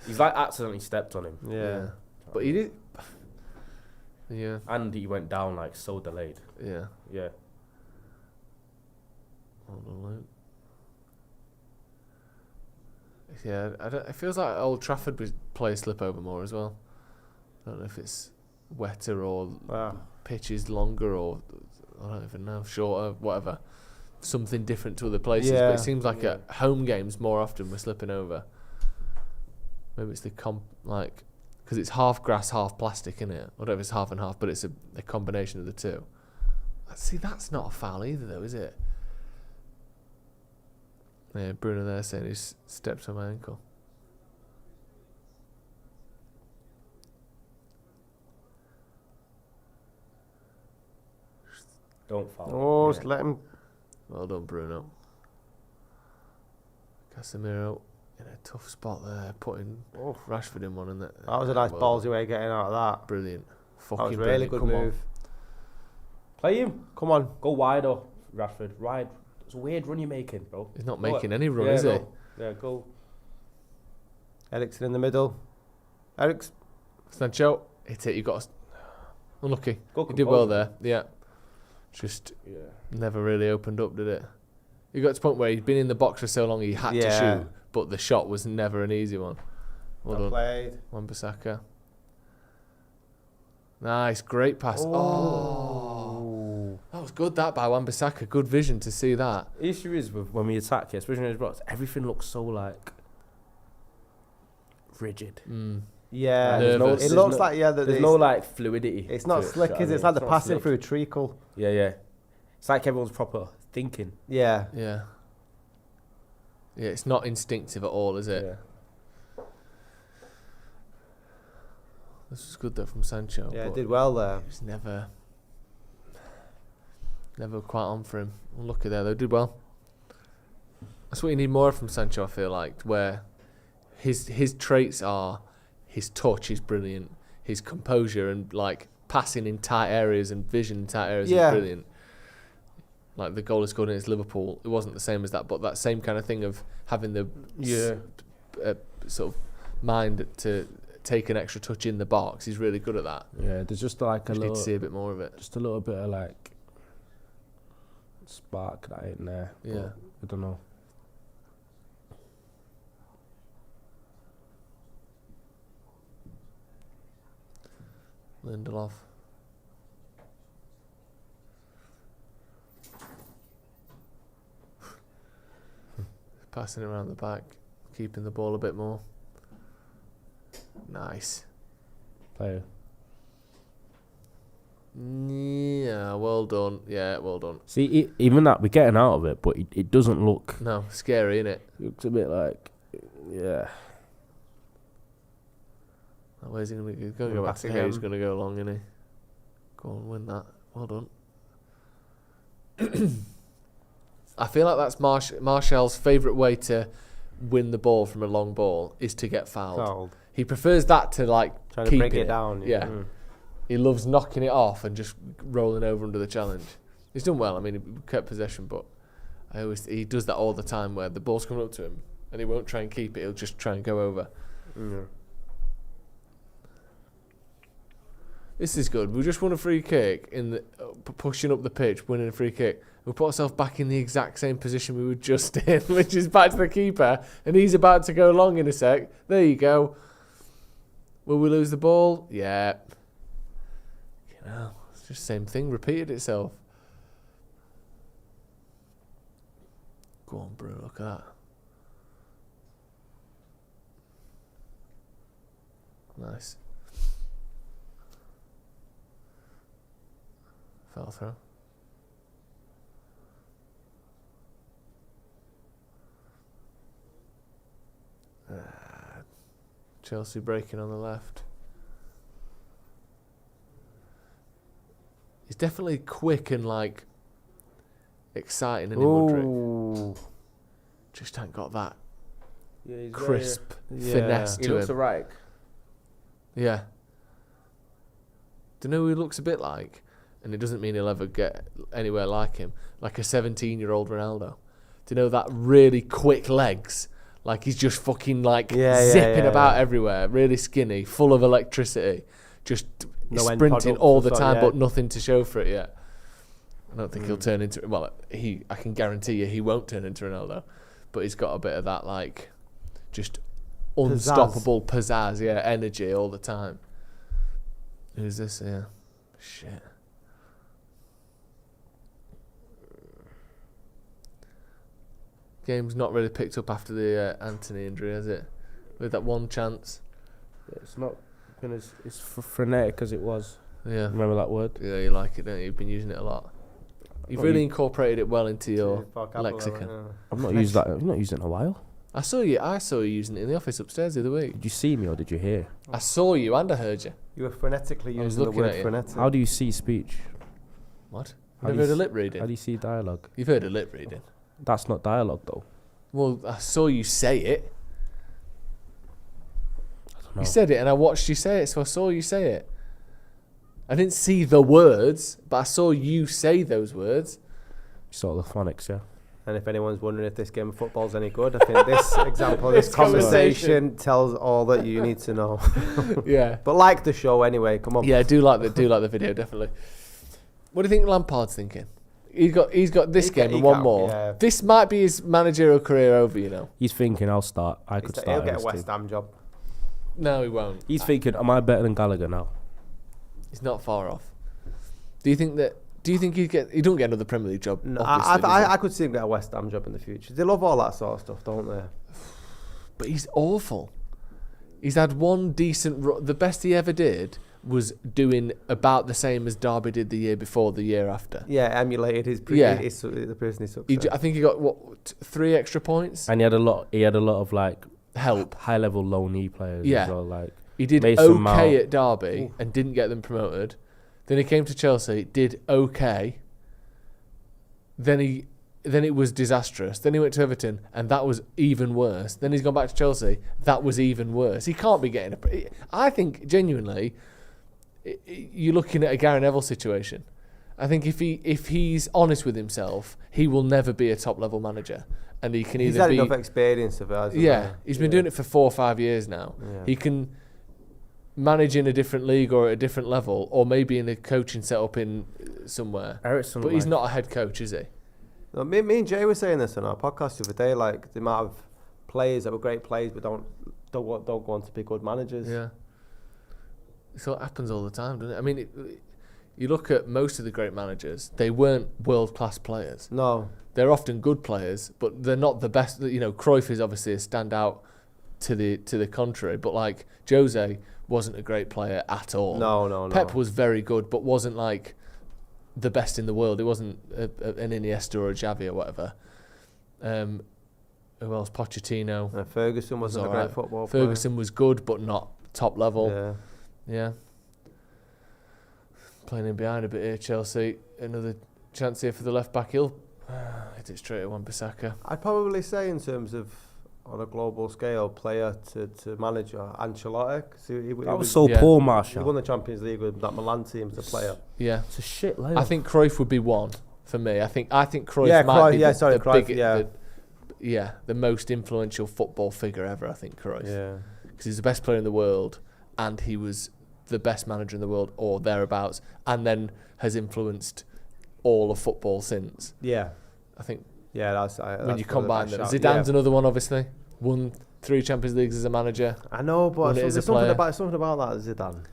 H: He's like accidentally stepped on him.
G: Yeah. But he did... Yeah.
H: And he went down like so delayed.
G: Yeah.
H: Yeah.
G: Hold on, Luke. Yeah, it feels like Old Trafford would play slip over more as well. I don't know if it's wetter or pitch is longer or I don't even know, shorter, whatever. Something different to other places, but it seems like at home games more often we're slipping over. Maybe it's the because it's half grass, half plastic, isn't it? I don't know if it's half and half, but it's a combination of the two. See, that's not a foul either, though, is it? Yeah, Bruno there saying he's stepped on my ankle.
H: Don't foul.
I: Oh, just let him.
G: Well done, Bruno. Casemiro in a tough spot there, putting Rashford in one, and that
I: was a nice ballsy way of getting out of that.
G: Brilliant. Fucking
I: That was a really
G: brilliant.
I: good
G: Come
I: move.
H: Play him. Come on, go wide or Rashford. Wide. It's a weird run you're making, bro.
G: He's not
H: Go
G: making
H: on.
G: any run, is he?
H: go. Yeah, go.
I: Eriksen in the middle. Eriksen.
G: Sancho, hit it. You got unlucky.
H: Go
G: You did well
H: composure.
G: there. Yeah. Just never really opened up, did it? You got to the point where he'd been in the box for so long he had to
I: Yeah.
G: shoot, but the shot was never an easy one. Well done,
I: Played.
G: Wan-Bissaka. Nice, great pass. Oh, that was good. That by Wan-Bissaka. Good vision to see that.
H: The issue is with when we attack, especially in his box, everything looks so like rigid.
I: Yeah,
G: Nervous.
I: it looks like
H: There's no like fluidity.
I: It's not
H: to it,
I: slick,
H: do you
I: is
H: know
I: it? It's
H: what I
I: like the
H: mean? Not
I: passing
H: slick.
I: through a treacle.
H: Yeah. It's like everyone's proper thinking.
I: Yeah.
G: Yeah. Yeah, it's not instinctive at all, is it?
H: Yeah.
G: This was good though from Sancho.
I: Yeah,
G: but
I: did well there.
G: It's never quite on for him. Unlucky there though. Did well. That's what you need more from Sancho, I feel like, where his traits are his touch is brilliant, his composure and like passing in tight areas and vision in tight areas is brilliant. Like the goal he scored against Liverpool, it wasn't the same as that, but that same kind of thing of having the sort of mind to take an extra touch in the box. He's really good at that.
H: Yeah, there's just like
G: Just need to see a bit more of it.
H: Just a little bit of like spark that ain't there.
G: Yeah.
H: I don't know.
G: Lindelof. Passing it around the back, keeping the ball a bit more. Nice.
H: Player.
G: Yeah, well done. Yeah, well done.
H: See, even that, we're getting out of it, but it doesn't look...
G: No, scary, innit?
H: It looks a bit like... Yeah.
G: Where's he going to go? He's going to go back to Hay. He's going to go long, isn't he? Go on, win that. Well done. I feel like that's Martial's favourite way to win the ball from a long ball is to get fouled. He prefers that to like
I: Trying to
G: keeping
I: break it down.
G: Yeah. He loves knocking it off and just rolling over under the challenge. He's done well. I mean, he kept possession, but he does that all the time where the ball's coming up to him and he won't try and keep it. He'll just try and go over. This is good. We just won a free kick in the pushing up the pitch, winning a free kick. We put ourselves back in the exact same position we were just in, which is back to the keeper, and he's about to go long in a sec. There you go. Will we lose the ball? Yeah. You know, it's just the same thing repeated itself. Go on, bro. Look at that. Nice. Fell through. Chelsea breaking on the left. He's definitely quick and like exciting, and Mudryk just ain't got that crisp finesse
H: He
G: to
H: looks
G: him.
H: erratic.
G: Yeah. Do you know who he looks a bit like? And it doesn't mean he'll ever get anywhere like him. Like a 17-year-old Ronaldo. Do you know that really quick legs? Like he's just fucking like zipping about everywhere. Really skinny, full of electricity. Just sprinting all the time, but nothing to show for it yet. I don't think he'll turn into... Well, I can guarantee you he won't turn into Ronaldo. But he's got a bit of that like... Just unstoppable pizzazz, energy all the time. Who's this here? Shit. Game's not really picked up after the Anthony injury, has it? With that one chance.
H: Yeah, it's not been as frenetic as it was.
G: Yeah.
H: Remember that word?
G: Yeah, you like it, don't you? You've been using it a lot. You've really incorporated it well into your lexicon.
H: I've not used that. I've not used it in a while.
G: I saw you using it in the office upstairs the other week.
H: Did you see me or did you hear?
G: I saw you and I heard you.
I: You were phonetically
G: I was
I: using the
G: looking
I: word
G: at you.
I: phonetic.
H: How do you see speech?
G: What? Never heard of lip
H: How
G: reading?
H: do you see dialogue?
G: You've heard of lip reading.
H: That's not dialogue though.
G: Well, I saw you say it.
H: I don't know.
G: You said it, and I watched you say it, so I saw you say it. I didn't see the words, but I saw you say those words.
H: Sort of the phonics, yeah.
I: And if anyone's wondering if this game of football is any good, I think this example, this conversation tells all that you need to know.
G: Yeah.
I: But like the show anyway, come on.
G: Yeah, do like the video, definitely. What do you think Lampard's thinking? He's got this game and one more.
I: Yeah.
G: This might be his managerial career over, you know.
H: He's thinking, I'll start. I could start.
I: He'll
H: in
I: get a
H: this
I: West
H: team.
I: Ham job.
G: No, he won't.
H: He's thinking, am I better than Gallagher now?
G: He's not far off. Do you think he don't get another Premier League job?
I: No,
G: obviously, does he?
I: I could see him get a West Ham job in the future. They love all that sort of stuff, don't they?
G: But he's awful. He's had one decent... The best he ever did was doing about the same as Derby did the year before, the year after.
I: Yeah, emulated his the person he success.
G: I think he got, 3 extra points?
H: And he had a lot of like
G: Help.
H: high level low knee players
G: Yeah.
H: as well. Like
G: He did
H: Mason Mount.
G: okay at Derby and didn't get them promoted. Then he came to Chelsea, did okay. Then it was disastrous. Then he went to Everton, and that was even worse. Then he's gone back to Chelsea. That was even worse. He can't be getting I think genuinely, you're looking at a Gary Neville situation. I think if he's honest with himself, he will never be a top level manager, and he can
I: He's
G: either
I: had
G: be.
I: enough experience of it. Hasn't
G: Yeah,
I: he?
G: he's been doing it for 4 or 5 years now.
I: Yeah.
G: He can manage in a different league or at a different level, or maybe in a coaching setup in somewhere.
H: Ericsson,
G: But he's not a head coach, is he?
I: No, me and Jay were saying this on our podcast the other day. Like the amount of players that were great players, but don't go on to be good managers.
G: Yeah. So it happens all the time, doesn't it? I mean, you look at most of the great managers; they weren't world-class players.
I: No.
G: They're often good players, but they're not the best. You know, Cruyff is obviously a standout to the contrary, but like Jose wasn't a great player at all.
I: No.
G: Pep was very good, but wasn't like the best in the world. It wasn't an Iniesta or a Xavi or whatever. Who else? Pochettino.
I: Ferguson wasn't a great football player.
G: Ferguson was good, but not top level.
I: Yeah.
G: Yeah. Playing in behind a bit here, Chelsea. Another chance here for the left back. He'll hit it straight at Wan-Bissaka.
I: I'd probably say in terms of on a global scale, player to manager, Ancelotti. He
H: was so poor, Marshall.
I: He won the Champions League with that Milan team as a player.
G: Yeah.
H: It's a shit layoff.
G: I think Cruyff would be one for me. I think Cruyff
I: Yeah,
G: might be
I: Cruyff,
G: the most influential football figure ever, I think, Cruyff.
I: Yeah.
G: Because he's the best player in the world, and he was the best manager in the world, or thereabouts, and then has influenced all of football since.
I: Yeah.
G: I think
I: that's
G: when you combine them.
I: shout.
G: Zidane's another one, obviously. Won 3 Champions Leagues as a manager.
I: I know, but
G: Won it as
I: there's
G: a player.
I: something about that Zidane.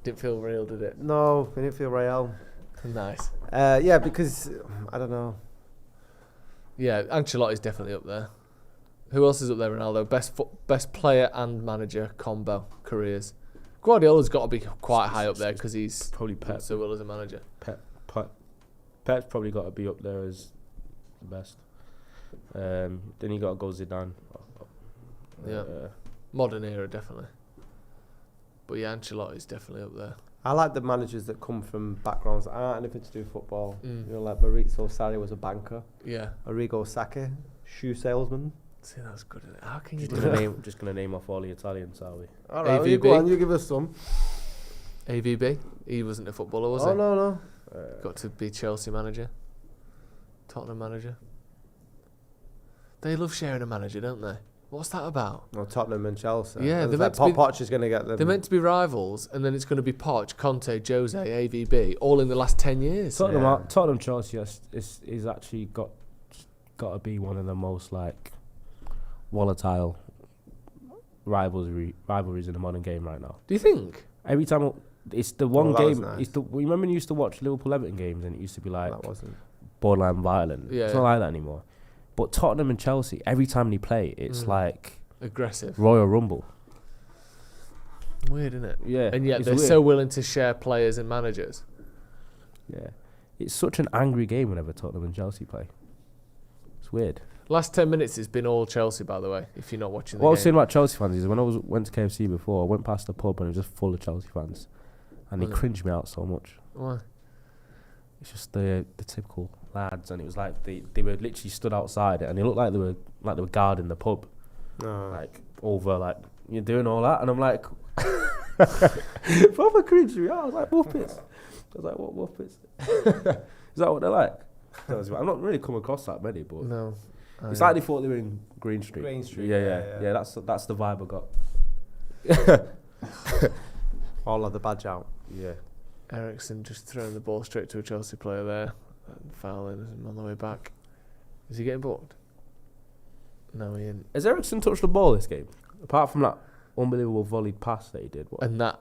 G: Didn't feel real, did it?
I: No, it didn't feel real.
G: Nice.
I: Yeah, because I don't know.
G: Yeah, Ancelotti's definitely up there. Who else is up there? Ronaldo, best player and manager combo careers. Guardiola's got to be quite high up there because he's
H: probably Pep.
G: so well as a manager.
H: Pep's probably got to be up there as the best. Then you got to go Zidane.
G: Yeah, modern era definitely. But yeah, Ancelotti's definitely up there.
I: I like the managers that come from backgrounds that aren't anything to do with football. You know, like Maurizio Sarri was a banker.
G: Yeah.
I: Arrigo Sacchi, shoe salesman.
G: See, that's good, isn't it? How can you
H: Just
G: do
H: gonna
G: that?
H: just gonna name off all the Italians, are we?
I: All right, well,
G: AVB.
I: you go on, you give us some.
G: AVB? He wasn't a footballer, was he?
I: Oh, no.
G: Got to be Chelsea manager. Tottenham manager. They love sharing a manager, don't they? What's that about?
I: Well, Tottenham and Chelsea.
G: Yeah, they're meant to be...
I: Poch is going to get them.
G: They're meant to be rivals, and then it's going to be Poch, Conte, Jose, AVB, all in the last 10 years.
H: Tottenham Chelsea is actually got to be one of the most like volatile rivalries in the modern game right now.
G: Do you think?
H: Every time it's the one
I: that
H: game.
I: was nice.
H: It's the. Remember when you used to watch Liverpool Everton games and it used to be like
I: That wasn't.
H: borderline violent.
G: Yeah,
H: It's not like that anymore. But Tottenham and Chelsea, every time they play, it's like
G: aggressive.
H: Royal Rumble.
G: Weird, isn't it?
H: Yeah,
G: And yet
H: it's
G: they're
H: weird.
G: so willing to share players and managers.
H: Yeah, it's such an angry game whenever Tottenham and Chelsea play. It's weird.
G: Last 10 minutes has been all Chelsea, by the way, if you're not watching the
H: What I was
G: game.
H: saying about Chelsea fans is when I went to KFC before, I went past the pub and it was just full of Chelsea fans, and they
G: Was it?
H: cringed me out so much.
G: Why?
H: It's just the typical lads, and it was like they were literally stood outside it, and they looked like they were guarding the pub, like over like you're doing all that, and I'm like, proper cringe. I was like, Muppets. I was like, what Muppets? Is that what they're like? I've not really come across that many, but
G: No.
H: it's like they thought they were in Green Street.
I: Green Street,
H: Yeah. That's the vibe I got.
I: All of the badge out.
H: Yeah.
G: Ericsson just throwing the ball straight to a Chelsea player there, and fouling him on the way back. Is he getting booked? No, he ain't.
H: Has Ericsson touched the ball this game? Apart from that unbelievable volleyed pass that he did. What?
G: And that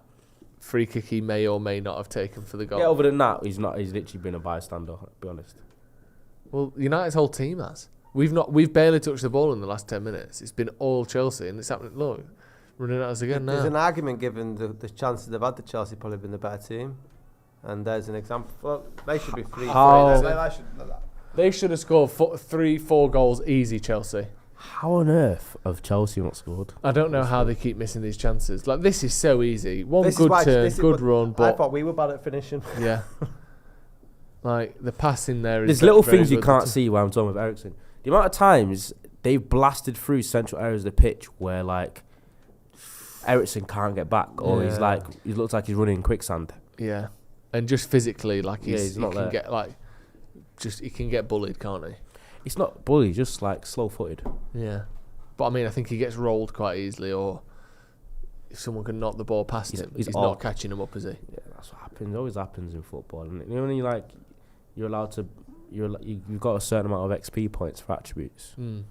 G: free kick he may or may not have taken for the goal.
H: Yeah, other than that, he's not. He's literally been a bystander. To be honest.
G: Well, United's whole team has. We've barely touched the ball in the last 10 minutes. It's been all Chelsea, and it's happening. Look, running at us again now.
I: There's an argument given the chances they've had. The Chelsea probably been the better team, and there's an example. Well, they should be free.
G: They should have scored 3-4 goals easy, Chelsea.
H: How on earth have Chelsea not scored?
G: I don't know how they keep missing these chances. Like, this is so easy. One
I: This is
G: good
I: why-
G: turn,
I: this is
G: good
I: what-
G: run,
I: I
G: but
I: thought we were bad at finishing.
G: yeah. Like, the passing there is
H: There's little
G: very
H: things you
G: good.
H: can't see while I'm talking with Ericsson. The amount of times they've blasted through central areas of the pitch where like Ericsson can't get back, or he's like he looks like he's running in quicksand.
G: Yeah. And just physically, like,
H: he's not
G: he can
H: there.
G: get, like, he can get bullied, can't he?
H: It's not bully, just like slow-footed.
G: Yeah. But I mean, I think he gets rolled quite easily, or if someone can knock the ball past him, he's not catching him up, is he?
H: Yeah, that's what happens. It always happens in football. And you know, when you're allowed to, you've got a certain amount of XP points for attributes, and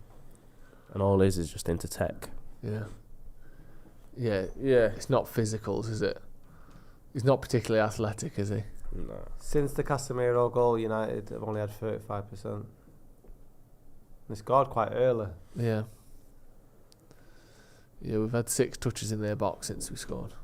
H: all is just into tech.
G: Yeah. Yeah. It's not physicals, is it? He's not particularly athletic, is he?
H: No.
I: Since the Casemiro goal, United have only had 35%. They scored quite early.
G: Yeah. Yeah, we've had 6 touches in their box since we scored.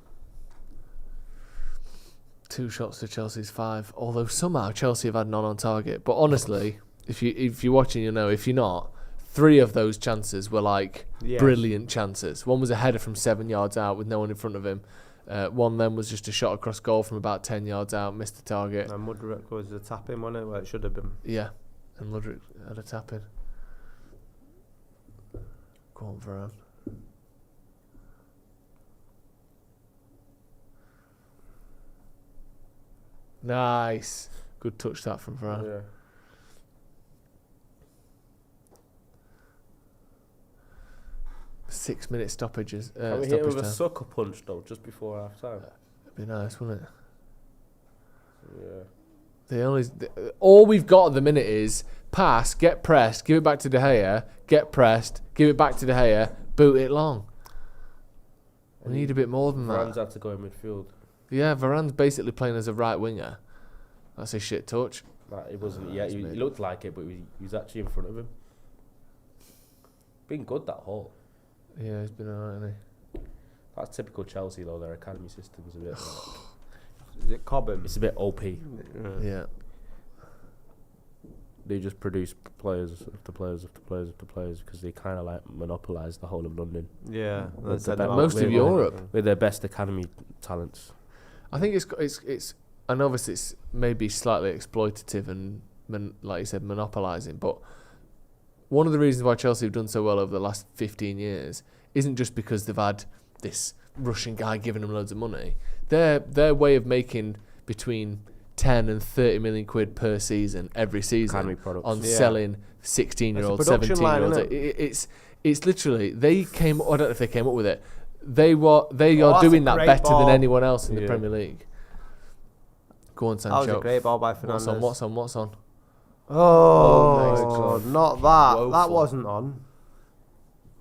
G: 2 shots to Chelsea's 5. Although somehow Chelsea have had none on target. But honestly, if you're watching, you know. If you're not, 3 of those chances were like brilliant chances. One was a header from 7 yards out with no one in front of him. One then was just a shot across goal from about 10 yards out, missed the target.
I: And Mudryk was a tap in, wasn't it? Well, it should have been.
G: Yeah, and Mudryk had a tap in. Go on, Varane. Nice. Good touch that from Varane.
H: Yeah.
G: Six-minute stoppages.
H: Can we hit him with a
G: time.
H: sucker punch though, just before half time?
G: It'd be nice, wouldn't it?
H: Yeah.
G: All we've got at the minute is pass, get pressed, give it back to De Gea, get pressed, give it back to De Gea, boot it long. We need a bit more than that.
H: Varane's had to go in midfield.
G: Yeah, Varane's basically playing as a right winger. That's a shit touch.
H: Like, it wasn't. Yeah, he looked like it, but he was actually in front of him. Been good that whole.
G: Yeah, he's been alright, hasn't he?
H: That's typical Chelsea though. Their academy system's a bit.
I: Is it Cobham?
H: It's a bit OP.
G: Yeah.
H: They just produce players after players after players after players because they kind of like monopolise the whole of London.
I: Yeah,
G: most of Europe
H: with their best academy talents.
G: I think it's and obviously it's maybe slightly exploitative and like you said, monopolising. But one of the reasons why Chelsea have done so well over the last 15 years isn't just because they've had this Russian guy giving them loads of money. Their way of making between 10 and 30 million quid per season every season on selling 16-year-olds, 17-year-olds. It's literally I don't know if they came up with it. They are doing that better than anyone else in the Premier League. Go on, Sancho.
I: That was a great ball by Fernandes.
G: What's on?
I: Oh, not that.
G: Woeful.
I: That wasn't on.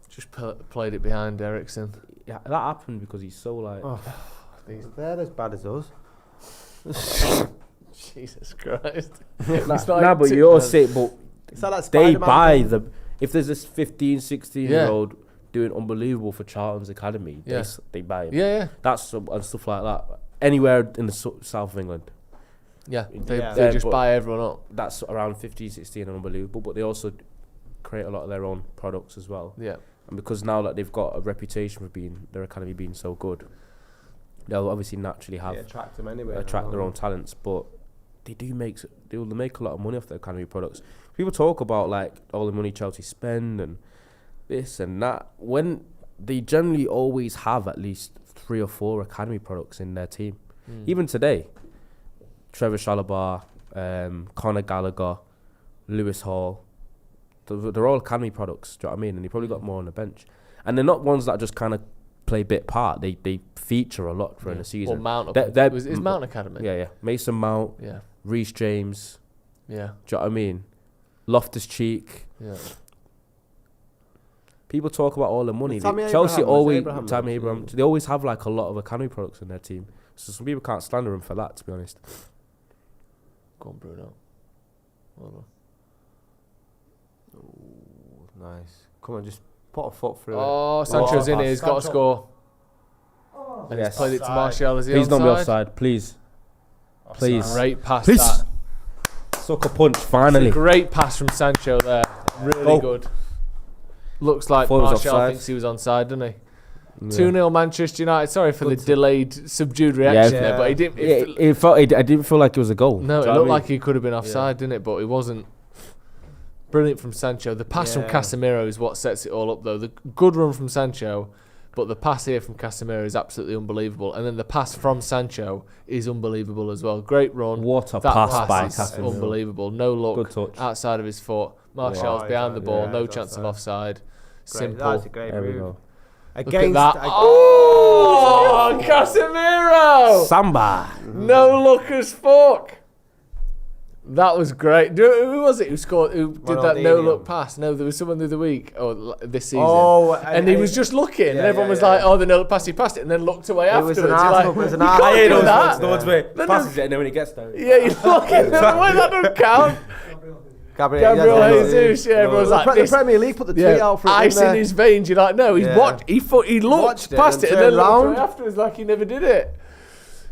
G: Just played it behind Ericsson.
H: Yeah, that happened because he's so like.
I: They're as bad as us.
G: Jesus Christ.
H: But you're saying, but they buy the. If there's this 15, 16-year-old doing unbelievable for Charlton's academy, they buy him.
G: Yeah.
H: That's and stuff like that. Anywhere in the south of England.
G: Yeah, they just buy everyone up.
H: That's around 15, 16 and unbelievable, but they also create a lot of their own products as well.
G: Yeah.
H: And because now that they've got a reputation for their academy being so good, they'll obviously naturally have
I: attract them anyway.
H: Attract their own talents, but they make a lot of money off their academy products. People talk about like all the money Chelsea spend and this and that, when they generally always have at least 3 or 4 academy products in their team. Even today, Trevor Chalobah, Conor Gallagher, Lewis Hall, they're all academy products. Do you know what I mean? And you probably got more on the bench, and they're not ones that just kind of play bit part. They feature a lot during the season.
G: Well, Mount is Mount Academy.
H: Yeah. Mason Mount.
G: Yeah.
H: Reece James.
G: Yeah.
H: Do you know what I mean? Loftus Cheek.
G: Yeah.
H: People talk about all the money.
I: Tammy
H: Chelsea
I: Abraham,
H: always
I: Tammy
H: Abraham. They always have like a lot of academy products in their team. So some people can't slander them for that, to be honest.
G: Go on, Bruno. Well done.
I: Ooh, nice. Come on, just put a foot through it.
G: Oh, Sancho's in here. He's got to score. And he's played it to Martial. Is he
H: Please
G: onside?
H: don't be offside, please. Please.
G: Great pass,
H: Please.
G: that.
H: Sucker punch, finally.
G: Great pass from Sancho there. Really good. Looks like
H: Thought it was
G: Martial
H: offside.
G: thinks he was onside, doesn't he?
H: Yeah.
G: 2-0 Manchester United. Sorry for the delayed, subdued reaction there, but he didn't.
H: I didn't feel like it was a goal.
G: No,
H: Do
G: it
H: you know
G: looked
H: what I mean?
G: like he could have been offside, didn't it? But he wasn't. Brilliant from Sancho. The pass from Casemiro is what sets it all up, though. The good run from Sancho, but the pass here from Casemiro is absolutely unbelievable. And then the pass from Sancho is unbelievable as well. Great run.
H: What a
G: That
H: pass by
G: is
H: Casemiro.
G: unbelievable. No look.
H: Good touch.
G: Outside of his foot. Martial's behind the ball. No chance of offside. Simple.
I: That's a great
H: There we
I: move.
H: go.
G: Look
I: Against
G: at that. Oh, Casemiro!
H: Samba.
G: No look as fuck. That was great. Who was it who scored? Who did that no look pass? No, there was someone the other week or this season.
I: Oh,
G: and he was just looking, and everyone was like, "Oh, the no look pass." He passed it, and then looked away afterwards.
I: was an
G: You're
I: Arsenal,
G: like,
I: it was an
G: "You
I: Arsenal."
G: can't
H: I hate
G: do
H: those
G: that."
H: ones. The ones where
G: No,
H: passes it and then when he gets there.
G: Yeah, you're looking the other way. That don't count. Gabriel Jesus, yeah, everyone's like
I: the
G: this.
I: Premier League put the tweet out for
G: ice in his veins. You're like, no, he's
I: Yeah.
G: watched. He looked
I: Watched it
G: past
I: and
G: it, and then
I: turned
G: looked
I: round.
G: away afterwards like he never did it.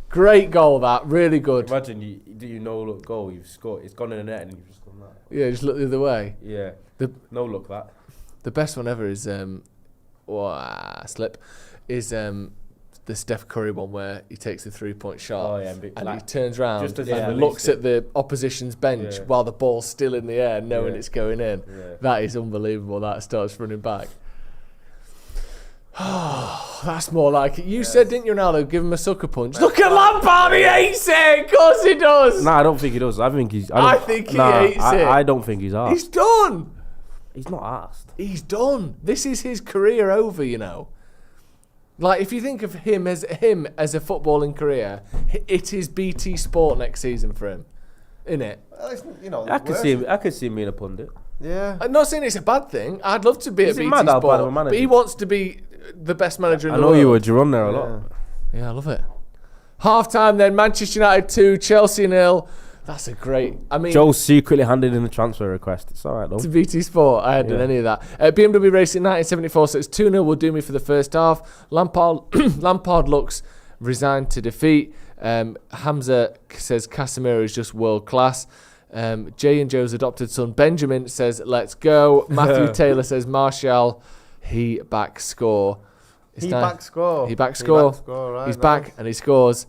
G: Great goal, that really good.
H: Imagine you no look goal, you've scored, it's gone in the net and you've just done that.
G: Yeah, just look the other way.
H: Yeah. No look that.
G: The best one ever is slip is the Steph Curry one where he takes the 3-point shot.
H: Oh, yeah,
G: and
H: like,
G: he turns around
H: just as he
G: and
H: released
G: looks
H: it.
G: at the opposition's bench while the ball's still in the air, knowing
H: Yeah.
G: it's going in.
H: Yeah.
G: That is unbelievable. That starts running back. That's more like it. You said, didn't you, Ronaldo? Give him a sucker punch. Look at Lampard. He hates it. Of course he does.
H: Nah, I don't think he does. I think he's.
G: I think he hates it.
H: I don't think he's arsed.
G: He's done.
H: He's not arsed.
G: He's done. This is his career over, you know. Like, if you think of him as a footballing career, it is BT Sport next season for him, innit?
I: You know,
H: I could see him being a pundit.
I: Yeah.
G: I'm not saying it's a bad thing. I'd love to be
H: Is
G: at
H: it
G: BT
H: mad how bad of a
G: Sport,
H: manager?
G: but he wants to be the best manager in
H: I
G: the
H: know
G: world.
H: you would. You're on there a lot.
G: Yeah, I love it. Half time then, Manchester United 2, Chelsea 0. That's a great. I mean,
H: Joe secretly handed in the transfer request. It's all right though.
G: to BT Sport, I hadn't done any of that. BMW Racing 1974, so it's 2-0 will do me for the first half. Lampard looks resigned to defeat. Hamza says Casemiro is just world class. Jay and Joe's adopted son Benjamin says let's go. Matthew Taylor says Martial, he back score.
I: He back score. Right,
G: He's back and he scores.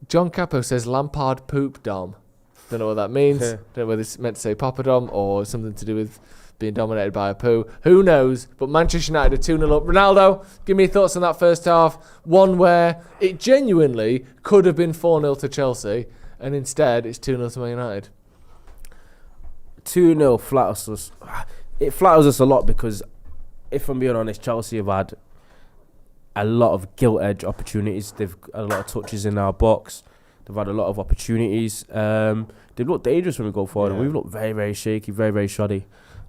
G: John Capo says Lampard poop Dom. Don't know what that means. Don't know whether it's meant to say Papa Dom or something to do with being dominated by a poo. Who knows? But Manchester United are 2-0 up. Ronaldo, give me your thoughts on that first half. One where it genuinely could have been 4-0 to Chelsea, and instead it's 2-0 to Man United.
H: 2-0 flatters us. It flatters us a lot because, if I'm being honest, Chelsea have had a lot of gilt edge opportunities. They've had a lot of touches in our box. They've had a lot of opportunities. They've looked dangerous when we go forward, and we've looked very, very shaky, very, very shoddy.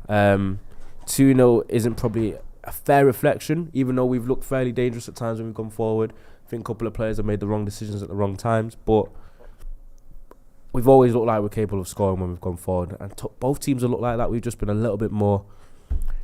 H: 2-0 isn't probably a fair reflection, even though we've looked fairly dangerous at times when we've gone forward. I think a couple of players have made the wrong decisions at the wrong times, but we've always looked like we're capable of scoring when we've gone forward. And both teams have looked like that. We've just been a little bit more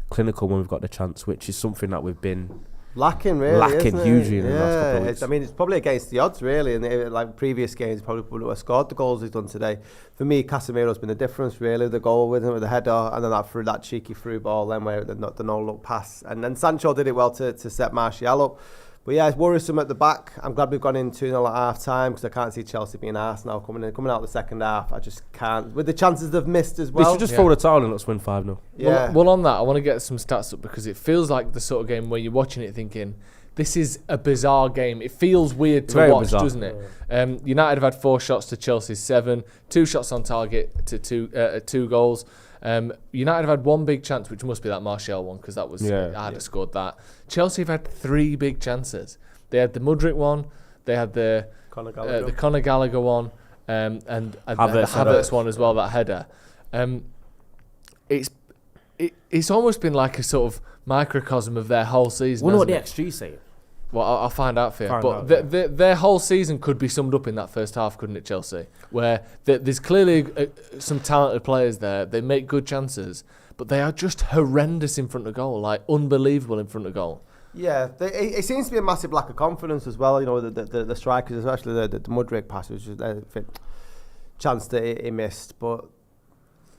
H: clinical when we've got the chance, which is something that we've been
I: lacking
H: hugely in the last couple of weeks.
I: I mean, it's probably against the odds, really. And like previous games, probably wouldn't have scored the goals he's done today. For me, Casemiro's been the difference, really. The goal with him with the header, and then that cheeky through ball, then where the no look pass, and then Sancho did it well to set Martial up. But yeah, it's worrisome at the back. I'm glad we've gone in 2-0 at half time because I can't see Chelsea being arse now coming out the second half. I just can't. With the chances they've missed as well.
H: They should just throw the towel and let's win 5-0.
I: Yeah.
G: Well, on that, I want to get some stats up because it feels like the sort of game where you're watching it thinking, this is a bizarre game. It feels weird to watch, doesn't it? United have had 4 shots to Chelsea's 7, 2 shots on target to 2 goals. United have had 1 big chance, which must be that Martial one because that was I'd have scored that. Chelsea have had 3 big chances. They had the Mudryk one, they had the Conor Gallagher one, and the Havertz one as well. That header. It's almost been like a sort of microcosm of their whole season.
H: Wonder what the XG say.
G: Well, I'll find out for you. Their whole season could be summed up in that first half, couldn't it, Chelsea? Where there's clearly some talented players there. They make good chances, but they are just horrendous in front of goal, like unbelievable in front of goal.
I: Yeah, it seems to be a massive lack of confidence as well. You know, the strikers, especially the Mudryk pass, which was a chance that he missed. But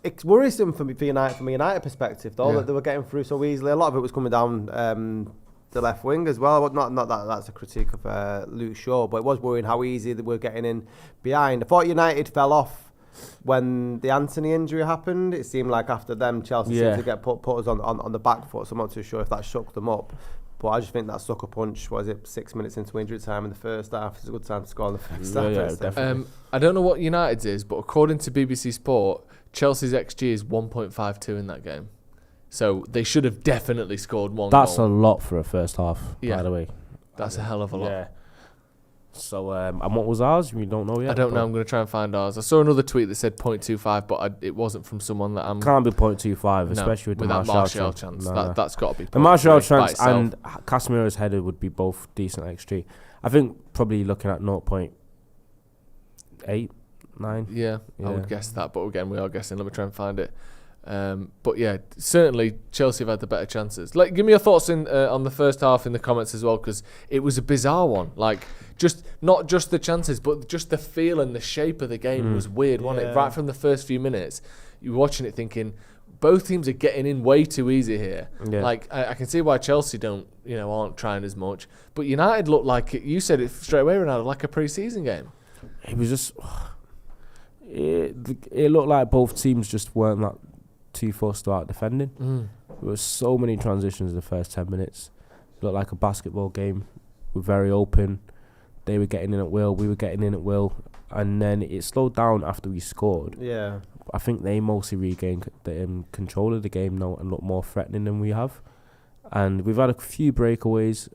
I: it's worrisome from a United perspective, though, that they were getting through so easily. A lot of it was coming down the left wing as well. Not that that's a critique of Luke Shaw, but it was worrying how easy they were getting in behind. I thought United fell off when the Anthony injury happened. It seemed like after them, Chelsea seemed to get put us on the back foot, so I'm not too sure if that shook them up. But I just think that sucker punch, 6 minutes into injury time in the first half, it's a good time to score in the first half.
H: Yeah, definitely.
G: I don't know what United's is, but according to BBC Sport, Chelsea's XG is 1.52 in that game. So they should have definitely scored 1 goal.
H: That's a lot for a first half, by the way.
G: That's a hell of a lot.
H: Yeah. So, and what was ours? We don't know yet.
G: I don't know. I'm going to try and find ours. I saw another tweet that said 0.25, but it wasn't from someone that I'm...
H: Can't be 0.25, especially with the
G: Martial chance. That's got to be...
H: The Martial chance and Casemiro's header would be both decent XG. I think probably looking at 0.8, 9.
G: Yeah, I would guess that. But again, we are guessing. Let me try and find it. But yeah, certainly Chelsea have had the better chances. Give me your thoughts on the first half in the comments as well, because it was a bizarre one. Not just the chances, but just the feel and the shape of the game was weird, wasn't it? Right from the first few minutes, you were watching it thinking both teams are getting in way too easy here. Yeah. I can see why Chelsea aren't trying as much, but United looked like you said it straight away, Ronaldo, like a pre-season game.
H: It was just it looked like both teams just weren't that too fussed about defending. There were so many transitions in the first 10 minutes. It looked like a basketball game. We're very open. They were getting in at will. We were getting in at will. And then it slowed down after we scored.
I: Yeah.
H: I think they mostly regained control of the game now and look more threatening than we have. And we've had a few breakaways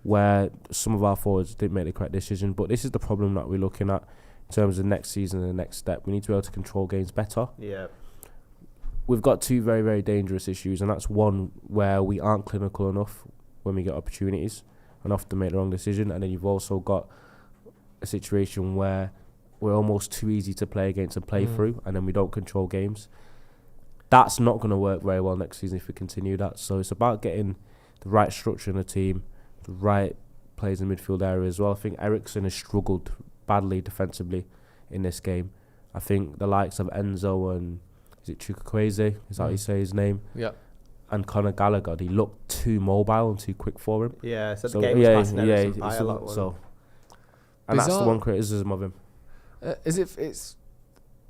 H: where some of our forwards didn't make the correct decision. But this is the problem that we're looking at in terms of next season and the next step. We need to be able to control games better.
I: Yeah.
H: We've got 2 very, very dangerous issues, and that's one where we aren't clinical enough when we get opportunities and often make the wrong decision. And then you've also got a situation where we're almost too easy to play against and play through, and then we don't control games. That's not going to work very well next season if we continue that. So it's about getting the right structure in the team, the right players in the midfield area as well. I think Eriksen has struggled badly defensively in this game. I think the likes of Enzo and... Is it Chukwueze? Is that how you say his name?
G: Yeah.
H: And Conor Gallagher, he looked too mobile and too quick for him.
I: Yeah, so the game was passing Eriksen by a lot.
H: And that's the one criticism of him.
G: It's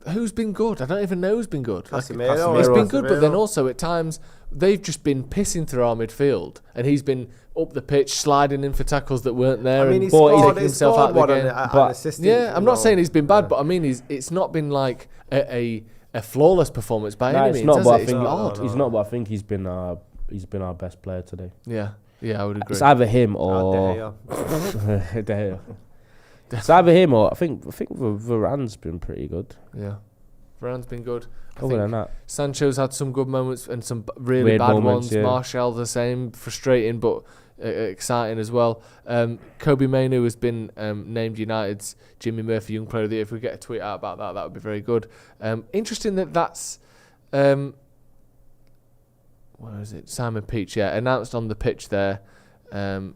G: who's been good? I don't even know who's been good.
I: Casemiro.
G: He's been good, but then also at times they've just been pissing through our midfield, and he's been up the pitch sliding in for tackles that weren't there.
I: I mean,
G: and
I: he scored
G: himself out of the game.
I: Assistant,
G: I'm not saying he's been bad, but I mean, it's not been like a flawless performance by any means.
H: He's not, but I think he's been our best player today.
G: Yeah, I would agree.
H: It's either him or De Gea. It's either him or I think Varane's been pretty good.
G: Yeah, Varane's been good.
H: Other than that,
G: Sancho's had some good moments and some really
H: weird
G: bad
H: moments,
G: ones.
H: yeah.
G: Martial the same, frustrating but exciting as well. Kobe Mainoo has been named United's Jimmy Murphy Young Player of the Year. If we get a tweet out about that would be very good. Interesting that's where is it? Simon Peach, announced on the pitch there,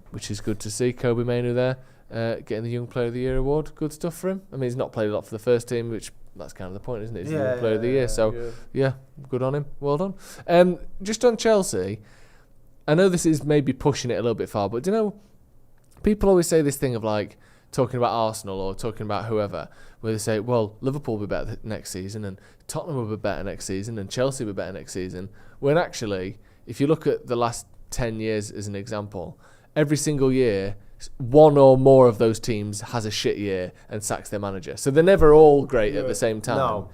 G: which is good to see. Kobe Mainoo there getting the Young Player of the Year award. Good stuff for him. I mean, he's not played a lot for the first team, which that's kind of the point, isn't it? He's the Young Player of the Year. So good on him. Well done. Just on Chelsea, I know this is maybe pushing it a little bit far, but do you know people always say this thing of like talking about Arsenal or talking about whoever, where they say, well, Liverpool will be better next season and Tottenham will be better next season and Chelsea will be better next season. When actually, if you look at the last 10 years as an example, every single year, one or more of those teams has a shit year and sacks their manager. So they're never all great at the same time.
I: No.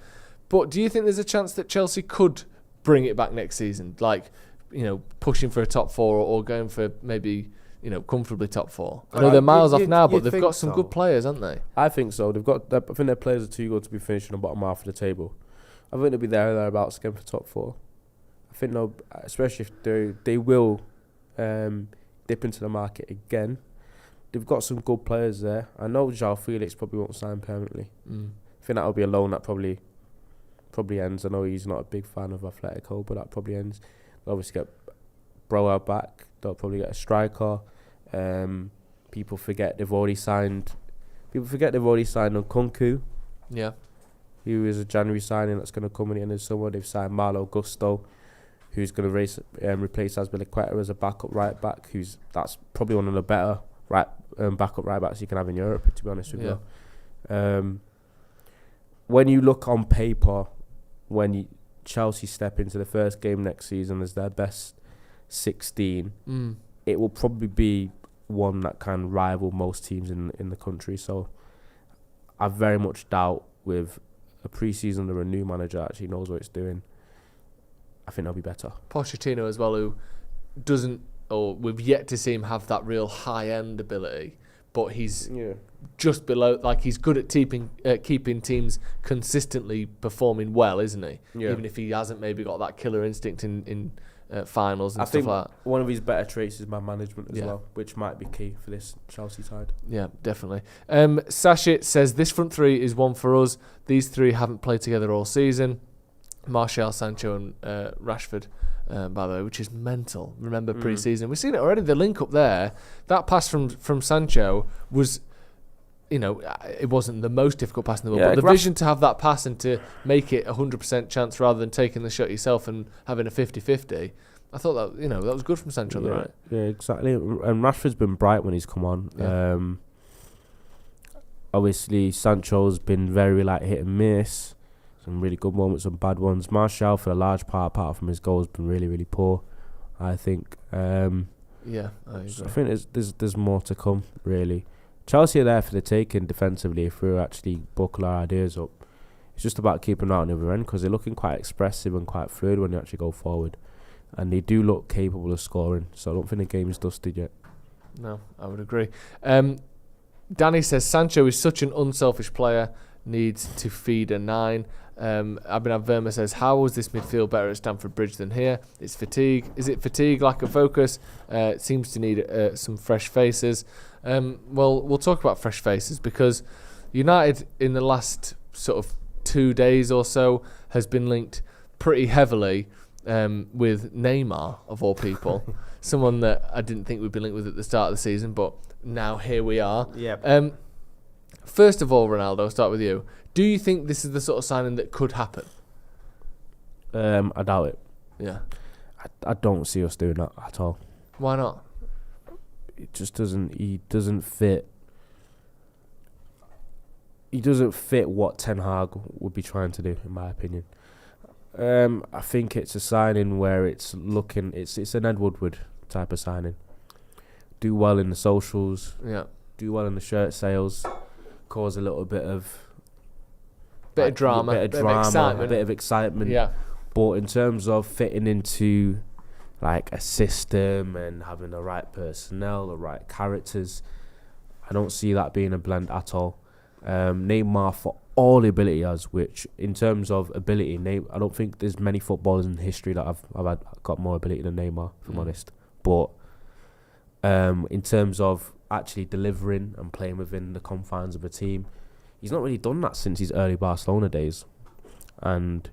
G: But do you think there's a chance that Chelsea could bring it back next season? Like, pushing for a top 4 or going for maybe, comfortably top 4. I know they're miles off now, but they've got some good players, haven't they?
H: I think so. I think their players are too good to be finishing the bottom half of the table. I think they'll be thereabouts again for top 4. I think they'll, especially if they will dip into the market again. They've got some good players there. I know João Felix probably won't sign permanently. I think that'll be a loan that probably ends. I know he's not a big fan of Atletico, but that probably ends. They'll obviously get Brower back. They'll probably get a striker. People forget they've already signed Nkunku.
G: Yeah.
H: He was a January signing that's going to come in the end of the summer. They've signed Malo Gusto, who's going to replace Azpilicueta as a backup right back. That's probably one of the better backup right backs you can have in Europe, to be honest with you. When you look on paper, when Chelsea step into the first game next season as their best 16, it will probably be one that can rival most teams in the country. So I very much doubt, with a pre-season or a new manager actually knows what it's doing, I think they'll be better.
G: Pochettino as well, who doesn't, or we've yet to see him have that real high-end ability, but he's just below, like he's good at keeping teams consistently performing well, isn't he?
H: Yeah.
G: Even if he hasn't maybe got that killer instinct in finals and
H: I
G: stuff
H: think
G: like that.
H: one of his better traits is man management as well, which might be key for this Chelsea side.
G: Yeah, definitely. Sashit says, this front three is one for us. These three haven't played together all season. Martial, Sancho and Rashford, by the way, which is mental. Remember pre-season? We've seen it already, the link up there. That pass from Sancho was, it wasn't the most difficult pass in the world, but the vision to have that pass and to make it 100% chance rather than taking the shot yourself and having a 50-50, I thought that, that was good from Sancho, right?
H: Yeah, exactly. And Rashford's been bright when he's come on.
G: Yeah.
H: Obviously, Sancho's been very hit and miss. Some really good moments, some bad ones. Martial, for a large part, apart from his goals, been really, really poor, I think.
G: I agree.
H: So I think there's more to come, really. Chelsea are there for the taking defensively if we actually buckle our ideas up. It's just about keeping an eye on the other end, because they're looking quite expressive and quite fluid when they actually go forward. And they do look capable of scoring, so I don't think the game's dusted yet.
G: No, I would agree. Danny says, Sancho is such an unselfish player, needs to feed a 9. Abhinav Verma says, how was this midfield better at Stamford Bridge than here? It's fatigue. Is it fatigue, lack of focus? It seems to need some fresh faces. Well, we'll talk about fresh faces, because United in the last sort of 2 days or so has been linked pretty heavily with Neymar, of all people. Someone that I didn't think we'd be linked with at the start of the season, but now here we are.
I: Yep.
G: First of all, Ronaldo, I'll start with you. Do you think this is the sort of signing that could happen?
H: I doubt it.
G: Yeah.
H: I don't see us doing that at all.
G: Why not?
H: It just doesn't. He doesn't fit. He doesn't fit what Ten Hag would be trying to do, in my opinion. I think it's a signing where it's an Ed Woodward type of signing. Do well in the socials.
G: Yeah.
H: Do well in the shirt sales. Cause a little bit of
G: drama,
H: a bit of excitement.
G: Yeah.
H: But in terms of fitting into a system and having the right personnel, the right characters, I don't see that being a blend at all. Neymar, for all the ability he has, which in terms of ability, I don't think there's many footballers in history that I've got more ability than Neymar, if I'm honest. But in terms of actually delivering and playing within the confines of a team, he's not really done that since his early Barcelona days, and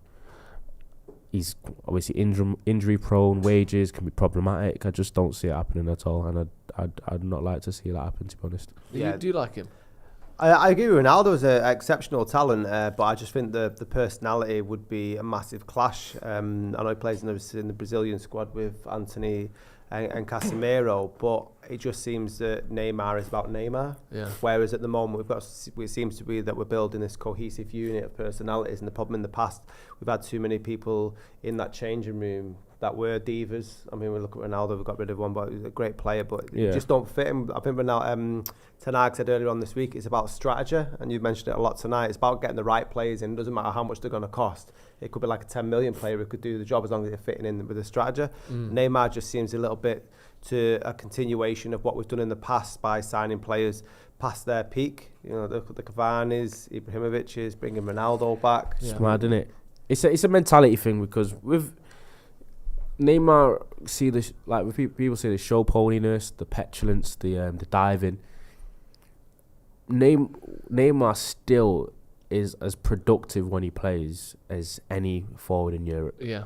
H: he's obviously injury prone. Wages can be problematic. I just don't see it happening at all, and I'd not like to see that happen, to be honest.
G: Yeah. Do you like him?
I: I agree with Ronaldo as an exceptional talent, but I just think the personality would be a massive clash. I know he plays in the Brazilian squad with Anthony and Casemiro, but it just seems that Neymar is about Neymar.
G: Yeah.
I: Whereas at the moment it seems to be that we're building this cohesive unit of personalities, and the problem in the past, we've had too many people in that changing room that were divas. I mean, we look at Ronaldo, we got rid of one, but he's a great player, but you just don't fit him. I think Ten Hag said earlier on this week, it's about strategy, and you mentioned it a lot tonight. It's about getting the right players in. It doesn't matter how much they're going to cost. It could be like a 10 million player who could do the job as long as they're fitting in with the strategy. Neymar just seems a little bit to a continuation of what we've done in the past by signing players past their peak. You know, the Cavani's, Ibrahimovic's, bringing Ronaldo back.
H: It's mad, isn't it? It's a mentality thing, because with Neymar, see this, like people say, the show poniness, the petulance, the diving. Neymar still is as productive when he plays as any forward in Europe.
G: Yeah.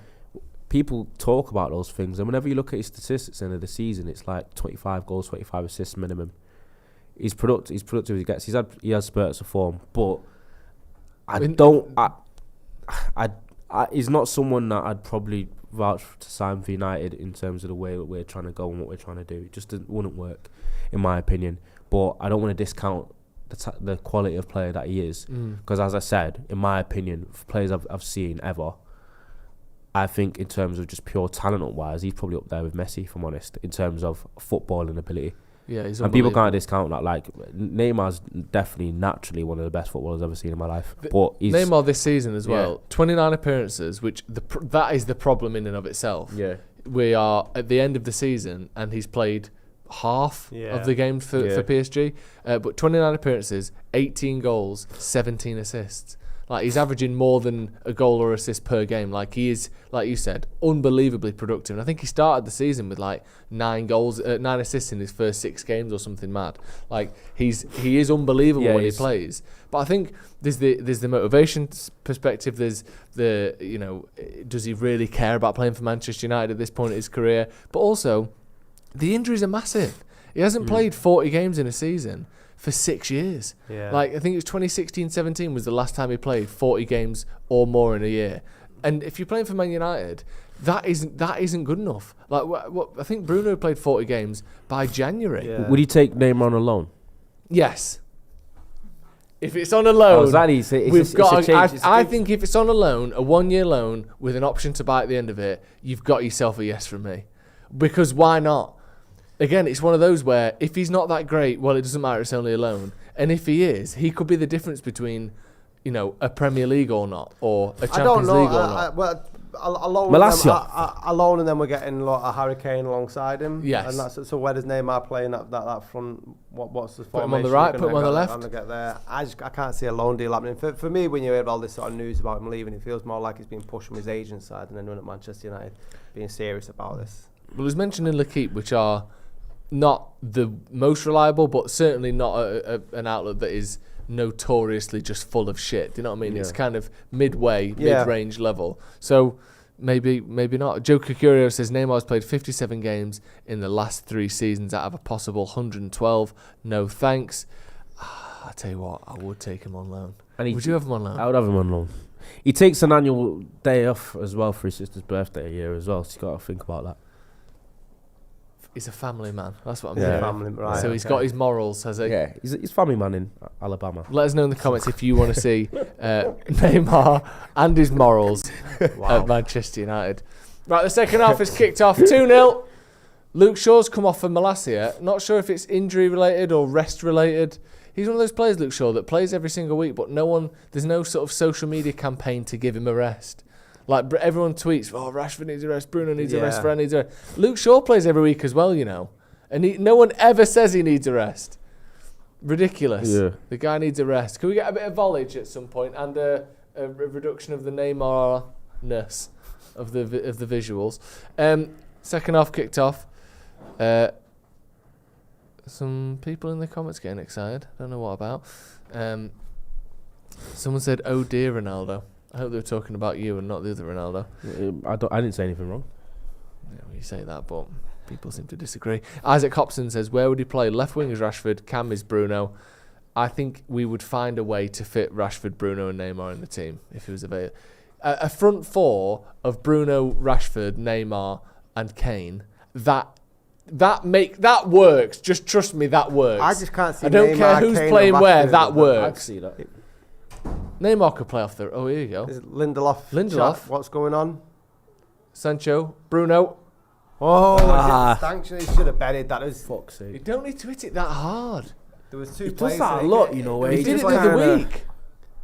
H: People talk about those things, and whenever you look at his statistics end of the season, it's like 25 goals, 25 assists minimum. He's productive. He has spurts of form, but he's not someone that I'd probably vouch to sign for United in terms of the way that we're trying to go and what we're trying to do. It just wouldn't work, in my opinion. But I don't want to discount the quality of player that he is, because as I said, in my opinion, for players I've seen ever, I think in terms of just pure talent wise, he's probably up there with Messi, if I'm honest, in terms of footballing ability.
G: Yeah, he's
H: and people can't discount that. Like, Neymar's definitely naturally one of the best footballers I've ever seen in my life. But
G: Neymar this season as well, 29 appearances, which that is the problem in and of itself.
H: Yeah,
G: we are at the end of the season, and he's played half of the games for PSG. But 29 appearances, 18 goals, 17 assists. Like, he's averaging more than a goal or assist per game. Like, he is, like you said, unbelievably productive. And I think he started the season with like 9 assists in his first 6 games or something mad. Like, he is unbelievable when he plays. But I think there's the motivation perspective. There's the, you know, does he really care about playing for Manchester United at this point in his career? But also, the injuries are massive. He hasn't played 40 games in a season for 6 years.
I: Yeah.
G: Like, I think it was 2016-17 was the last time he played 40 games or more in a year. And if you're playing for Man United, that isn't good enough. Like, what I think Bruno played 40 games by January.
H: Yeah. Would he take Neymar on a loan?
G: Yes. If it's on a loan, I think if it's on a loan, a 1-year loan with an option to buy at the end of it, you've got yourself a yes from me. Because why not? Again, it's one of those where if he's not that great, well, it doesn't matter, it's only a loan. And if he is, he could be the difference between, you know, a Premier League or not, or a Champions League or not.
I: Alone, and then we're getting a Harry Kane alongside him.
G: Yes.
I: And that's, so where does Neymar play in that front? What's the formation?
G: Put him on the right, put him on the left.
I: To get there. I can't see a loan deal happening. For me, when you hear all this sort of news about him leaving, it feels more like he's being pushed from his agent side than anyone at Manchester United being serious about this.
G: Well, there's mentioned in L'Equipe, which are not the most reliable, but certainly not an outlet that is notoriously just full of shit. Do you know what I mean? Yeah. It's kind of mid-range level. So maybe not. Joe Cucurio says Neymar's played 57 games in the last 3 seasons out of a possible 112. No thanks. I tell you what, I would take him on loan. Would you have him on loan?
H: I would have him on loan. He takes an annual day off as well for his sister's birthday a year as well, so you've got to think about that.
G: He's a family man. That's what I'm saying.
I: Family, right,
G: so he's got his morals, has he?
H: Yeah, he's family man in Alabama.
G: Let us know in the comments if you want to see Neymar and his morals at Manchester United. Right, the second half is kicked off 2-0. Luke Shaw's come off for Malacia. Not sure if it's injury related or rest related. He's one of those players, Luke Shaw, that plays every single week, but there's no sort of social media campaign to give him a rest. Like, everyone tweets, oh, Rashford needs a rest, Bruno needs a rest, Fred needs a rest. Luke Shaw plays every week as well, you know. And no one ever says he needs a rest. Ridiculous. Yeah. The guy needs a rest. Can we get a bit of volage at some point and a reduction of the Neymar-ness of the visuals? Second half kicked off. Some people in the comments getting excited. Don't know what about. Someone said, oh dear, Ronaldo. I hope they were talking about you and not the other Ronaldo.
H: I didn't say anything wrong.
G: Yeah, well, you say that, but people seem to disagree. Isaac Hobson says, where would he play? Left wing is Rashford, cam is Bruno. I think we would find a way to fit Rashford, Bruno and Neymar in the team if he was available. A front four of Bruno, Rashford, Neymar and Kane, that That works. Just trust me, that works.
I: I just can't see
G: I don't
I: Neymar,
G: care who's
I: Kane
G: playing
I: and
G: where,
I: Rashford
G: that
I: in
G: works.
H: I'd see that.
G: Neymar could play off the... Oh, here you go.
I: Is it Lindelof?
G: Lindelof.
I: Chat? What's going on?
G: Sancho. Bruno.
I: Oh, sanction. He should have buried that.
H: Fuck's sake.
G: You don't need to hit it that hard.
I: There was two
H: He does
I: plays.
H: that a
I: there.
H: lot, you know, where
G: He
H: he
G: did it
H: just
G: the other
H: kinda-
G: week.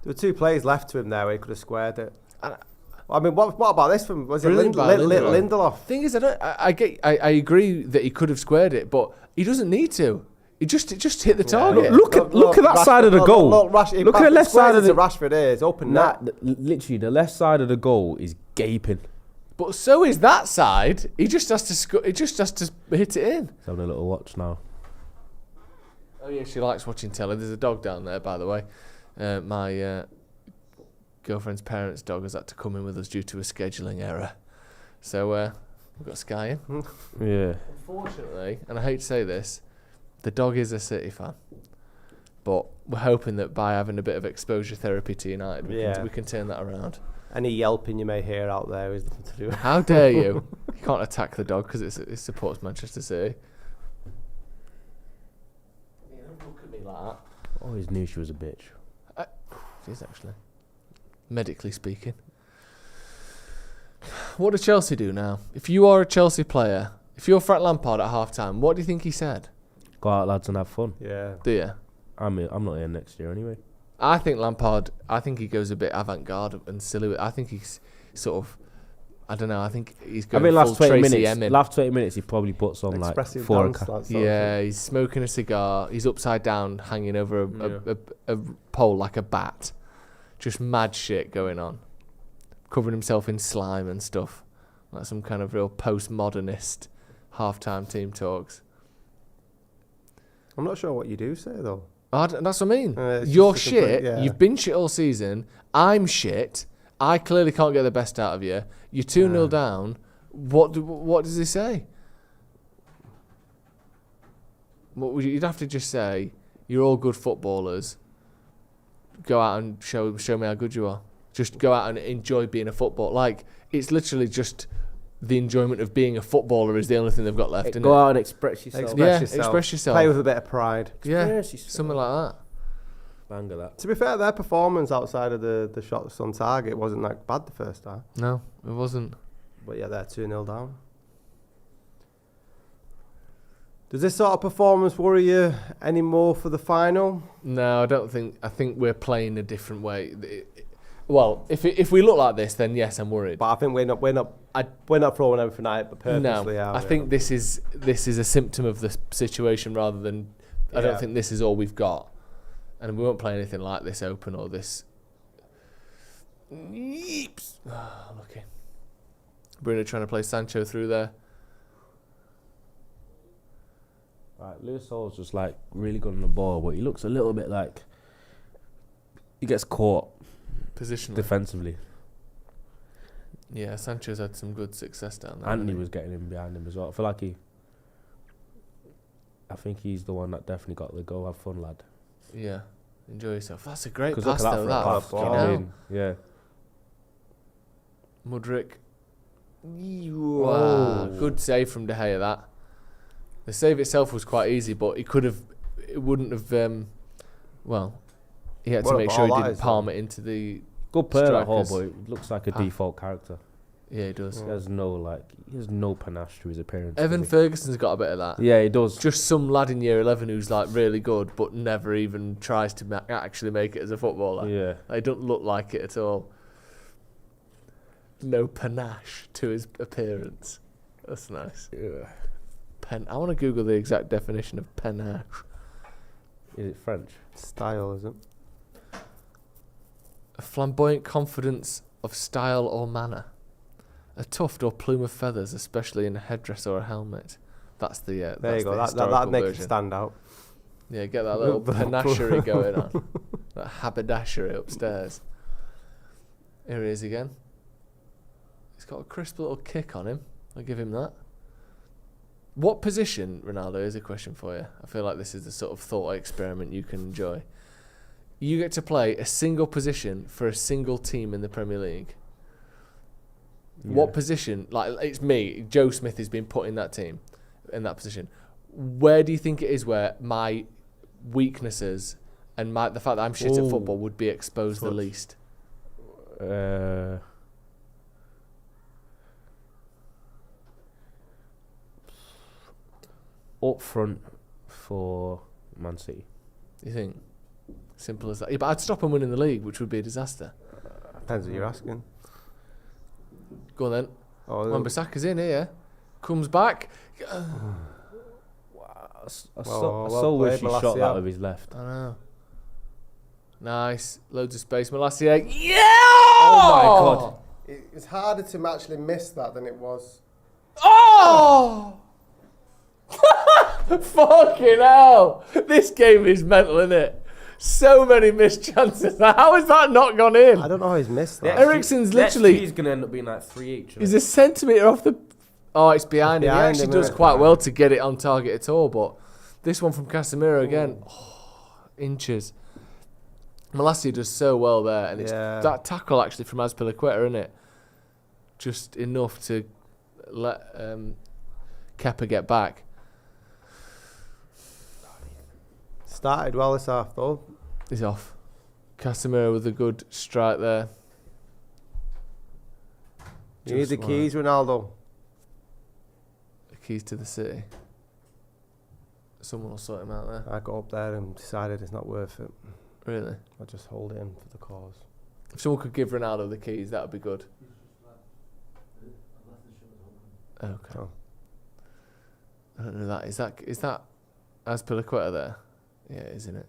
I: There were 2 plays left to him there where he could have squared it. I mean, what about this from? Was it
G: Brilliant by
I: Lindelof?
G: Thing is, I agree that he could have squared it, but he doesn't need to. He just hit the target.
H: Look at that
I: Rashford,
H: side of the goal.
I: Look
H: Look at the left side of the...
I: Rashford here. It's open
H: Nah,
I: net.
H: literally, the left side of the goal is gaping.
G: But so is that side. He just has to he just has to hit it in.
H: He's having a little watch now.
G: Oh yeah, she likes watching telly. There's a dog down there, by the way. My girlfriend's parents' dog has had to come in with us due to a scheduling error. So we've got Sky in.
H: Yeah.
G: Unfortunately, and I hate to say this, the dog is a City fan. But we're hoping that by having a bit of exposure therapy to United, we can turn that around.
I: Any yelping you may hear out there is nothing to do with it.
G: How dare you? You can't attack the dog because it supports Manchester City. You don't look at me like that.
H: Always knew she was a bitch.
G: She is actually. Medically speaking. What does Chelsea do now? If you are a Chelsea player, if you're Frank Lampard at half-time, what do you think he said?
H: Go out, lads, and have fun.
I: Yeah.
G: Do you?
H: I'm not here next year anyway.
G: I think Lampard, he goes a bit avant-garde and silly. I think he's sort of, I don't know, I think he's going
H: last
G: full
H: 20
G: Tracy
H: minutes.
G: Emin.
H: Last 20 minutes, he probably puts on like
I: Expressive
H: 4
I: dance, that sort of
G: Yeah,
I: thing.
G: he's smoking a cigar. He's upside down, hanging over a pole like a bat. Just mad shit going on. Covering himself in slime and stuff. Like some kind of real postmodernist half-time team talks.
I: I'm not sure what you do say though.
G: That's what I mean.
I: It's
G: You're
I: just a complete-
G: shit.
I: yeah.
G: You've been shit all season. I'm shit. I clearly can't get the best out of you. You're 2-0 down. What does he say? You'd have to just say, you're all good footballers. Go out and show me how good you are. Just go out and enjoy being a footballer. Like, it's literally just the enjoyment of being a footballer is the only thing they've got left, isn't
H: Go
G: it?
H: out and express yourself.
G: Express yourself.
I: Play with a bit of pride.
G: Yeah, something like that.
H: Bang of that.
I: To be fair, their performance outside of the shots on target wasn't that bad the first time.
G: No, it wasn't.
I: But yeah, they're 2-0 down. Does this sort of performance worry you any more for the final?
G: No, I don't think. I think we're playing a different way. Well, if we look like this, then yes, I'm worried.
I: But I think we're not throwing everything at it, but purposely.
G: No, I think this is a symptom of the situation rather than. I don't think this is all we've got, and we won't play anything like this open or this. Yeeps. Oh, lucky. Bruno trying to play Sancho through there.
H: Right, Lewis Hall's just like really good on the ball, but he looks a little bit like he gets caught
G: Positionally.
H: defensively.
G: Yeah, Sancho's had some good success down there.
H: And he
G: hasn't
H: was getting in behind him as well. I think he's the one that definitely got the go. Have fun, lad.
G: Yeah, enjoy yourself. That's a great
H: 'Cause
G: pass
H: look at
G: though.
H: that for a
G: That.
H: pass,
G: Fucking
H: you know?
G: hell.
H: Yeah.
G: Mudryk. Wow, good save from De Gea. That the save itself was quite easy, but he could have. It wouldn't have. Well, he had to
I: What a
G: make sure he
I: ball that
G: didn't
I: is,
G: palm it into the.
H: Good player at Hall,
G: strikers.
H: but it looks like a
G: Half.
H: default character.
G: Yeah, he does.
H: He has no panache to his appearance.
G: Evan
H: does he?
G: Ferguson's got a bit of that.
H: Yeah, he does.
G: Just some lad in year 11 who's like really good, but never even tries to actually make it as a footballer.
H: Yeah.
G: They don't look like it at all. No panache to his appearance. That's nice.
H: Yeah.
G: I want to Google the exact definition of panache.
H: Is it French?
I: Style, is it?
G: A flamboyant confidence of style or manner. A tuft or plume of feathers, especially in a headdress or a helmet. That's the
I: There
G: that's
I: you go.
G: the
I: That
G: historical
I: make
G: version.
I: it stand out.
G: Yeah, get that little panachery going on. That haberdashery upstairs. Here he is again. He's got a crisp little kick on him. I'll give him that. What position, Ronaldo, is a question for you. I feel like this is the sort of thought experiment you can enjoy. You get to play a single position for a single team in the Premier League. Yeah. What position? Like, it's me. Joe Smith has been put in that team. in that position. Where do you think it is where my weaknesses and the fact that I'm shit at football would be exposed the least?
H: Up front for Man City.
G: You think? Simple as that. Yeah, but I'd stop them winning the league, which would be a disaster.
I: Depends what you're asking.
G: Go on then.
I: Oh,
G: Wan-Bissaka's in here. Comes back.
H: I
I: well
H: so wish
I: played,
H: he shot
I: Malacia.
H: that with his left.
G: I know. Nice. Loads of space. Malacia. Yeah!
H: Oh my God.
K: It's harder to actually miss that than it was.
G: Oh! Fucking hell! This game is mental, isn't it? So many missed chances. How has that not gone in?
I: I don't know how he's missed that.
G: Ericsson's literally.
H: He's going to end up being like 3 each.
G: He's a centimetre off the. Oh, it's behind him. He
I: behind
G: actually
I: him,
G: does
I: isn't it?
G: quite well to get it on target at all, but this one from Casemiro again. Oh, inches. Malacia does so well there, and it's that tackle actually from Azpilicueta, isn't it? Just enough to let Kepa get back.
I: Started well this half though.
G: He's off. Casemiro with a good strike there.
I: You need the keys, Ronaldo.
G: The keys to the city. Someone will sort him out there.
I: I got up there and decided it's not worth it.
G: Really?
I: I'll just hold it in for the cause.
G: If someone could give Ronaldo the keys, that would be good. Okay.
I: Oh.
G: I don't know that. Is that Azpilicueta there? Yeah, isn't it?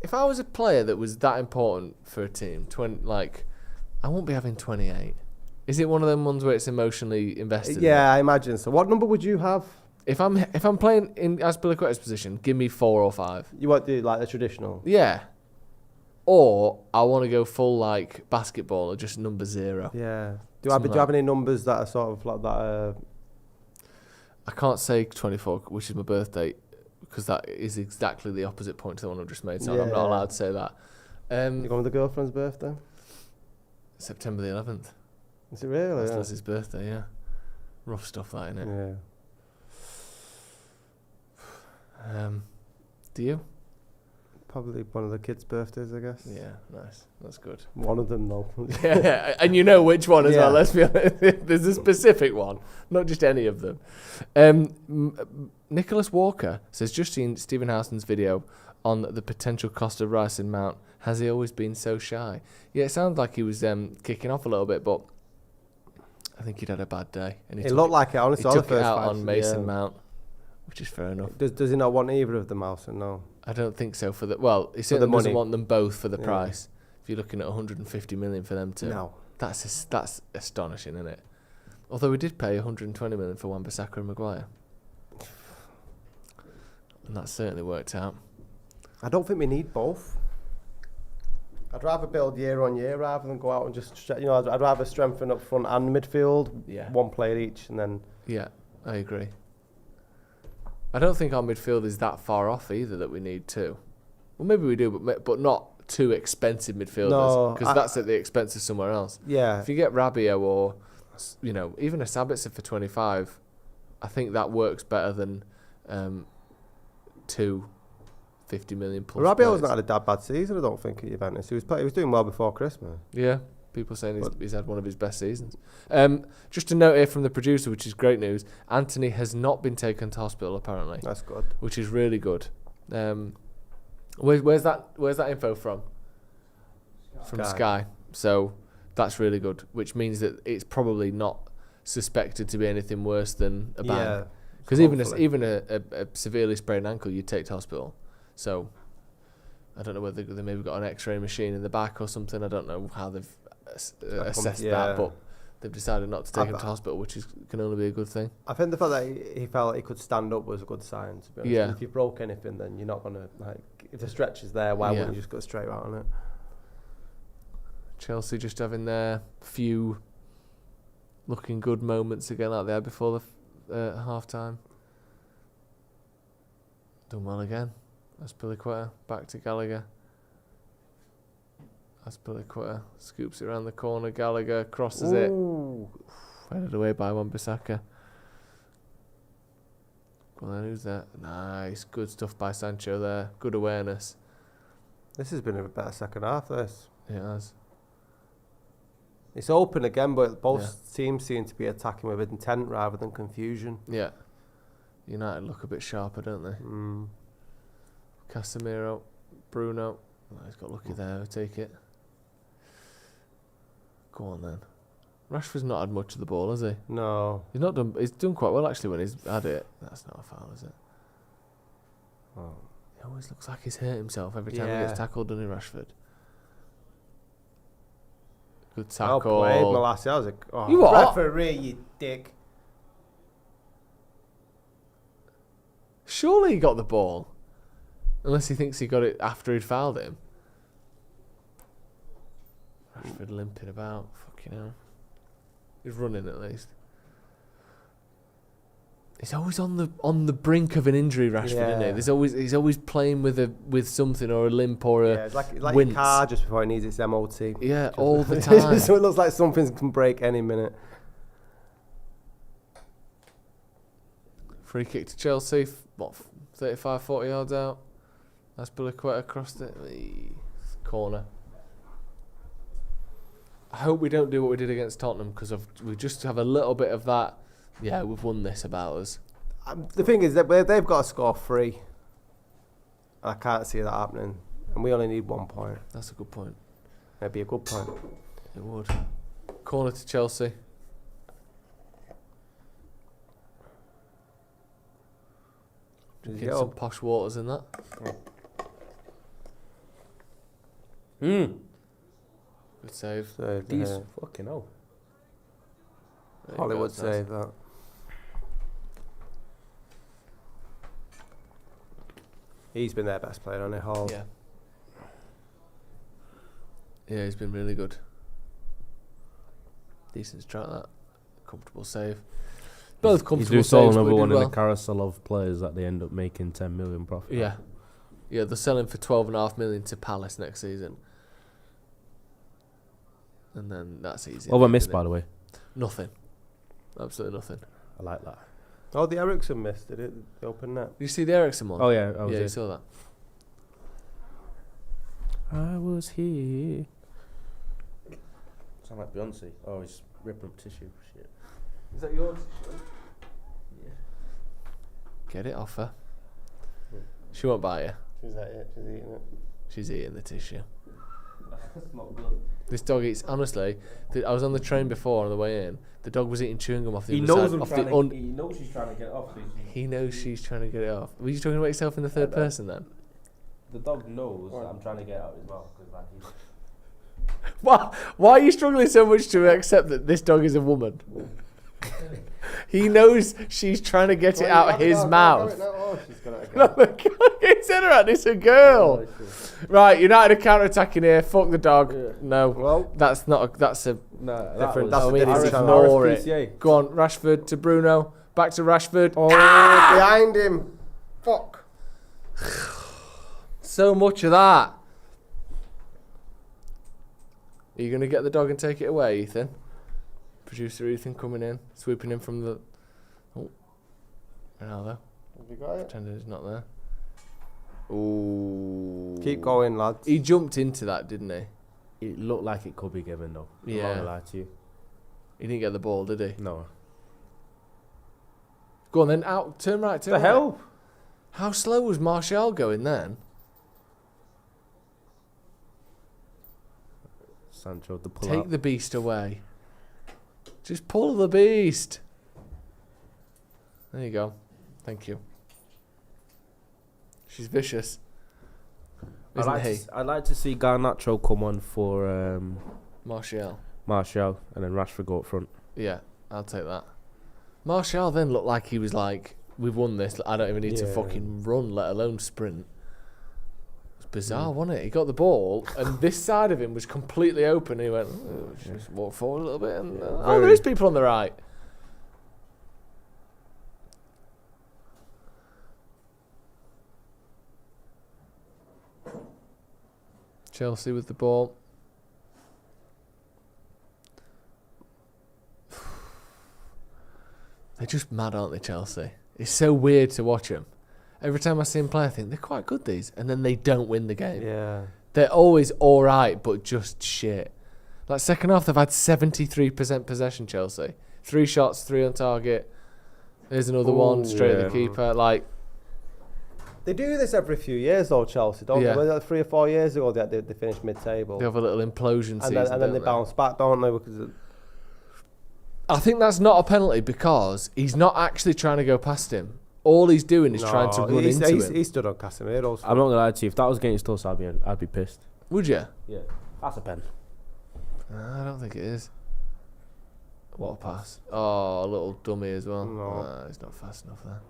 G: If I was a player that was that important for a team, I won't be having 28. Is it one of them ones where it's emotionally invested?
I: Yeah, I imagine so. What number would you have?
G: If I'm playing in Azpilicueta's position, give me 4 or 5.
I: You want to do like the traditional?
G: Yeah. Or I want to go full like basketball or just number 0.
I: Yeah. Do you have any numbers that are sort of like that?
G: I can't say 24, which is my birthday, because that is exactly the opposite point to the one I've just made, so I'm not allowed to say that.
I: You going with the girlfriend's birthday?
G: September the 11th.
I: Is it really?
G: That's Lizzie's birthday, yeah. Rough stuff, that, innit?
I: Yeah.
G: Do you?
I: Probably one of the kids' birthdays, I guess.
G: Yeah, nice. That's good.
I: One of them, though.
G: Yeah, and you know which one as well, let's be honest. There's a specific one, not just any of them. Nicholas Walker says, just seen Stephen Howson's video on the potential cost of Rice and Mount. Has he always been so shy? Yeah, it sounds like he was kicking off a little bit, but I think he'd had a bad day. And
I: it looked like it, honestly.
G: He took it out on Mason Mount, which is fair enough.
I: Does he not want either of them, Howson? No.
G: I don't think so. He certainly doesn't want them both for the price. If you're looking at 150 million for them two,
I: no,
G: that's astonishing, isn't it? Although we did pay 120 million for Wan-Bissaka and Maguire, and that certainly worked out.
I: I don't think we need both. I'd rather build year on year rather than go out and just, I'd rather strengthen up front and midfield. Yeah. One player each, and then.
G: Yeah, I agree. I don't think our midfield is that far off either that we need two. Well, maybe we do, but not two expensive midfielders, because that's at the expense of somewhere else.
I: Yeah.
G: If you get Rabiot or, even a Sabitzer for 25, I think that works better than two 50 million plus.
I: Rabiot was not had a bad season, I don't think, at Juventus. He was doing well before Christmas.
G: Yeah. People saying he's had one of his best seasons. Just a note here from the producer, which is great news. Anthony has not been taken to hospital, apparently.
I: That's good.
G: Which is really good. Where's that info from? From Sky. So that's really good, which means that it's probably not suspected to be anything worse than a bang. Because even a severely sprained ankle, you'd take to hospital. So I don't know whether they maybe got an X-ray machine in the back or something. I don't know how they've assessed that, but they've decided not to take him to hospital, which can only be a good thing.
I: I think the fact that he felt he could stand up was a good sign, to be honest.
G: Yeah.
I: If you broke anything, then you're not going to, if the stretch is there, why wouldn't you just go straight out on it?
G: Chelsea just having their few looking good moments again out there before the half-time. Done well again. Azpilicueta back to Gallagher. Azpilicueta scoops it around the corner. Gallagher crosses it. Headed away by Wan-Bissaka. Go on then, who's that? Nice. Good stuff by Sancho there. Good awareness.
I: This has been a better second half, this.
G: It has.
I: It's open again, but both teams seem to be attacking with intent rather than confusion.
G: Yeah. United look a bit sharper, don't they? Casemiro, Bruno. Oh, he's got lucky there. I'll take it. Go on then. Rashford's not had much of the ball, has he?
I: No.
G: He's not done. He's done quite well actually when he's had it. That's not a foul, is it?
I: Oh.
G: He always looks like he's hurt himself every time he gets tackled, doesn't he, Rashford? Good tackle.
I: Well played, Molassie. That was a...
G: You what?
I: Referee, you dick.
G: Surely he got the ball. Unless he thinks he got it after he'd fouled him. Rashford limping about. Fucking hell. He's running at least. He's always on the brink of an injury, Rashford, isn't he? He's always playing with something or a limp or a
I: it's like your
G: wince.
I: car just before it needs its MOT.
G: Yeah, all the time.
I: So it looks like something can break any minute.
G: Free kick to Chelsea. What, 35, 40 yards out? That's Biliqueta across it. Corner. I hope we don't do what we did against Tottenham because we just have a little bit of that. Yeah, we've won this about us.
I: The thing is that they've got to score 3. I can't see that happening. And we only need 1 point.
G: That's a good point.
I: That'd be a good point.
G: It would. Corner to Chelsea. Get some posh waters in that. Good save.
H: These fucking hell.
I: Hollywood save that. He's been their best player on it, Hall.
G: Yeah. Yeah, he's been really good. Decent strike that. Comfortable save. Both comfortable
H: He's sold
G: saves.
H: another one in
G: well.
H: the carousel of players that they end up making 10 million profit.
G: Yeah. Yeah, they're selling for 12.5 million to Palace next season. And then that's easy.
H: What have I missed, by the way?
G: Nothing. Absolutely nothing.
H: I like that.
I: Oh, the Ericsson missed, did it? The open net.
G: Did you see the Ericsson one?
H: Oh, yeah. I was
G: yeah,
H: here.
G: you saw that.
H: I was here. Sound like Beyonce. Oh, he's ripping up tissue. Shit.
G: Is that yours? Yeah. Get it off her. She won't bite you.
I: She's eating it.
G: She's eating the tissue.
H: That's not good.
G: This dog eats, honestly, I was on the train before on the way in. The dog was eating chewing gum off the
H: He
G: other
H: knows
G: side.
H: he knows she's trying to get it off.
G: He knows she's trying to get it off. Were you talking about yourself in the third person then?
H: The dog knows that I'm trying to get it out of his mouth. Cause
G: Why are you struggling so much to accept that this dog is a woman? He knows she's trying to get it out of his mouth. He's at it's a girl. Right, United are counter-attacking here. Fuck the dog.
H: Yeah.
G: No,
I: Well,
G: that's different.
I: that's a
G: I mean,
I: different
G: ignore it.
H: RSPCA.
G: Go on, Rashford to Bruno. Back to Rashford.
K: Oh, behind him. Fuck.
G: So much of that. Are you going to get the dog and take it away, Ethan? Producer Ethan coming in, swooping in from the... Oh, Ronaldo.
K: Have you got it?
G: Pretending he's not there. Ooh.
I: Keep going, lads.
G: He jumped into that, didn't he?
H: It looked like it could be given though.
G: Yeah.
H: I'm not gonna lie to you.
G: He didn't get the ball, did he?
H: No.
G: Go on then, out. Turn right, turn
I: The
G: right.
I: hell?
G: How slow was Martial going then?
H: Sancho to pull
G: Take
H: out.
G: the beast away. Just pull the beast. There you go. Thank you. She's vicious. Isn't he?
H: I'd like to see Garnacho come on for
G: Martial.
H: Martial and then Rashford go up front.
G: Yeah, I'll take that. Martial then looked like he was like, we've won this. I don't even need to fucking run, let alone sprint. It's bizarre, wasn't it? He got the ball, and this side of him was completely open. He went, just walk forward a little bit, and oh, there is people on the right. Chelsea with the ball. They're just mad, aren't they, Chelsea? It's so weird to watch them. Every time I see them play, I think they're quite good, these. And then they don't win the game.
I: Yeah.
G: They're always all right, but just shit. Like, second half, they've had 73% possession, Chelsea. 3 shots, 3 on target. There's another one, straight at the keeper. Like,
I: they do this every few years, though, Chelsea, don't they? Was that 3 or 4 years ago they finished mid-table?
G: They have a little implosion season,
I: and then they bounce back, don't they? Because
G: I think that's not a penalty because he's not actually trying to go past him. All he's doing is trying to run into him.
I: He stood on Casemiro's.
H: I'm not going to lie to you. If that was against us, I'd be pissed.
G: Would you?
H: Yeah. That's a pen.
G: I don't think it is. What a pass. Oh, a little dummy as well.
I: No.
G: He's not fast enough there.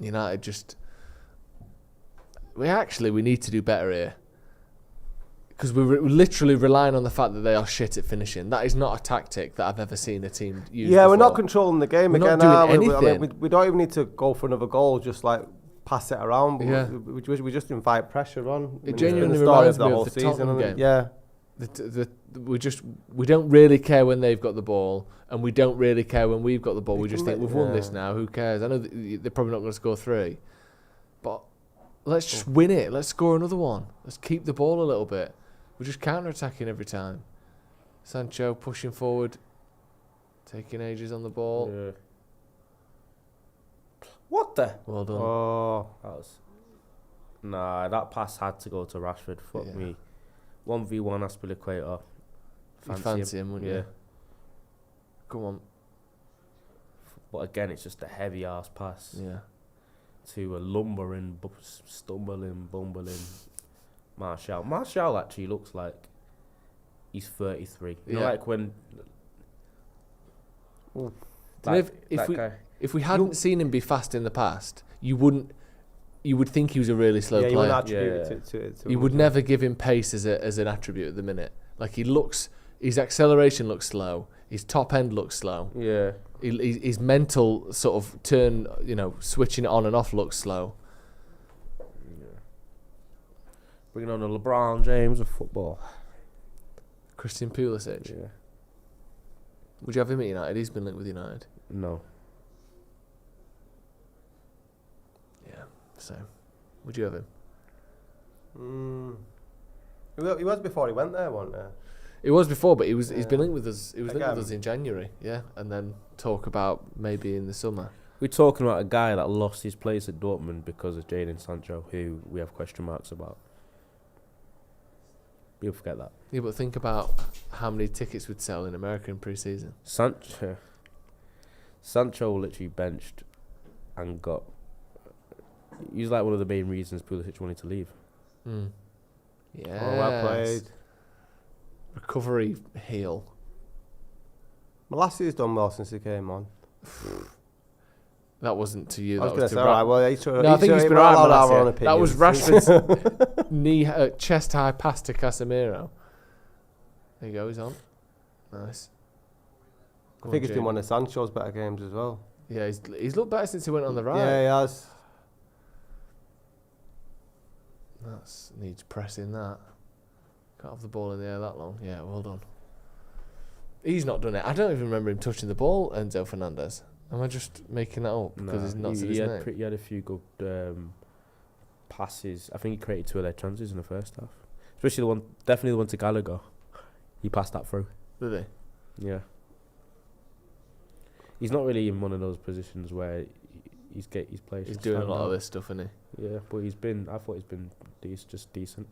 G: United just... We need to do better here. Because we're literally relying on the fact that they are shit at finishing. That is not a tactic that I've ever seen a team use before.
I: We're not controlling the game
G: we're
I: again.
G: Not doing anything.
I: We don't even need to go for another goal, just like pass it around.
G: Yeah.
I: We just invite pressure on.
G: It genuinely reminds me of the Tottenham game.
I: Yeah.
G: We don't really care when they've got the ball, and we don't really care when we've got the ball. We just think we've won this now. Who cares? I know they're probably not going to score 3, but let's just win it. Let's score another one. Let's keep the ball a little bit. We're just counter-attacking every time. Sancho pushing forward, taking ages on the ball.
H: Yeah. What the?
G: Well done.
I: Oh,
H: that pass had to go to Rashford. Fuck me. 1v1 Aspilicueta.
G: Fancy him, wouldn't you? Come on.
H: But again, it's just a heavy ass pass.
G: Yeah.
H: To a lumbering, stumbling, bumbling Martial. Martial actually looks like he's 33. You know, like when.
G: If we hadn't seen him be fast in the past, you would think he was a really slow player.
I: You wouldn't attribute it to
G: you would never give him pace as an attribute at the minute. Like, his acceleration looks slow. His top end looks slow.
H: Yeah.
G: His mental sort of turn, switching it on and off looks slow.
H: Yeah. Bringing on the LeBron James of football.
G: Christian Pulisic.
H: Yeah.
G: Would you have him at United? He's been linked with United.
H: No.
G: Yeah, so would you have him?
I: He was before he went there, wasn't he?
G: It was before, but he's been linked with us. He was linked with us in January, and then talk about maybe in the summer.
H: We're talking about a guy that lost his place at Dortmund because of Jadon Sancho, who we have question marks about. You'll forget that.
G: Yeah, but think about how many tickets would sell in America in pre-season.
H: Sancho literally benched and got... He's like one of the main reasons Pulisic wanted to leave.
G: Yeah.
I: Oh, well played.
G: Recovery heel.
I: Malassi's done well since he came on.
G: That wasn't to you.
I: I was
G: That
I: going
G: was
I: to
G: to
I: say, alright, well,
G: I think he's been right. That was
I: opinions.
G: Rashford's chest-high pass to Casemiro. There you go, he's on. Nice.
I: I think he's been one of Sancho's better games as well.
G: Yeah, he's looked better since he went on the right.
I: Yeah, he has.
G: That needs pressing, that. Can't have the ball in the air that long. Yeah, well done. He's not done it. I don't even remember him touching the ball, Enzo Fernandez. Am I just making that up because he's not said his name?
H: He had a few good passes. I think he created 2 of their chances in the first half. Especially definitely the one to Gallagher. He passed that through.
G: Did he?
H: Yeah. He's not really in one of those positions where he's placed.
G: He's doing a lot of this stuff, isn't he?
H: Yeah, but I thought he's been just decent.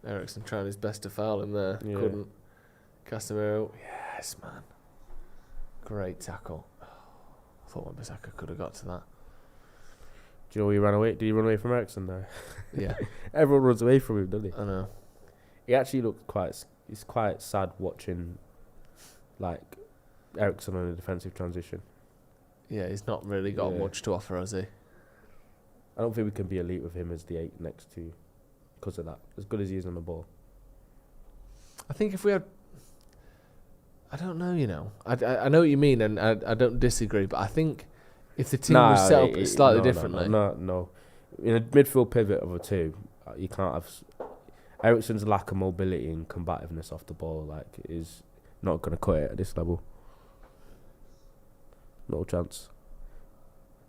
G: Eriksen trying his best to foul him there.
H: Yeah.
G: Couldn't. Casemiro. Yes, man. Great tackle. I thought Wan-Bissaka could have got to that.
H: Do you know where he ran away? Did he run away from Eriksen there?
G: Yeah.
H: Everyone runs away from him, doesn't he?
G: I know.
H: He actually looked it's quite sad watching, like, Eriksen on a defensive transition.
G: Yeah, he's not really got much to offer, has he?
H: I don't think we can be elite with him as the 8 next to, because of that. As good as he is on the ball.
G: I think if we had... I don't know, I know what you mean, and I don't disagree, but I think if the team was set up slightly differently...
H: No. In a midfield pivot of a 2, you can't have... Eriksen's lack of mobility and combativeness off the ball, like, is not going to cut it at this level. No chance.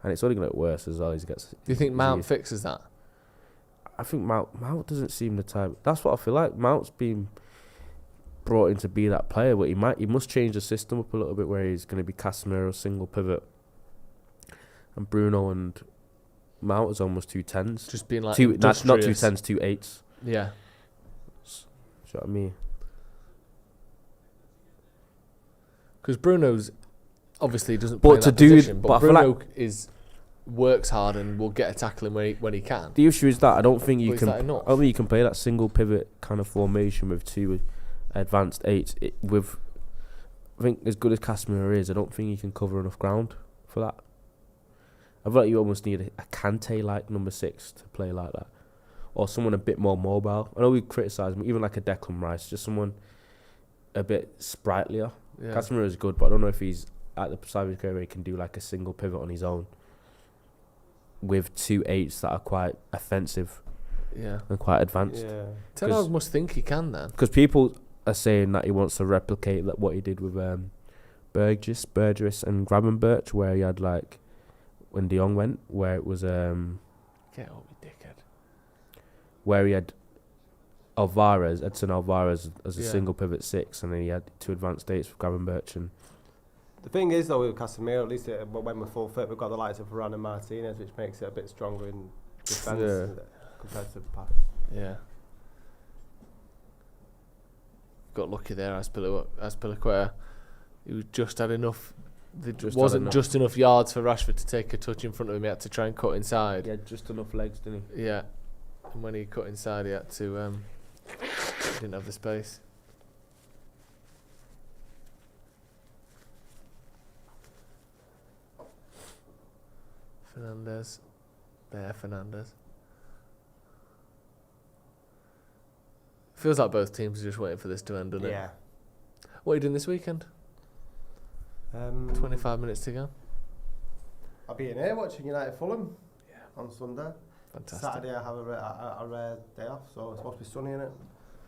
H: And it's only going to get worse as well as he gets...
G: Do you think Mount fixes that?
H: I think Mount doesn't seem the type... That's what I feel like. Mount's been brought in to be that player, but he must change the system up a little bit where he's going to be Casemiro single pivot. And Bruno and Mount is almost 2 10s.
G: Just being like...
H: not 2 10s, 2 8s.
G: Yeah.
H: See what I mean?
G: Because Bruno's... Obviously, doesn't play that position, but Bruno works hard and will get a tackle when he can.
H: The issue is that I don't think you
G: But is that enough?
H: you can play that single pivot kind of formation with 2 advanced 8s. I think as good as Casemiro is, I don't think you can cover enough ground for that. I feel like you almost need a Kante like number 6 to play like that, or someone a bit more mobile. I know we criticise him, even like a Declan Rice, just someone a bit sprightlier.
G: Yeah.
H: Casemiro is good, but I don't know if he's at the side of his career where he can do like a single pivot on his own with 2 8s that are quite offensive, and quite advanced.
I: Yeah.
G: Ten Hag must think he can then,
H: because people are saying that he wants to replicate what he did with Burgess and Gravenberch, where he had like when De Jong went, where it was
G: get over, dickhead,
H: where he had Edson Alvarez as a single pivot 6, and then he had 2 advanced 8s with Gravenberch. And
I: the thing is, though, with Casemiro, at least when we're full fit, we've got the likes of Varane and Martinez, which makes it a bit stronger in defence compared to the past.
G: Yeah. Got lucky there, Azpilicueta. He just had enough. Wasn't just enough yards for Rashford to take a touch in front of him. He had to try and cut inside.
H: He had just enough legs, didn't he?
G: Yeah. And when he cut inside, he had to. He didn't have the space. Fernandez. Feels like both teams are just waiting for this to end, doesn't it?
I: Yeah.
G: What are you doing this weekend? 25 minutes to go.
K: I'll be in here watching United Fulham on Sunday.
G: Fantastic.
K: Saturday I have a rare day off, so it's supposed to be sunny in it.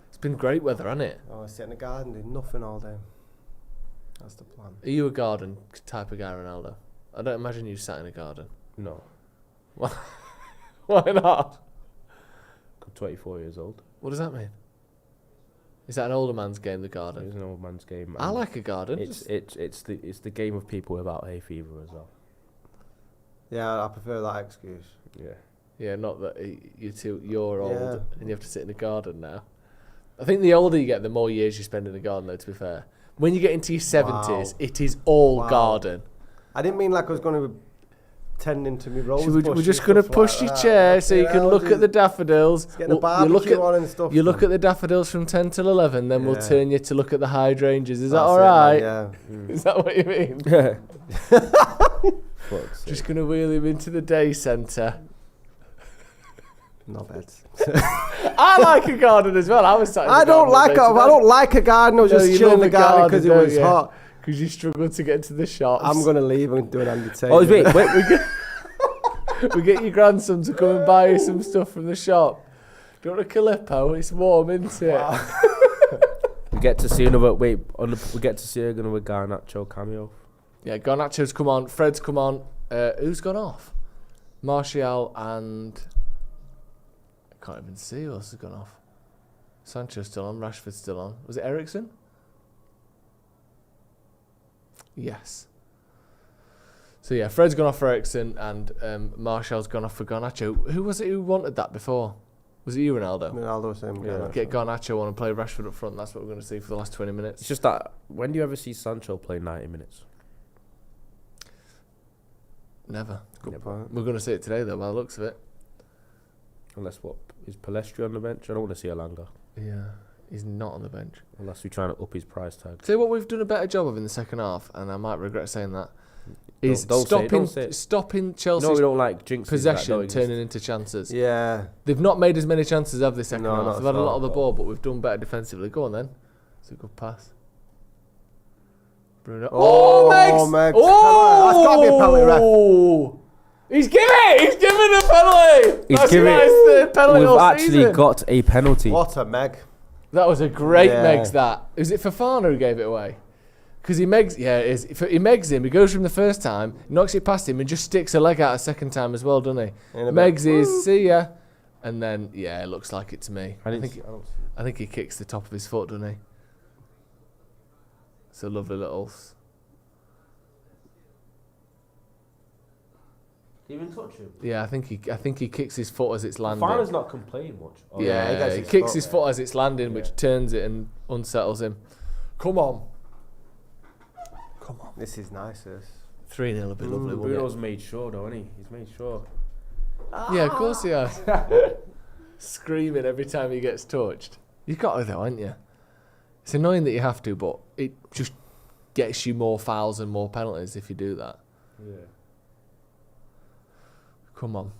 G: It's been great weather, hasn't it?
K: I sit in the garden doing nothing all day. That's the plan.
G: Are you a garden type of guy, Ronaldo? I don't imagine you sat in a garden.
H: No.
G: Why not?
H: I'm 24 years old.
G: What does that mean? Is that an older man's game, the garden?
H: It's an old man's game.
G: I like a garden.
H: It's the game of people without hay fever as well.
I: Yeah, I prefer that excuse.
H: Yeah.
G: Yeah, not that you're old and you have to sit in a garden now. I think the older you get, the more years you spend in a garden, though, to be fair. When you get into your 70s, it is all garden.
I: I didn't mean like I was going to tending to me rose bush.
G: We're just going to push your chair so you can look at the daffodils.
I: Get the barbecue on and stuff.
G: You look at the daffodils from 10 till 11, then we'll turn you to look at the hydrangeas. Is that all right?
I: Yeah.
G: Is that what you mean?
H: Yeah.
G: Just going to wheel him into the day centre.
I: Not bad.
G: I like a garden as well. I don't like
I: a garden. I was just chilling in the garden because it was hot.
G: Because you struggled to get to the shops.
I: I'm going to leave and do an Andy Tate.
H: Oh, wait.
G: We get your grandson to come and buy you some stuff from the shop. Do you want a Calippo? It's warm, isn't it?
H: We get to see another Garnacho cameo.
G: Yeah, Garnacho's come on. Fred's come on. Who's gone off? Martial and I can't even see who else has gone off. Sancho's still on. Rashford's still on. Was it Eriksen? Yes. So yeah, Fred's gone off for Eriksen and Martial's gone off for Garnacho. Who was it who wanted that before? Was it you, Ronaldo?
I: Ronaldo was saying
G: Get Garnacho on and play Rashford up front. That's what we're going to see for the last 20 minutes.
H: It's just that, when do you ever see Sancho play 90 minutes?
G: Never.
I: Good point.
G: We're going to see it today, though, by the looks of it.
H: Unless is Palestri on the bench? I don't want to see Elanga.
G: Yeah, he's not on the bench.
H: Unless we're trying to up his price tag.
G: Tell you what we've done a better job of in the second half, and I might regret saying that, is
H: don't
G: stopping Chelsea's
H: we don't like jinxes
G: possession turning into chances.
I: Yeah.
G: They've not made as many chances of the second half. They've had a lot of the ball, but we've done better defensively. Go on then. It's a good pass. Bruno.
I: Megs! Oh! That's got to be a penalty, ref.
G: He's giving a penalty. That's the nice third penalty
H: We've
G: all
H: actually
G: season.
H: got a penalty.
I: What a Meg.
G: That was a great
I: Yeah.
G: Megs, that. Is it Fofana who gave it away? Because he Megs... Yeah, it is. He Megs him. He goes from the first time, knocks it past him, and just sticks a leg out a second time as well, doesn't he? Megs is, see ya. And then, yeah, it looks like it to me. I think he kicks the top of his foot, doesn't he? It's a lovely little...
H: Even touch him.
G: Yeah, I think he kicks his foot as it's landing.
H: Fofana's not complaining much.
G: Yeah, he kicks his foot as it's landing, which turns it and unsettles him. Come on.
I: This is nice.
G: 3-0 would be lovely, wouldn't
H: Bruno's made sure, though, hasn't he? He's made sure.
G: it? Yeah, of course he has. Screaming every time he gets touched. You've got to, though, haven't you? It's annoying that you have to, but it just gets you more fouls and more penalties if you do that.
H: Yeah.
G: Come on.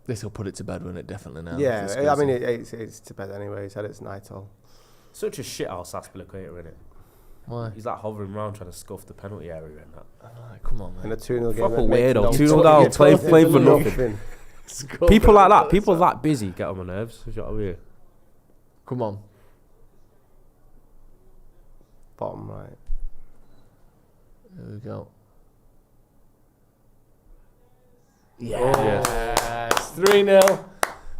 G: This will put it to bed, won't it? Definitely now.
I: Yeah, I mean, it's to bed anyway. He said it's night all.
H: Such a shit house Aspilicueta, isn't it?
G: Why?
H: He's like hovering around trying to scuff the penalty area and that.
G: Come on, man.
I: In a 2-0 game.
H: Proper weirdo. 2-0 down, play for nothing. People like that, people that busy get on my nerves. You know what I mean?
G: Come on.
I: Bottom right.
G: There we go.
H: Yes.
G: 3-0.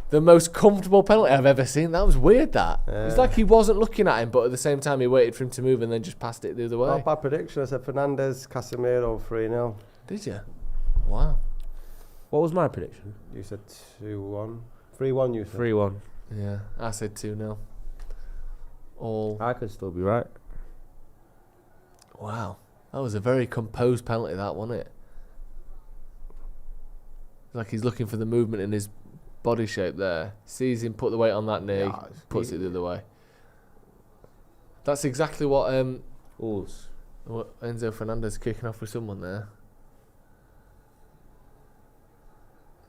G: The most comfortable penalty I've ever seen. That was weird, that. It's like he wasn't looking at him, but at the same time he waited for him to move and then just passed it the other way.
I: Not bad prediction. I said Fernandez, Casemiro, 3-0.
G: Did you? Wow.
H: What was my prediction?
I: You said 2-1. 3-1 you said.
H: 3-1.
G: Yeah, I said 2-0. All.
H: I could still be right.
G: Wow. That was a very composed penalty, that, wasn't it? Like he's looking for the movement in his body shape there. Sees him put the weight on that knee, puts it the other way. That's exactly what Enzo Fernandez kicking off with someone there.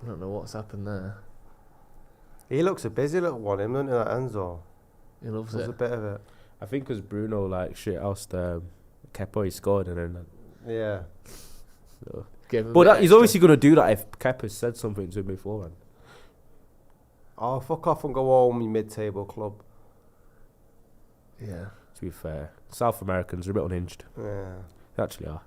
G: I don't know what's happened there.
I: He looks a busy little one, him, doesn't he, that Enzo?
G: He loves
I: There's
G: it.
I: a bit of it.
H: I think because Bruno like shit housed Kepa, he scored and then.
I: Yeah.
H: So.
G: But
H: he's obviously going to do that if Kepa said something to him beforehand.
I: Oh, fuck off and go home, you mid-table club.
G: Yeah.
H: To be fair, South Americans are a bit unhinged.
I: Yeah.
H: They actually are.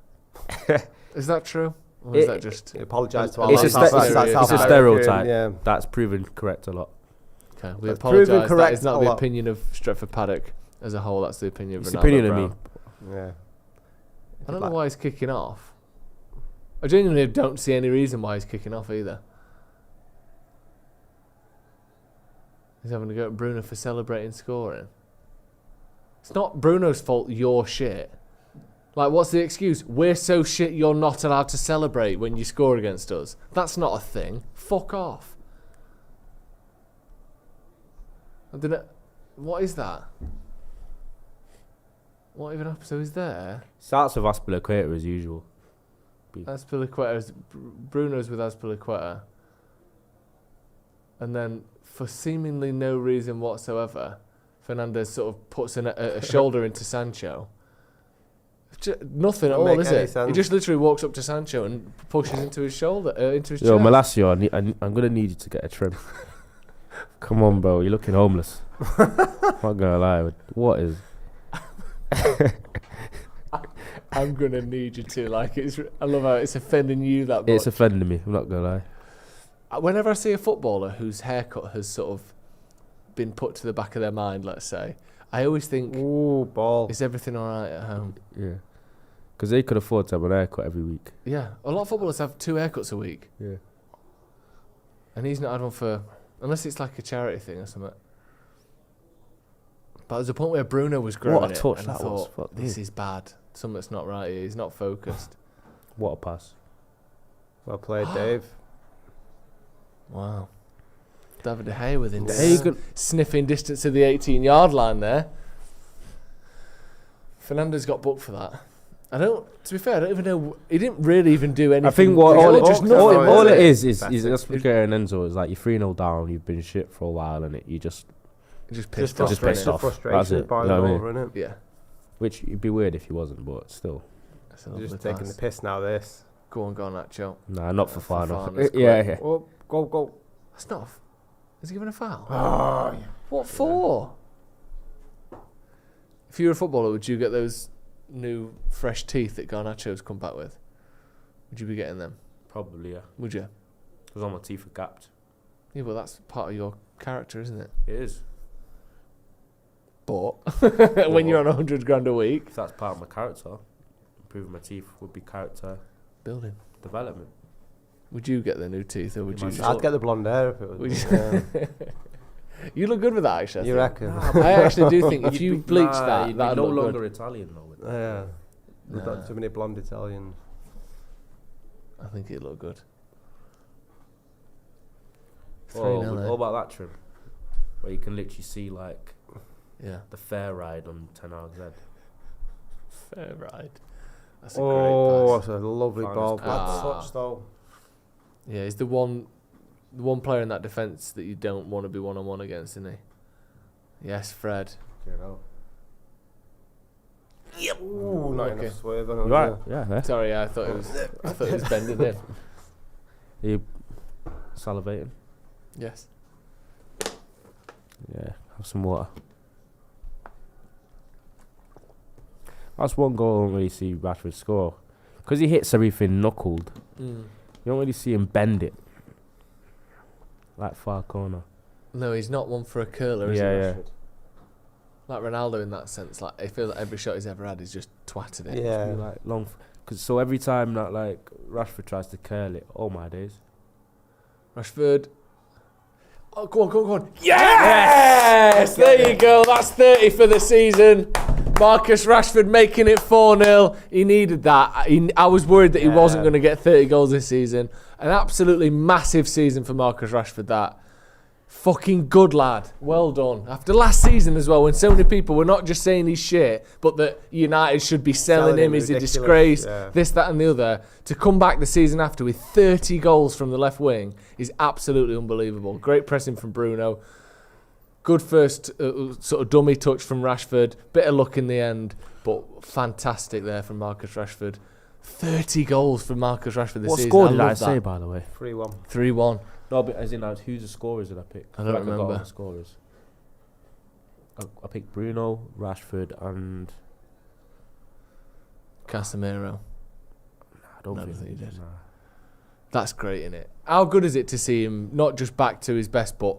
G: Is that true? Or is that just...
I: Apologise to all
H: it's a stereotype
I: yeah.
H: that's proven correct a lot.
G: Okay, we
I: That's
G: apologise.
I: proven
G: That
I: correct
G: is not
I: a
G: the
I: lot.
G: opinion of Stretford Paddock as a whole. That's the opinion of
H: It's
G: Ronaldo
H: the opinion
G: Brown.
H: of me.
I: Yeah.
G: I don't know why he's kicking off. I genuinely don't see any reason why he's kicking off either. He's having to go at Bruno for celebrating scoring. It's not Bruno's fault you're shit. Like, what's the excuse? We're so shit you're not allowed to celebrate when you score against us. That's not a thing. Fuck off. What is that? What even happened? So he's there.
H: Starts with Aspilicueta as usual.
G: Aspilicueta, Bruno's with Aspilicueta. And then, for seemingly no reason whatsoever, Fernandez sort of puts a shoulder into Sancho. Nothing at all, is it?
I: Sense.
G: He just literally walks up to Sancho and pushes into his shoulder, into his
H: Yo,
G: chest.
H: Malacio, I'm going to need you to get a trim. Come on, bro. You're looking homeless. Not going to lie. What is...
G: I'm going to need you to. Like, I love how it's offending you that much.
H: It's offending me. I'm not going to lie.
G: Whenever I see a footballer whose haircut has sort of been put to the back of their mind, let's say, I always think,
I: ooh, ball.
G: Is everything all right at home?
H: Yeah. Because they could afford to have an haircut every week.
G: Yeah. A lot of footballers have 2 haircuts a week.
H: Yeah.
G: And he's not had one for... Unless it's like a charity thing or something. But there's a point where Bruno was growing
H: What a
G: it,
H: touch
G: and
H: that
G: I thought,
H: was. Fuck
G: this
H: me.
G: is bad. Something's not right here. He's not focused.
H: What a pass.
I: Well played, Dave.
G: Wow. David De Gea within
H: Gea
G: sniffing distance of the 18-yard line there. Fernandez got booked for that. To be fair, I don't even know. He didn't really even do anything.
H: I think all it is Aspilicueta and Enzo is like you're 3-0 down, you've been shit for a while, and you just
G: pissed off.
H: That's it. You know what I mean?
I: Innit?
G: Yeah.
H: Which it'd be weird if he wasn't, but still.
I: You're just taking the piss now, this.
G: Go on, Nacho.
H: Nah, not for far enough.
G: Fofana's
H: Yeah.
I: Oh, go.
G: That's not... Is he giving a foul?
I: Oh, yeah.
G: What for? If you were a footballer, would you get those new fresh teeth that Garnacho's come back with? Would you be getting them?
H: Probably, yeah.
G: Would you?
H: Because all my teeth are gapped.
G: Yeah, well, that's part of your character, isn't it?
H: It is.
G: But when you're on 100 grand a week,
H: If that's part of my character, improving my teeth would be character
G: building.
H: development.
G: Would you get the new teeth, or would you?
I: I'd get the blonde hair if it was.
G: Would you? You look good with that, actually.
I: You reckon?
G: I actually do think if you bleach that,
H: you'd be
G: that'd
H: no
G: look
H: longer
G: good.
H: Italian though. With that.
I: Yeah. There's
G: Nah.
I: not too many blonde Italians.
G: I think it'd look good.
H: Oh,
G: 3-0, eh?
H: what about that trim? Where you can literally see like
G: Yeah.
H: the fair ride on Ten Hag's head.
G: Fair ride. That's a
I: Oh,
G: great
I: that's a lovely
H: Finest
I: ball.
H: pass.
I: Bad
G: Ah.
I: touch though.
G: pass. Yeah, he's the one player in that defence that you don't want to be one-on-one against, isn't he? Yes, Fred.
I: You know. Yep. Ooh, not
G: Okay.
I: enough swerve on it.
H: Right? Yeah.
G: Sorry, I thought it was bending in.
H: Are you salivating?
G: Yes.
H: Yeah. Have some water. That's one goal I don't really see Rashford score. Because he hits everything knuckled.
G: Mm.
H: You don't really see him bend it. Like far corner.
G: No, he's not one for a curler, is
H: Yeah,
G: he,
H: yeah.
G: Rashford? Like Ronaldo in that sense. Like, I feel like every shot he's ever had, he's just twatted it.
I: Yeah.
H: Like long. Cause so every time that like Rashford tries to curl it, oh my days.
G: Rashford. Oh, go on. Yes! There you go. That's 30 for the season. Marcus Rashford making it 4-0. He needed that. I was worried that he wasn't going to get 30 goals this season. An absolutely massive season for Marcus Rashford, that. Fucking good lad. Well done. After last season as well, when so many people were not just saying he's shit, but that United should be selling him, he's a
I: ridiculous,
G: disgrace,
I: yeah.
G: this, that and the other. To come back the season after with 30 goals from the left wing is absolutely unbelievable. Great pressing from Bruno. Good first sort of dummy touch from Rashford. Bit of luck in the end, but fantastic there from Marcus Rashford. 30 goals from Marcus Rashford this
H: What
G: season.
H: score did I
G: love
H: say,
G: that.
H: by the way?
I: 3-1.
G: 3-1.
H: No, but as in, who's the scorers did I pick?
G: I don't
H: Like got all
G: remember.
H: the scorers. I picked Bruno, Rashford, and
G: Casemiro.
H: I don't think
G: you did.
H: Nah.
G: That's great, isn't it? How good is it to see him not just back to his best, but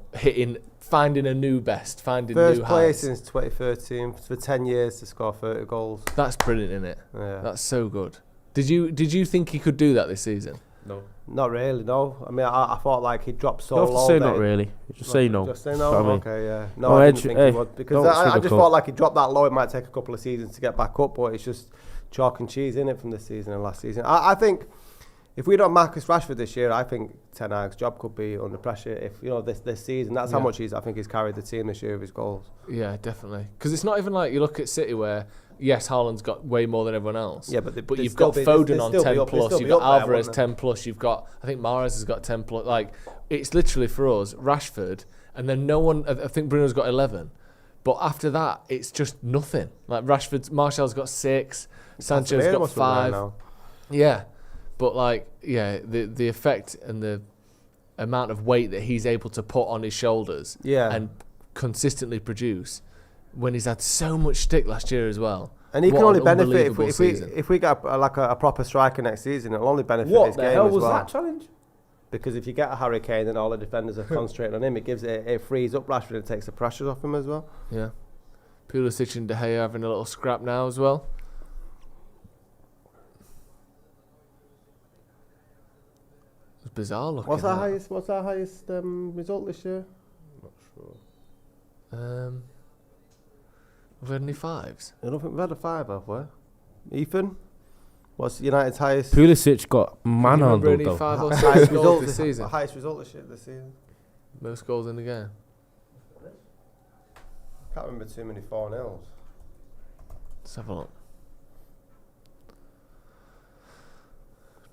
G: finding a new best, finding
I: First
G: new
I: place
G: heights.
I: since 2013 for 10 years to score 30 goals.
G: That's brilliant, isn't it?
I: Yeah.
G: That's so good. Did you think he could do that this season?
H: No.
I: Not really, no. I mean, I thought like he dropped so
H: You have to
I: low.
H: say
I: that
H: not really. Just say no.
I: Just say
H: That's
I: no?
H: what I mean.
I: Okay, yeah. No,
H: Oh,
I: I didn't
H: Edge,
I: think
H: hey,
I: he would. Because
H: don't
I: I just
H: sugarcoat.
I: thought like he dropped that low, it might take a couple of seasons to get back up, but it's just chalk and cheese in it from this season and last season. I think if we don't Marcus Rashford this year, I think Ten Hag's job could be under pressure. If this season, that's how much I think he's carried the team this year with his goals.
G: Yeah, definitely. Because it's not even like you look at City where, yes, Haaland's got way more than everyone else.
I: Yeah, but
G: you've got Foden on 10 plus, you've got Alvarez
I: there,
G: 10 plus, you've got, I think Mahrez has got 10 plus. Like, it's literally for us, Rashford, and then no one, I think Bruno's got 11. But after that, it's just nothing. Like Martial's got 6, Sancho's
I: Casemiro
G: got
I: must be there
G: 5.
I: now.
G: Yeah. But like, yeah, the effect and the amount of weight that he's able to put on his shoulders and consistently produce when he's had so much stick last year as well.
I: And he
G: What
I: can only
G: an
I: benefit
G: unbelievable season.
I: if we get a proper striker next season. It'll only benefit
H: What
I: his
H: the
I: game
H: hell
I: as
H: was
I: well.
H: that challenge?
I: Because if you get a Harry Kane and all the defenders are concentrating on him, it frees up Rashford and takes the pressure off him as well.
G: Yeah. Pulisic and De Gea having a little scrap now as well. It's bizarre looking.
I: What's our highest result this year?
H: Not sure.
G: Have we had any 5s?
I: I don't think we've had a 5, have we? Ethan, what's United's highest?
H: Pulisic got
G: Can you remember
H: manhandled
G: any
H: though.
G: 5 or 6
I: highest
G: goals
I: result
G: this season?
I: Highest result this season.
G: Most goals in the game.
I: Can't remember too many 4-0s.
G: Let's have a look.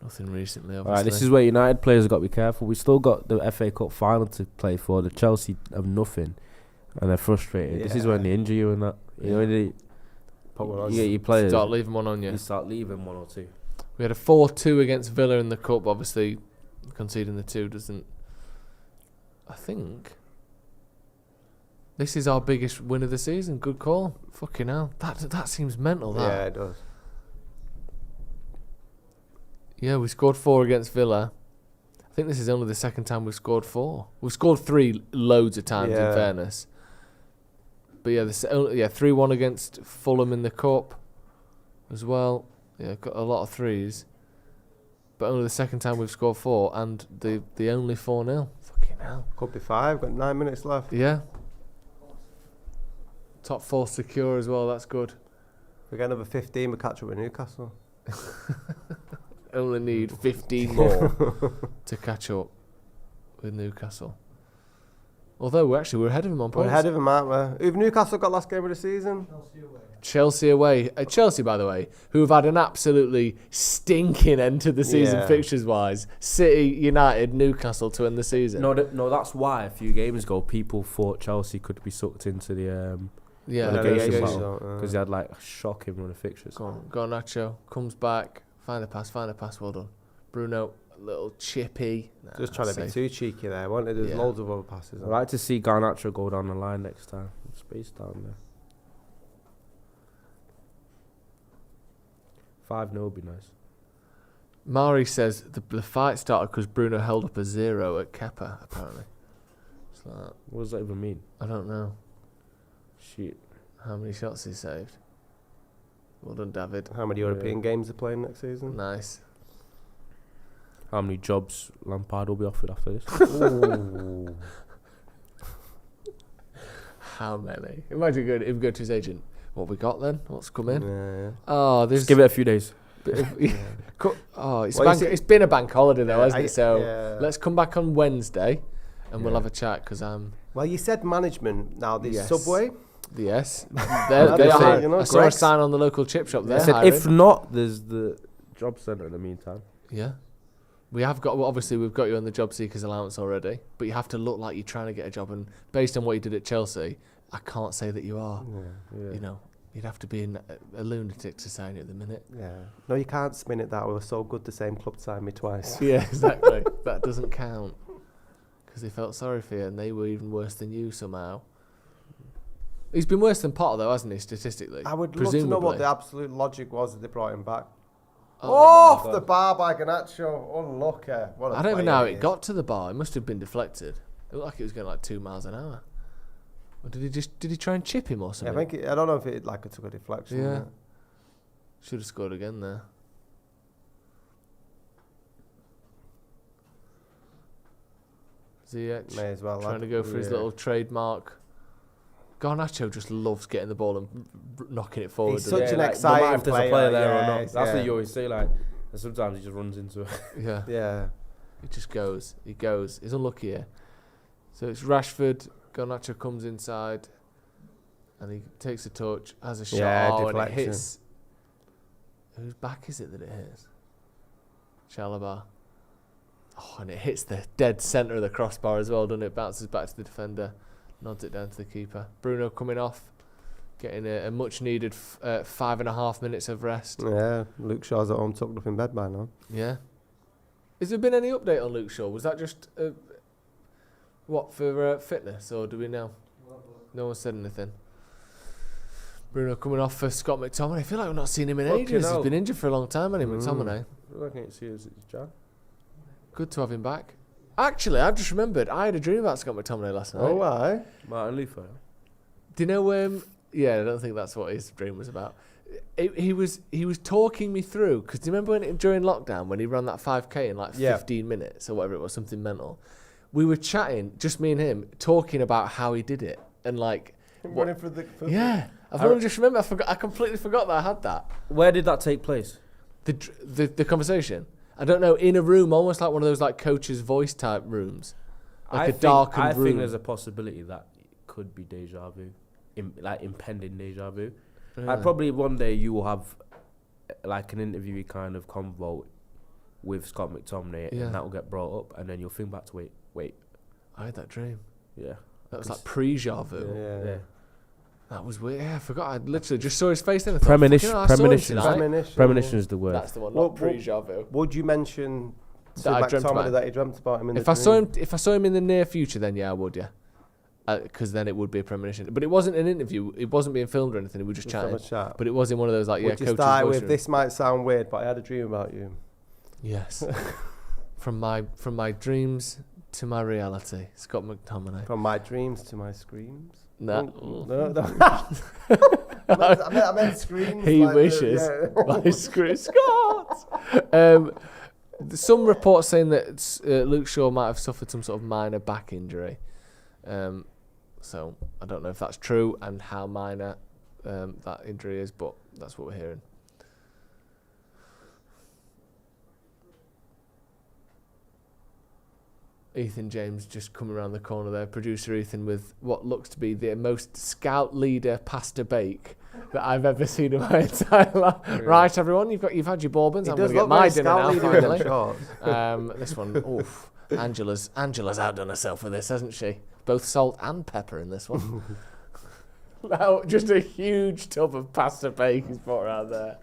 G: Nothing recently, obviously.
H: Alright, this is where United players have got to be careful. We still got the FA Cup final to play for. The Chelsea have nothing, and they're frustrated. This is when they injure you and that. You know, you get your players.
G: Start leaving one on you.
H: You start leaving 1 or 2.
G: We had a 4-2 against Villa in the Cup. Obviously, conceding the 2 doesn't... I think... This is our biggest win of the season. Good call. Fucking hell. That seems mental, that.
I: Yeah, it does.
G: Yeah, we scored 4 against Villa. I think this is only the second time we've scored 4. We've scored 3 loads of times, in fairness. But yeah, 3-1 against Fulham in the Cup as well. Yeah, got a lot of 3s. But only the second time we've scored 4, and the only 4-0. Fucking hell.
I: Could be 5, got 9 minutes left.
G: Yeah. Top 4 secure as well, that's good.
I: If we get another 15, we catch up with Newcastle.
G: Only need 15 more to catch up with Newcastle. Although we're ahead of them on points.
I: We're ahead of them, aren't we? Who've Newcastle got last game of the season?
G: Chelsea away. Chelsea, by the way, who have had an absolutely stinking end to the season fixtures-wise. City, United, Newcastle to end the season.
H: No, that's why a few games ago people thought Chelsea could be sucked into the relegation battle because they had like a shocking run of fixtures.
G: Go on, Nacho. Comes back. Find a pass. Well done. Bruno, a little chippy.
I: Just trying to be too cheeky there, wasn't it? There's loads of other passes.
H: I'd like to see Garnacho go down the line next time. Space down there. 5-0 would be nice.
G: Mari says the fight started because Bruno held up a 0 at Kepa, apparently. It's like,
H: what does that even mean?
G: I don't know.
H: Shit.
G: How many shots he saved? Well done, David.
I: How many European games are playing next season?
G: Nice.
H: How many jobs Lampard will be offered after this?
G: How many? Imagine him go to his agent. What we got then? What's come in?
I: Yeah.
G: Oh,
H: just give it a few days.
G: It's been a bank holiday though, hasn't it? So let's come back on Wednesday, and we'll have a chat because I'm.
I: Well, you said management. Now this Subway.
G: Yes, they are. I saw a sign on the local chip shop there.
H: I said, if not, there's the job centre in the meantime.
G: Yeah. We have got, obviously, we've got you on the job seekers allowance already, but you have to look like you're trying to get a job. And based on what you did at Chelsea, I can't say that you are.
I: Yeah.
G: You know, you'd have to be a lunatic to sign it at the minute.
I: Yeah. No, you can't spin it that way. We're so good the same club signed me twice.
G: Yeah, exactly. That doesn't count. Because they felt sorry for you and they were even worse than you somehow. He's been worse than Potter, though, hasn't he, statistically?
I: I would love to know what the absolute logic was that they brought him back.
K: Off the bar by Garnacho. Unlucky.
G: I don't even know how it got to the bar. It must have been deflected. It looked like it was going like 2 miles an hour. Or did he try and chip him or something?
I: Yeah, I don't know if it took a deflection.
G: Yeah. Should have scored again there. Ziyech
I: may as well
G: trying to go for his little trademark. Garnacho just loves getting the ball and knocking it forward.
I: He's such an exciting
H: if there's
I: player.
H: A player there or not. That's what you always say. Like, and sometimes he just runs into it.
I: Yeah.
G: He just goes. He goes. He's unlucky here. So it's Rashford. Garnacho comes inside, and he takes a touch, has a shot, and it hits. Whose back is it that it hits? Chalobah. Oh, and it hits the dead centre of the crossbar as well, doesn't it? Bounces back to the defender. Nods it down to the keeper. Bruno coming off, getting a much needed 5.5 minutes of rest.
I: Yeah, Luke Shaw's at home tucked up in bed by now.
G: Yeah. Has there been any update on Luke Shaw? Was that just for fitness, or do we know? No one said anything. Bruno coming off for Scott McTominay. I feel like we've not seen him in ages. He's been injured for a long time, hasn't he, McTominay?
H: I can't see it's Jan.
G: Good to have him back. Actually, I've just remembered, I had a dream about Scott McTominay last night.
I: Oh, why?
H: Martin Luther.
G: Do you know, yeah, I don't think that's what his dream was about. He was talking me through, because do you remember during lockdown when he ran that 5K in like 15 minutes or whatever it was, something mental? We were chatting, just me and him, talking about how he did it. And like...
K: running for the...
G: Yeah. I've only just remembered, I completely forgot that I had that.
H: Where did that take place?
G: The conversation. I don't know, in a room, almost like one of those like coach's voice type rooms. Like a darkened room.
H: I think there's a possibility that it could be deja vu. Like impending deja vu.
G: Really?
H: Like probably one day you will have like an interview kind of convo with Scott McTominay and that will get brought up and then you'll think back to wait.
G: I had that dream.
H: Yeah.
G: That was like pre-deja vu.
H: Yeah.
G: That was weird. Yeah, I forgot. I literally just saw his face then.
H: Premonition is the word.
G: That's the one, not pre-deja vu.
I: Would you mention to
G: that I dreamt
I: McTominay
G: about
I: that he dreamt about him in
G: if I saw him in the near future, then yeah, I would, yeah. because then it would be a premonition. But it wasn't an interview. It wasn't being filmed or anything. We were just chatting. But it was in one of those like,
I: Would you
G: coaches
I: start
G: voice
I: with,
G: room.
I: this might sound weird, but I had a dream about you.
G: Yes. From my dreams to my reality. Scott McTominay.
I: From my dreams to my screams.
G: No.
I: I meant screams.
G: He
I: like
G: wishes. My screw Scott! Some reports saying that Luke Shaw might have suffered some sort of minor back injury. So I don't know if that's true and how minor that injury is, but that's what we're hearing. Ethan James just coming around the corner there. Producer Ethan with what looks to be the most scout leader pasta bake that I've ever seen in my entire life. Really? Right, everyone, you've had your bourbons. I'm going to get my dinner now. Finally, this one, oof. Angela's outdone herself with this, hasn't she? Both salt and pepper in this one. Now, just a huge tub of pasta bake is brought around there.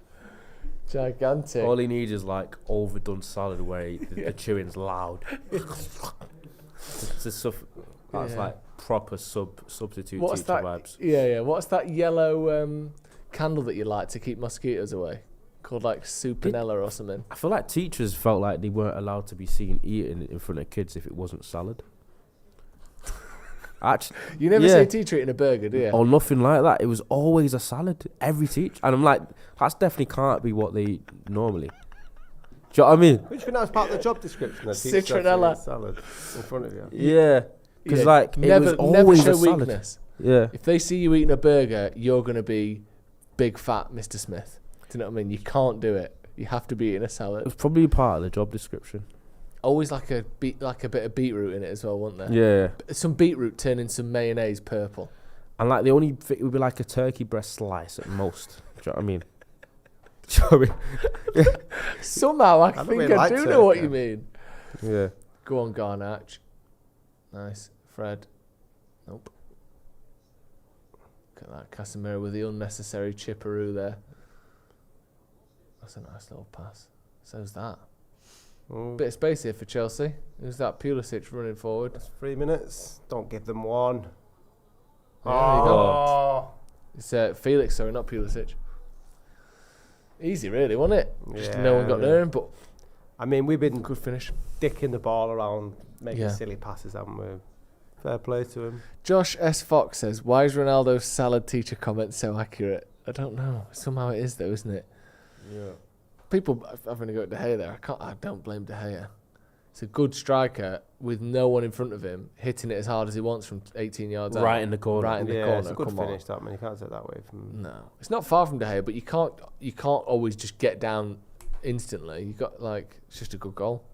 G: Gigantic.
H: All he needs is like overdone salad where the chewing's loud. That's like proper substitute teacher vibes.
G: Yeah. What's that yellow candle that you light to keep mosquitoes away? Called like Supernella or something.
H: I feel like teachers felt like they weren't allowed to be seen eating in front of kids if it wasn't salad. Actually,
G: you never see a teacher eating a burger, do you?
H: Or nothing like that. It was always a salad. Every teacher. And I'm like, that's definitely can't be what they eat normally. Do you know what I mean?
I: Which one was part of the job description?
G: Citronella
I: salad in front of you.
H: Yeah. Because
G: like,
H: it was always a salad.
G: Weakness.
H: Yeah.
G: If they see you eating a burger, you're going to be big fat Mr. Smith. Do you know what I mean? You can't do it. You have to be eating a salad.
H: It was probably part of the job description.
G: Always like a bit of beetroot in it as well, wasn't there?
H: Yeah.
G: Some beetroot turning some mayonnaise purple.
H: And like the only thing would be like a turkey breast slice at most. Do you know what I mean? Do you know what I mean?
G: Somehow I think
I: really
G: I do know what you mean.
H: Yeah.
G: Go on, Garnach. Nice. Fred. Nope. Look at that. Casemiro with the unnecessary chipperoo there. That's a nice little pass. So's that. Bit of space here for Chelsea. Who's that? Pulisic running forward.
I: That's 3 minutes. Don't give them one.
G: It's Felix, sorry, not Pulisic. Easy, really, wasn't it? Just no one got near him, but
I: I mean, we've been
G: good finish.
I: Dicking the ball around, making silly passes, haven't we? Fair play to him.
G: Josh S. Fox says, "Why is Ronaldo's salad teacher comment so accurate?" I don't know. Somehow it is, though, isn't it?
I: Yeah.
G: People having to go at De Gea there. I don't blame De Gea. It's a good striker with no one in front of him, hitting it as hard as he wants from 18 yards out.
H: Right in the corner.
G: Right in the corner.
I: It's a good finish, that man. You can't take that away from.
G: No, it's not far from De Gea, but you can't always just get down instantly. You got it's just a good goal.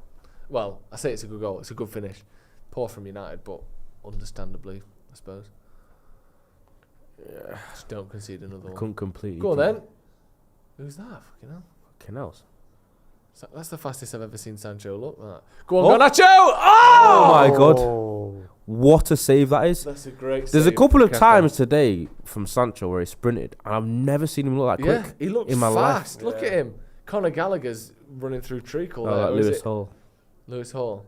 G: Well, I say it's a good goal. It's a good finish. Poor from United, but understandably, I suppose. Yeah. Just don't concede another one.
H: Couldn't complete.
G: Go on then. Who's that? Fucking hell.
H: Fucking else.
G: That's the fastest I've ever seen Sancho look. That. Go on, Garnacho!
H: Oh my god! What a save that is!
G: That's a great.
H: There's a couple of times today from Sancho where he sprinted, and I've never seen him look that quick.
G: He looks
H: in my
G: fast.
H: life.
G: Look at him. Conor Gallagher's running through treacle.
H: Like Lewis Hall.
G: Lewis Hall.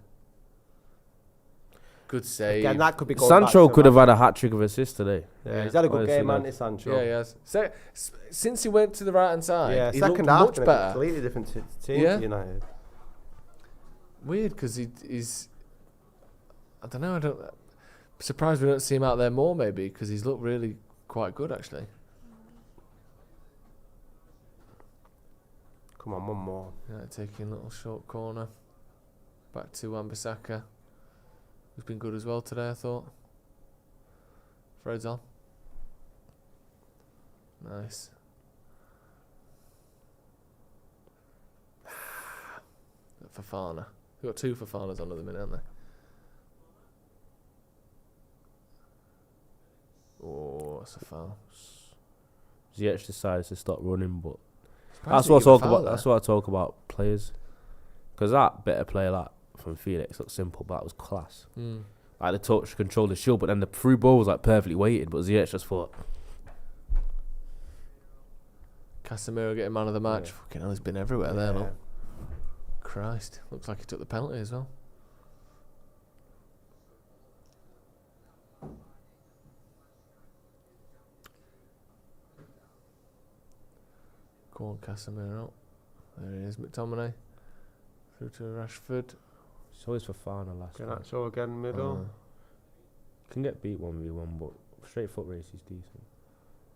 G: Good save.
I: Again, that could be
H: Sancho could have had a hat-trick of assists today.
I: Yeah, he's had a good game, hasn't he, Sancho?
G: Yeah, he has. Since he went to the right-hand side, he
I: second
G: looked
I: half
G: much better.
I: A completely different team to United.
G: Weird, because he's... I don't know, I'm surprised we don't see him out there more, maybe, because he's looked really quite good, actually.
I: Come on, one more.
G: Yeah, taking a little short corner. Back to Wan-Bissaka. Who's been good as well today, I thought. Fred's on. Nice. Fofana. We've got two Fofanas on at the minute, haven't they? Oh, that's a foul.
H: Ziyech decides to stop running, but that's what I talk about. That's what I talk about players, because that bit of play like from Felix looked simple, but that was class. Like the touch, control, the shield, but then the through ball was like perfectly weighted, but Ziyech just thought.
G: Casemiro getting man of the match. Fucking hell, he's been everywhere there, look. Christ, looks like he took the penalty as well. Go on, Casemiro. There he is, McTominay. Through to Rashford.
H: It's always for Fana last time.
K: Garnacho again, middle.
H: Can get beat 1v1, but straight foot race is decent.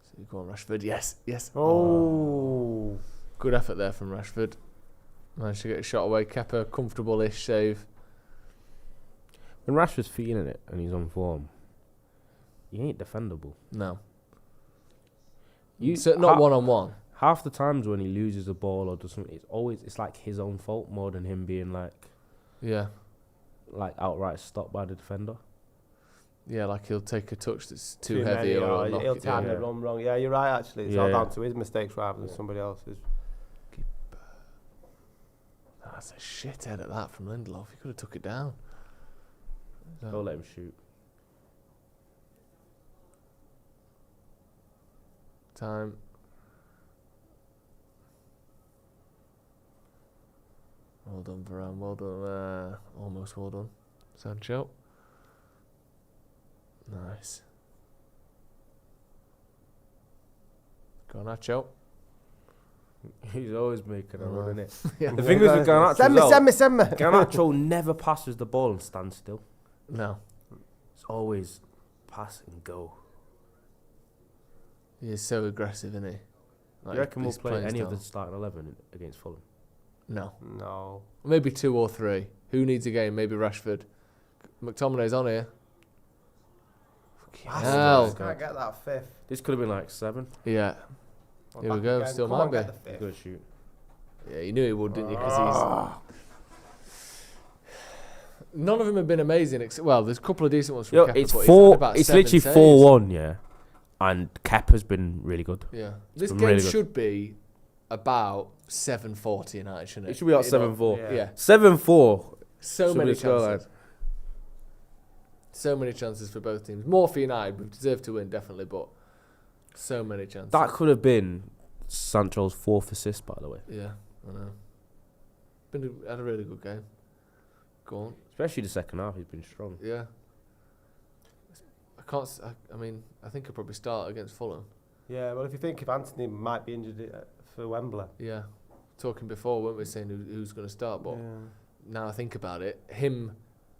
G: So you go on Rashford. Yes.
K: Oh.
G: Good effort there from Rashford. Managed to get a shot away. Kepa, comfortable-ish save.
H: When Rashford's feeling it and he's on form, he ain't defendable.
G: No. Not one-on-one.
H: Half the times when he loses the ball or does something, it's like his own fault more than him being like outright stopped by the defender.
G: Yeah, like he'll take a touch that's too heavy or
I: he'll time the run wrong. Yeah, you're right. Actually, it's all down to his mistakes rather than somebody else's.
G: That's a shit head at that from Lindelof. He could have took it down.
H: Don't let him shoot.
G: Time. Well done, Varane. Well done. Almost well done. Sancho. Nice. Garnacho.
H: He's always making a run, innit?
G: Yeah.
H: The thing is with Garnacho,
I: send me.
H: Garnacho never passes the ball and stands still.
G: No.
H: It's always pass and go.
G: He is so aggressive, isn't he?
H: You reckon we'll play any of the starting 11 against Fulham?
I: No.
G: Maybe 2 or 3. Who needs a game? Maybe Rashford. McTominay's on here. Hell.
I: Can't get that 5th.
H: This could have been like 7.
G: Yeah. Here we go.
I: Again.
G: Still
I: Come
G: might
I: on,
G: be.
I: get the 5th.
H: Good shoot.
G: Yeah, you knew he would, didn't you? Because none of them have been amazing. There's a couple of decent ones from Kepa.
H: It's
G: but
H: four.
G: He's had about
H: It's
G: 7
H: literally
G: saves.
H: 4-1, yeah. And Kepa's been really good.
G: Yeah. This
H: been
G: game
H: really good.
G: should be about 7-40 United, shouldn't it?
H: It should be about 7-4.
G: Yeah.
H: 7-4.
G: So
H: Should
G: many
H: be scoreline.
G: chances. So many chances for both teams. More for United. We deserve to win, definitely, but so many chances.
H: That could have been Sancho's 4th assist, by the way.
G: Yeah, I know. Had a really good game. Go on.
H: Especially the second half, he's been strong.
G: Yeah. I think he'll probably start against Fulham.
I: Yeah, well, if you think if Anthony might be injured for Wembley.
G: Yeah. Talking before, weren't we, saying who's going to start? But now I think about it, him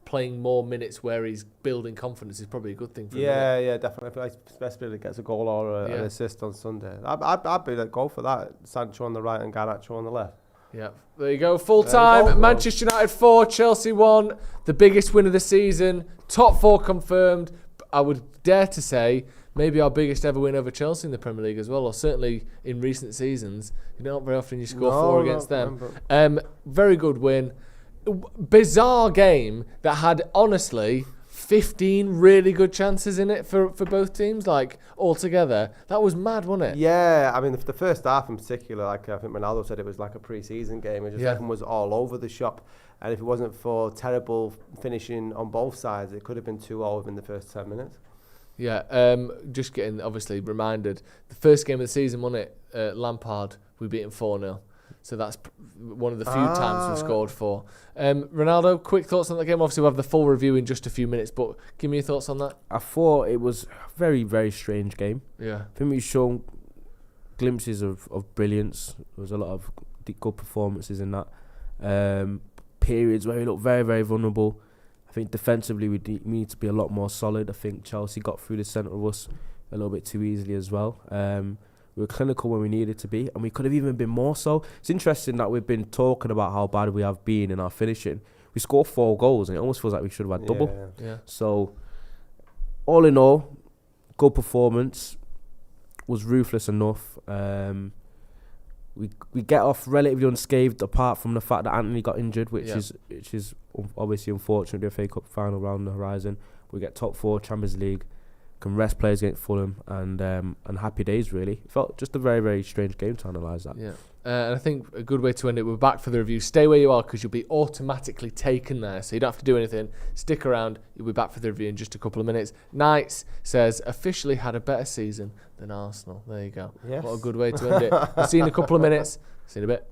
G: playing more minutes where he's building confidence is probably a good thing for him.
I: Yeah, definitely. Especially if he gets a goal or an assist on Sunday. I'd be go for that. Sancho on the right and Garnacho on the left.
G: Yeah, there you go. Full time. Manchester United 4, Chelsea 1. The biggest win of the season. Top 4 confirmed. I would dare to say maybe our biggest ever win over Chelsea in the Premier League as well, or certainly in recent seasons. Not very often you score 4 against them. Very good win. Bizarre game that had, honestly, 15 really good chances in it for both teams, like, altogether. That was mad, wasn't it?
I: Yeah, I mean, the first half in particular, like I think Ronaldo said, it was like a pre-season game. Everyone was all over the shop. And if it wasn't for terrible finishing on both sides, it could have been 2-0 within the first 10 minutes.
G: Yeah, just getting, obviously, reminded. The first game of the season, wasn't it? Lampard, we beat him 4-0. So that's one of the few times we've scored 4. Ronaldo, quick thoughts on that game? Obviously, we'll have the full review in just a few minutes, but give me your thoughts on that.
H: I thought it was a very, very strange game.
G: Yeah.
H: I think we've shown glimpses of brilliance. There was a lot of good performances in that. Periods where we looked very, very vulnerable. I think defensively we need to be a lot more solid. I think Chelsea got through the centre of us a little bit too easily as well. We were clinical when we needed to be, and we could have even been more so. It's interesting that we've been talking about how bad we have been in our finishing. We scored 4 goals, and it almost feels like we should have had double.
G: Yeah.
H: So, all in all, good performance. Was ruthless enough. We get off relatively unscathed, apart from the fact that Anthony got injured, which is obviously unfortunate. The FA Cup final round on the horizon. We get top 4 Champions League. Can rest players against Fulham, and happy days, really. It felt just a very, very strange game to analyse that.
G: Yeah, and I think a good way to end it, we're back for the review. Stay where you are, because you'll be automatically taken there, so you don't have to do anything. Stick around, you'll be back for the review in just a couple of minutes. Knights says, officially had a better season than Arsenal. There you go.
I: Yes.
G: What a good way to end it. We'll see you in a couple of minutes. See you in a bit.